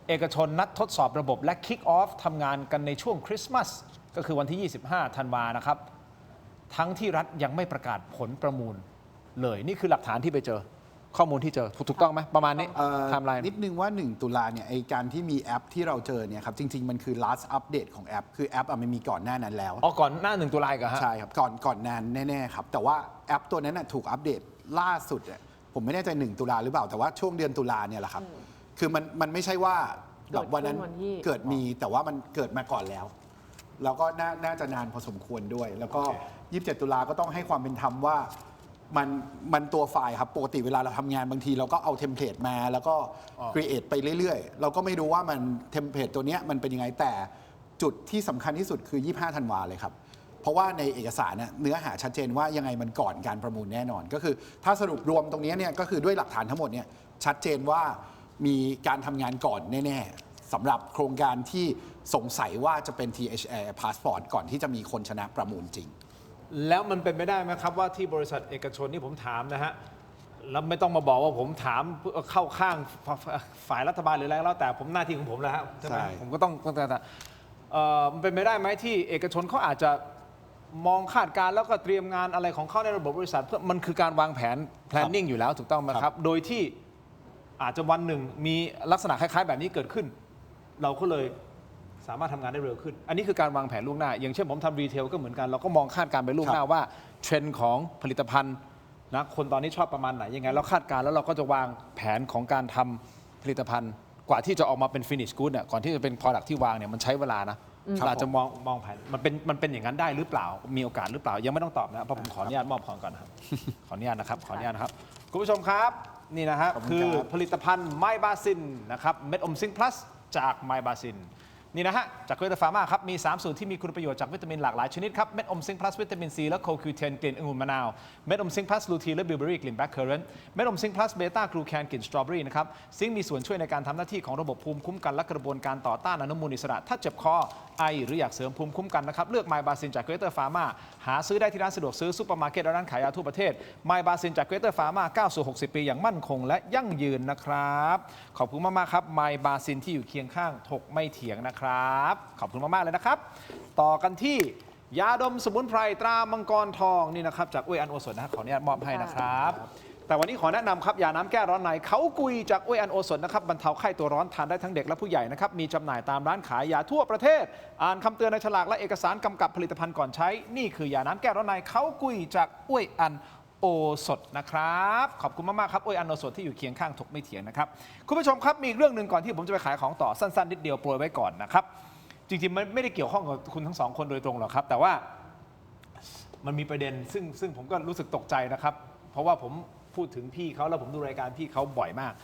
A: เอกชนนัดทดสอบระบบและคิกออฟทำงานกันในช่วงคริสต์มาสก็คือวันที่ 25 ธันวานะครับทั้งที่รัฐยังไม่ประกาศผลประมูลเลยนี่คือหลักฐานที่ไปเจอข้อมูลที่เจอถูกต้องไหมประมาณนี้ไทม์ไลน์
C: นิดนึงว่า1 ตุลาเนี่ยไอการที่มีแอปที่เราเจอเนี่ยครับจริงๆมันคือ last update ของแอปคือแอปมันมีก่อนหน้านั้นแล้ว
A: ก่อนหน้า1 ตุลาอีกเหรอฮะ
C: ใช่ครับก่อนนานแน่ๆครับแต่ว่าแอปตัวนั้นถูกอัปเดตล่าสุดผมไม่แน่ใจ1 ตุลาหรือเปล่าแต่ว่าช่วงเดือนตุลาเนี่ยแหละครับคือมันไม่ใช่ว่าแบบวันนั้นเกิดมีแต่ว่ามันเกิดมาก่อนแล้วแล้วก็น่าจะนานพอสมควรด้วยแล้วก็27 ตุลาก็ต้องให้ความเป็นธรรมว่ามันตัวไฟล์ครับปกติเวลาเราทำงานบางทีเราก็เอาเทมเพลตมาแล้วก็ create ไปเรื่อยๆเราก็ไม่รู้ว่ามันเทมเพลตตัวเนี้ยมันเป็นยังไงแต่ จุดที่สำคัญที่สุดคือ 25 ธันวาเลยครับ เพราะว่าในเอกสารเนี่ยเนื้อหาชัดเจนว่ายังไงมันก่อนการประมูลแน่นอน ก็คือถ้าสรุปรวมตรงนี้เนี่ยก็คือด้วยหลักฐานทั้งหมดเนี่ยชัดเจนว่ามีการทำงานก่อนแน่ๆสำหรับโครงการที่สงสัยว่าจะเป็น THA Passport ก่อนที่จะมีคนชนะประมูลจริง
A: แล้วมันเป็นไปได้ไหมครับว่าที่บริษัทเอกชนที่ผมถามนะฮะแล้วไม่ต้องมาบอกว่าผมถามเข้าข้างฝ่ายรัฐบาลหรืออะไรแล้วแต่ผมหน้าที่ของผมแล้วใช่ไหม
C: ใช่
A: ผมก็ต้องมันเป็นไปได้ไหมที่เอกชนเขาอาจจะมองคาดการณ์แล้วก็เตรียมงานอะไรของเขาในระบบบริษัทเพื่อมันคือการวางแผน planning อยู่แล้วถูกต้องไหมครับโดยที่อาจจะวันหนึ่งมีลักษณะคล้ายๆแบบนี้เกิดขึ้น เราก็เลยสามารถทำงานได้เร็วขึ้น อันนี้คือการวางแผนล่วงหน้าอย่างเช่นผมทำรีเทลก็เหมือนกันเราก็มองคาดการณ์ไปล่วงหน้าว่าเทรนด์ของผลิตภัณฑ์นะคนตอนนี้ชอบประมาณไหนยังไงเราคาดการณ์แล้วเราก็จะวางแผนของการทำผลิตภัณฑ์กว่าที่จะออกมาเป็น finish good เนี่ยก่อนที่จะเป็น product ที่วางเนี่ยมันใช้เวลานะเราจะมองแผนมันเป็นอย่างนั้นได้หรือเปล่ามีโอกาสหรือเปล่ายังไม่ต้องตอบนะเพราะผมขออนุญาตมอบของก่อนนะครับ ขออนุญาตนะครับคุณผู้ชมครับนี่นะฮะคือผลิตภัณฑ์ไมบาซินนะครับเม็ดอมซิงค์พลัสจากไมบาซินนี่นะฮะจากเกรดฟาร์มาครับมี3สูตรที่มีคุณประโยชน์จากวิตามินหลากหลายชนิดครับเม็ดอมซิงค์พลัสวิตามินซีและโคคิวเทนกลิ่นองุ่นมะนาวเม็ดอมซิงค์พลัสลูทีนและบิลเบอรี่กลิ่นแบล็คเคอร์เรนต์เม็ดอมซิงค์พลัสเบต้ากลูแคนกลิ่นสตรอเบอรี่นะครับซิงค์มีส่วนช่วยในการทำหน้าที่ของระบบภูมิคุ้มกันและกระบวนการต่อต้านอนุมูลอิสระถ้าเจ็บคอไอหรืออยากเสริมภูมิคุ้มกันนะครับเลือกไมบาซินจากเกรดฟาร์มาหาซื้อได้ที่ร้านสะดวกซื้อซุปเปอร์มาร์เก็ตและร้านขายยาทั่วประเทศไมบาซินจากเกรดฟาร์มาก้าวสู่60 ปีอย่างมั่นคงและยั่งยืนนะครับขอบคุณมากๆครับไมบาซินที่อยู่เคียงข้างถกไม่เถียงนะครับขอบคุณมากๆเลยนะครับต่อกันที่ยาดมสมุนไพรตรามังกรทองนี่นะครับจากอุ้ยอันโอสถนะขออนุญาตมอบให้นะครับแต่วันนี้ขอแนะนำครับยาน้ำแก้ร้อนในเขากุยจากอุ้ยอันโอสถนะครับบรรเทาไข้ตัวร้อนทานได้ทั้งเด็กและผู้ใหญ่นะครับมีจำหน่ายตามร้านขายยาทั่วประเทศอ่านคำเตือนในฉลากและเอกสารกำกับผลิตภัณฑ์ก่อนใช้นี่คือยาน้ำแก้ร้อนในเขากุยจากอุ้ยอันโอสถนะครับขอบคุณมากๆครับอุ้ยอันโอสถที่อยู่เคียงข้างถกไม่เถียงนะครับคุณผู้ชมครับมีเรื่องหนึ่งก่อนที่ผมจะไปขายของต่อสั้นๆนิดเดียวโปรยไว้ก่อนนะครับจริงๆมันไม่ได้เกี่ยวข้องกับคุณทั้งสองคนโดยตรงหรอกครับแต่ว่ามันมีประเด็นซึ่งผมก็รู้สึกตกใจนะครับเพราะว่าผมพูดถึงพี่เขาแล้วผมดูรายการพี่เขาบ่อยมาก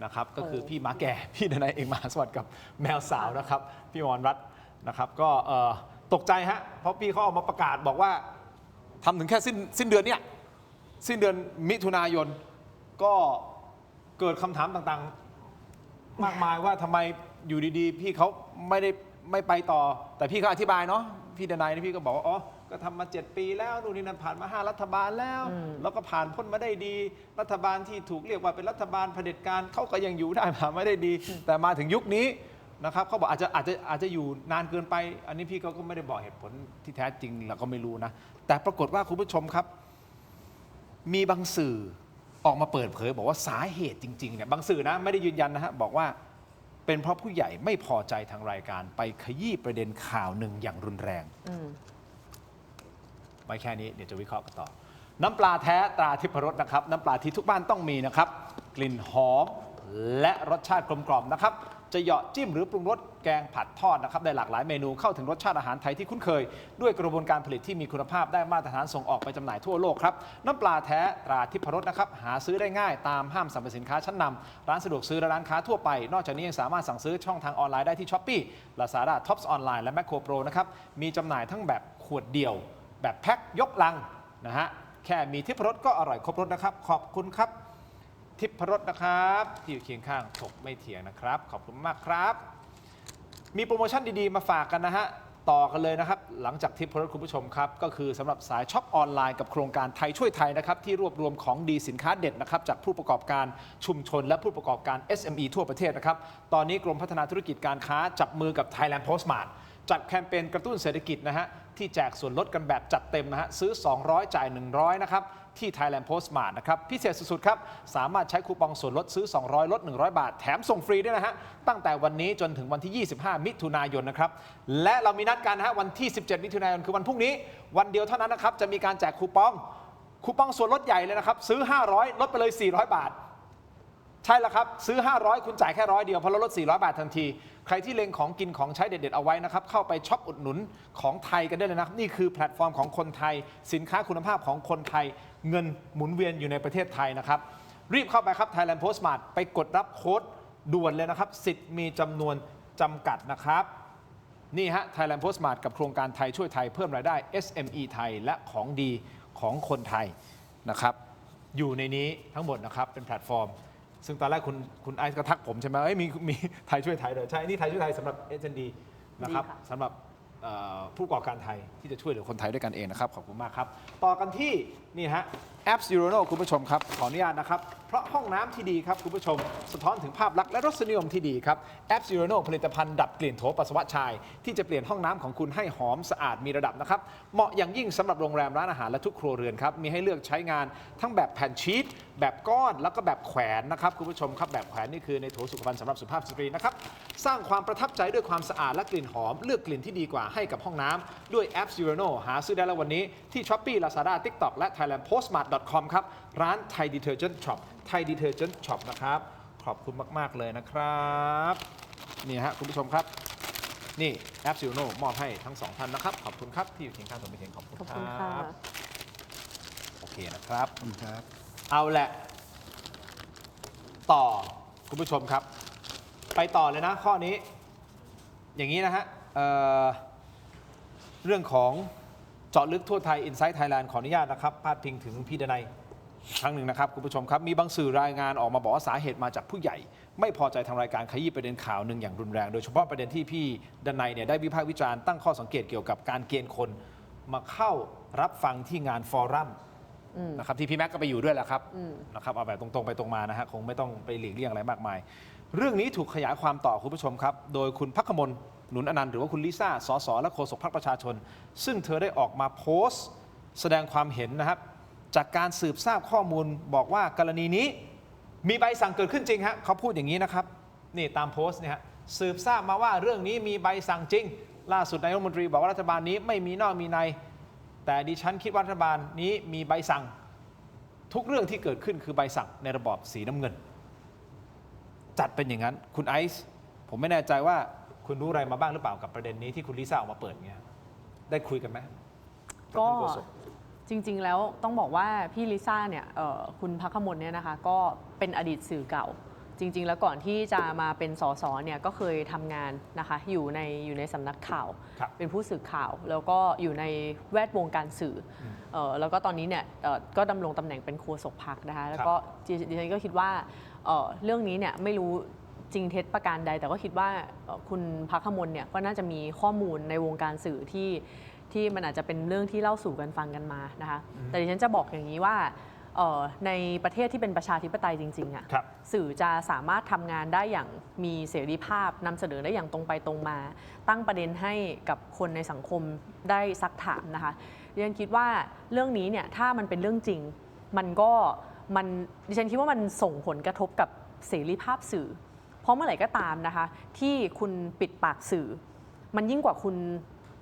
A: นะครับก็คือพี่ม้าแก่พี่ดนัยเองมหาสวัสดิ์กับแมวสาวนะครับพี่อมรรัตน์นะครับก็ตกใจฮะเพราะพี่เขาออกมาประกาศบอกว่าทำถึงแค่สิ้นเดือนเนี่ยสิ้นเดือนมิถุนายนก็เกิดคำถามต่างๆมากมายว่าทำไมอยู่ดีๆพี่เขาไม่ไปต่อแต่พี่เขาอธิบายเนาะพี่ดนัยนี่พี่ก็บอกว่าอ๋อก็ทำมา7 ปีแล้วนู่นนี่นั่นผ่านมา5 รัฐบาลแล้วแล้วก็ผ่านพ้นมาได้ดีรัฐบาลที่ถูกเรียกว่าเป็นรัฐบาลเผด็จการเขาก็ยังอยู่ได้ผ่านมาได้ดี แต่มาถึงยุคนี้นะครับเขาบอกอาจจะอยู่นานเกินไปอันนี้พี่เขาก็ไม่ได้บอกเหตุผลที่แท้จริงเราก็ไม่รู้นะแต่ปรากฏว่าคุณผู้ชมครับมีบางสื่อออกมาเปิดเผยบอกว่าสาเหตุจริงๆเนี่ยบางสื่อนะไม่ได้ยืนยันนะฮะบอกว่าเป็นเพราะผู้ใหญ่ไม่พอใจทางรายการไปขยี้ประเด็นข่าวหนึ่งอย่างรุนแรงไม่แค่นี้เดี๋ยวจะวิเคราะห์กันต่อน้ำปลาแท้ตราทิพรสนะครับน้ำปลาที่ทุกบ้านต้องมีนะครับกลิ่นหอมและรสชาติกลมกล่อมนะครับจะเหยาะจิ้มหรือปรุงรสแกงผัดทอดนะครับได้หลากหลายเมนูเข้าถึงรสชาติอาหารไทยที่คุ้นเคยด้วยกระบวนการผลิตที่มีคุณภาพได้มาตรฐานส่งออกไปจำหน่ายทั่วโลกครับน้ำปลาแท้ตราทิพรสนะครับหาซื้อได้ง่ายตามห้างสรรพสินค้าชั้นนำร้านสะดวกซื้อและร้านค้าทั่วไปนอกจากนี้ยังสามารถสั่งซื้อช่องทางออนไลน์ได้ที่ Shopee Lazada Tops Online และ Macro Pro นะครับมีจำหน่ายทั้งแบบขวดเดียวแบบแพ็คยกลังนะฮะแค่มีทิพรสก็อร่อยครบรสนะครับขอบคุณครับทิพรสนะครับที่อยู่เคียงข้างถกไม่เถียงนะครับขอบคุณมากครับมีโปรโมชั่นดีๆมาฝากกันนะฮะต่อกันเลยนะครับหลังจากทิพรสคุณผู้ชมครับก็คือสำหรับสายช็อปออนไลน์กับโครงการไทยช่วยไทยนะครับที่รวบรวมของดีสินค้าเด็ดนะครับจากผู้ประกอบการชุมชนและผู้ประกอบการ SME ทั่วประเทศนะครับตอนนี้กรมพัฒนาธุรกิจการค้าจับมือกับ Thailand Postmart จัดแคมเปญกระตุ้นเศรษฐกิจนะฮะที่แจกส่วนลดกันแบบจัดเต็มนะฮะซื้อ200จ่าย100นะครับที่ Thailand Postmart นะครับพิเศษสุดๆครับสามารถใช้คูปองส่วนลดซื้อ200ลด100 บาทแถมส่งฟรีด้วยนะฮะตั้งแต่วันนี้จนถึงวันที่25มิถุนายนนะครับและเรามีนัดกันนะฮะวันที่17มิถุนายนคือวันพรุ่งนี้วันเดียวเท่านั้นนะครับจะมีการแจกคูปองส่วนลดใหญ่เลยนะครับซื้อ500ลดไปเลย400 บาทใช่แล้วครับซื้อ500คุณจ่ายแค่100เดียวเพราะลด400 บาททันทีใครที่เล็งของกินของใช้เด็ดๆเอาไว้นะครับเข้าไปช็อปอุดหนุนของไทยกันได้เลยนะนี่คือแพลตฟอร์มของคนไทยสินค้าคุณภาพของคนไทยเงินหมุนเวียนอยู่ในประเทศไทยนะครับรีบเข้าไปครับ Thailand Postmart ไปกดรับโค้ดด่วนเลยนะครับสิทธิ์มีจำนวนจำกัดนะครับ นี่ฮะ Thailand Postmart กับโครงการไทยช่วยไทยเพิ่มรายได้ SME ไทยและของดีของคนไทยนะครับอยู่ในนี้ทั้งหมดนะครับเป็นแพลตฟอร์ม ซึ่งตอนแรกคุณไอซ์ก็ทักผมใช่ไหมมีไทยช่วยไทยเลยใช่นี่ไทยช่วยไทยสำหรับ SMD นะครับสำหรับผู้ประกอบการไทยที่จะช่วยเหลือคนไทยด้วยกันเองนะครับขอบคุณมากครับต่อกันที่นี่ฮะแอป Urinal คุณผู้ชมครับขออนุญาตนะครับเพราะห้องน้ำที่ดีครับคุณผู้ชมสะท้อนถึงภาพลักษณ์และรสนิยมที่ดีครับแอป Urinal ผลิตภัณฑ์ดับกลิ่นโถปัสสาวะชายที่จะเปลี่ยนห้องน้ำของคุณให้หอมสะอาดมีระดับนะครับเหมาะอย่างยิ่งสำหรับโรงแรมร้านอาหารและทุกครัวเรือนครับมีให้เลือกใช้งานทั้งแบบแผ่นชีทแบบก้อนแล้วก็แบบแขวนนะครับคุณผู้ชมครับแบบแขวนนี่คือในโถสุขภัณฑ์สำหรับสุภาพสตรีนะครับสร้างความประทับใจด้วยความสะอาดและกลิ่นหอมเลือกกลิ่นที่ดีกว่าให้กับห้องน้ำด้วยแอป Urinal หาซื้อได้แล้ววันนี้ที่ Shopee Lazada TikTok และ thailandpostmart.com ครับร้าน Thai Detergent Shop Thai Detergent Shop นะครับขอบคุณมากๆเลยนะครับนี่ฮะคุณผู้ชมครับนี่แอป Urinal มอบให้ทั้ง2ท่านนะครับขอบคุณครับที่อยู่เคียงข้างผมเป็นเคียงขอบคุณครับโอเคนะครับเอาแหละต่อคุณผู้ชมครับไปต่อเลยนะข้อนี้อย่างนี้นะฮะเรื่องของเจาะลึกทั่วไทย Inside Thailand ขออนุญาตนะครับพาดพิงถึงพี่ดนัยครั้งหนึ่งนะครับคุณผู้ชมครับมีบางสื่อรายงานออกมาบอกว่าสาเหตุมาจากผู้ใหญ่ไม่พอใจทางรายการขยี้ประเด็นข่าวหนึ่งอย่างรุนแรงโดยเฉพาะประเด็นที่พี่ดนัยเนี่ยได้วิพากษ์วิจารณ์ตั้งข้อสังเกตเกี่ยวกับการเกณฑ์คนมาเข้ารับฟังที่งานฟอรัมนะครับที่พี่แม็กก็ไปอยู่ด้วยแหละครับนะครับเอาแบบตรงๆไปตรงมานะฮะคงไม่ต้องไปหลีกเลี่ยงอะไรมากมายเรื่องนี้ถูกขยายความต่อคุณผู้ชมครับโดยคุณภัคกมลหนุนอนันต์หรือว่าคุณลิซ่าสสและโฆษกพรรคประชาชนซึ่งเธอได้ออกมาโพสต์แสดงความเห็นนะครับจากการสืบทราบข้อมูลบอกว่ากรณีนี้มีใบสั่งเกิดขึ้นจริงฮะเขาพูดอย่างนี้นะครับนี่ตามโพสต์เนี่ยฮะสืบทราบมาว่าเรื่องนี้มีใบสั่งจริงล่าสุดนายกรัฐมนตรีบอกว่ารัฐบาลนี้ไม่มีนอกมีในแต่ดิฉันคิดว่ารัฐบาลนี้มีใบสั่งทุกเรื่องที่เกิดขึ้นคือใบสั่งในระบอบสีน้ำเงินจัดเป็นอย่างนั้นคุณไอซ์ผมไม่แน่ใจว่าคุณรู้อะไรมาบ้างหรือเปล่ากับประเด็นนี้ที่คุณลิซ่าออกมาเปิดเงี้ยได้คุยกันไหม
B: ก็จริงๆแล้วต้องบอกว่าพี่ลิซ่าเนี่ยคุณภัคกมลเนี่ยนะคะก็เป็นอดีตสื่อเก่าจริงๆแล้วก่อนที่จะมาเป็นสสเนี่ยก็เคยทำงานนะคะอยู่ในสำนักข่าวเป็นผู้สื่อข่าวแล้วก็อยู่ในแวดวงการสื่อแล้วก็ตอนนี้เนี่ยก็ดำรงตำแหน่งเป็นโฆษกพรรคนะคะแล้วก็ดิฉันก็คิดว่าเรื่องนี้เนี่ยไม่รู้จริงเท็จประการใดแต่ก็คิดว่าคุณภัคกมลเนี่ยก็น่าจะมีข้อมูลในวงการสื่อที่มันอาจจะเป็นเรื่องที่เล่าสู่กันฟังกันมานะคะแต่ดิฉันจะบอกอย่างนี้ว่าในประเทศที่เป็นประชาธิปไตยจริงๆอ่ะสื่อจะสามารถทำงานได้อย่างมีเสรีภาพนำเสนอได้อย่างตรงไปตรงมาตั้งประเด็นให้กับคนในสังคมได้ซักถามนะคะดิฉันคิดว่าเรื่องนี้เนี่ยถ้ามันเป็นเรื่องจริงดิฉันคิดว่ามันส่งผลกระทบกับเสรีภาพสื่อเพราะเมื่อไหร่ก็ตามนะคะที่คุณปิดปากสื่อมันยิ่งกว่าคุณ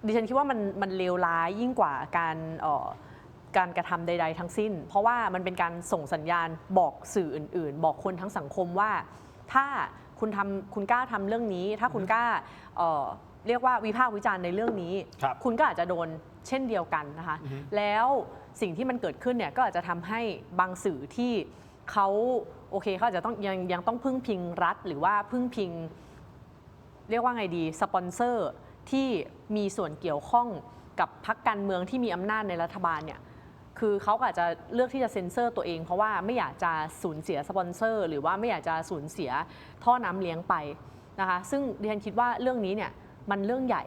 B: ดิฉันคิดว่ามันเลวร้ายยิ่งกว่าการกระทำใดๆทั้งสิ้นเพราะว่ามันเป็นการส่งสัญญาณบอกสื่ออื่นๆบอกคนทั้งสังคมว่าถ้าคุณกล้าทำเรื่องนี้ถ้าคุณกล้าเรียกว่าวิพากษ์วิจารณ์ในเรื่องนี้คุณก็อาจจะโดนเช่นเดียวกันนะคะแล้วสิ่งที่มันเกิดขึ้นเนี่ยก็อาจจะทำให้บางสื่อที่เขาโอเคเขาอาจจะต้องยังต้องพึ่งพิงรัฐหรือว่าพึ่งพิงเรียกว่าไงดีสปอนเซอร์ที่มีส่วนเกี่ยวข้องกับพรรคการเมืองที่มีอำนาจในรัฐบาลเนี่ยคือเขาอาจจะเลือกที่จะเซ็นเซอร์ตัวเองเพราะว่าไม่อยากจะสูญเสียสปอนเซอร์หรือว่าไม่อยากจะสูญเสียท่อน้ำเลี้ยงไปนะคะซึ่งดิฉันคิดว่าเรื่องนี้เนี่ยมันเรื่องใหญ่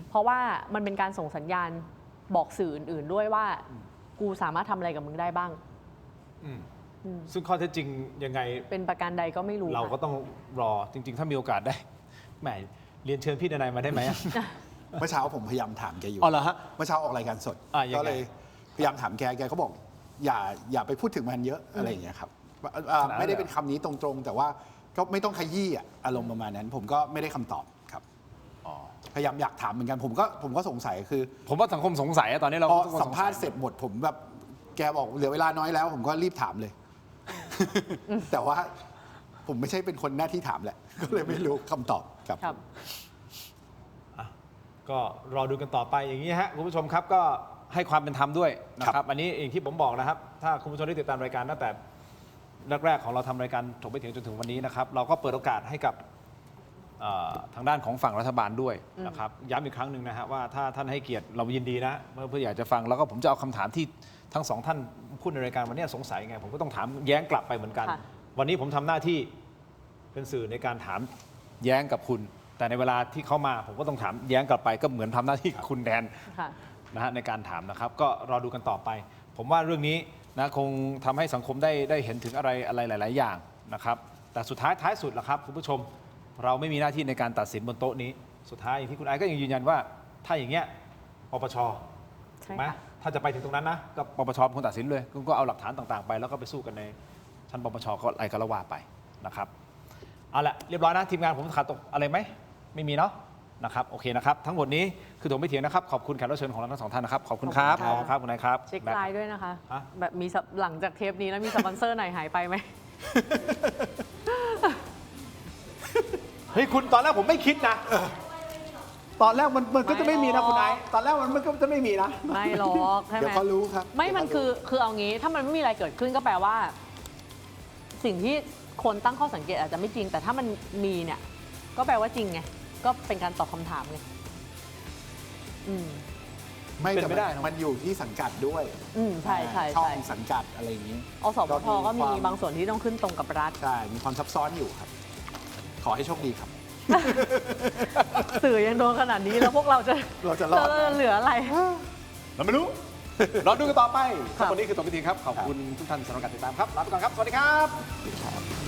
B: เพราะว่ามันเป็นการส่งสัญญาณบอกสื่ออื่นๆด้วยว่ากูสามารถทำอะไรกับมึงได้บ้าง
A: ซึ่งข้อเท็จจริงยังไง
B: เป็นประการใดก็ไม่รู้
A: เราก็ต้องรอจริงๆถ้ามีโอกาสได้แหมเรียนเชิญพี่ดนัยมาได้ไหม
C: เมื่อเช้าผมพยายามถามแกอยู่
A: อ๋อเหรอฮะ
C: เมื่อเช้าออกรายการสดก็เลยพยายามถามแกก็บอกอย่าไปพูดถึงมันเยอะอะไรอย่างเงี้ยครับไม่ได้เป็นคำนี้ตรงๆแต่ว่าก็ไม่ต้องขยี้อารมณ์ประมาณนั้นผมก็ไม่ได้คำตอบครับพยายามอยากถามเหมือนกันผมก็สงสัยคือ
A: ผมว่าสังคมสงสัยตอนนี้เรา
C: สัมภาษณ์เสร็จหมดผมแบบแกบอกเหลือเวลาน้อยแล้วผมก็รีบถามเลยแต่ว่าผมไม่ใช่เป็นคนหน้าที่ถามแหละก็เลยไม่รู้คำตอบครับ
A: ก็รอดูกันต่อไปอย่างนี้ฮะคุณผู้ชมครับก็ให้ความเป็นธรรมด้วยนะครับอันนี้อย่างที่ผมบอกนะครับถ้าคุณผู้ชมได้ติดตามรายการตั้งแต่แรกๆของเราทำรายการถกไม่ถึงจนถึงวันนี้นะครับเราก็เปิดโอกาสให้กับ ทางด้านของฝั่งรัฐบาลด้วยนะครับย้ำอีกครั้งหนึ่งนะฮะว่าถ้าท่านให้เกียรติเรายินดีนะเพื่ออยากจะฟังแล้วก็ผมจะเอาคำถามที่ทั้งสองท่านพูดในรายการวันนี้สงสัยไงผมก็ต้องถามแย้งกลับไปเหมือนกัน วันนี้ผมทำหน้าที่เป็นสื่อในการถามแย้งกับคุณ แต่ในเวลาที่เขามาผมก็ต้องถามแย้งกลับไปก็เหมือนทำหน้าที่คุณแทนนะฮะในการถามนะครับก็รอดูกันต่อไป ผมว่าเรื่องนี้นะคงทำให้สังคมได้เห็นถึงอะไรหลาย ๆ อย่างนะครับแต่สุดท้ายสุดล่ะครับคุณผู้ชมเราไม่มีหน้าที่ในการตัดสินบนโต๊ะนี้สุดท้ายอย่างที่คุณไอซ์ก็ยังยืนยันว่าถ้าอย่างเงี้ยปปชถูกไหมถ้าจะไปถึงตรงนั้นนะก็ปปชเป็นคนตัดสินเลยก็เอาหลักฐานต่าง ๆ ไปแล้วก็ไปสู้กันในชั้นปปชก็อะไรก็ละว่าไปนะครับเอาละเรียบร้อยนะทีมงานผมขาดตกอะไรไหมไม่มีเนาะนะครับโอเคนะครับทั้งหมดนี้คือถกไม่เถียงนะครับขอบคุณแขกรับเชิญของเราทั้งสองท่านนะครับขอบคุณครับขอบคุณครับคุณนายครับ
B: เช็คไลน์ด้วยนะคะแบบมีหลังจากเทปนี้แล้วมีสปอนเซอร์ไหนหายไปไหม
A: เฮ้ยคุณตอนแรกผมไม่คิดนะตอนแรกมันก็จะไม่มีนะคุณไอซ์ตอนแรกมันก็จะไม่มีนะ
B: ไม่หรอกใช่ไหม
C: เดี๋ยวเขารู้ครับ
B: ไม่มันคือเอางี้ถ้ามันไม่มีอะไรเกิดขึ้นก็แปลว่า สิ่งที่คนตั้งข้อสังเกตอาจจะไม่จริงแต่ถ้ามันมีเนี่ยก็แปลว่าจริงไงก็เป็นการตอบคำถามไง
C: ไม่แต่มันอยู่ที่สังกัดด้วย
B: ใช่
C: ช่องสังกัดอะไรอย่างนี้
B: อสมทก็มีบางส่วนที่ต้องขึ้นตรงกับรัฐ
C: ใช่มีความซับซ้อนอยู่ครับขอให้โชคดีครับ
B: สื่อยังโดนขนาดนี้แล้วพวกเราจะรอดเหลืออะไร
A: เราไม่รู้รอดูกันต่อไปวันนี้คือตัวพิธีครับขอบคุณทุกท่านสำหรับการติดตามครับลาไปก่อนครับสวัสดีครับ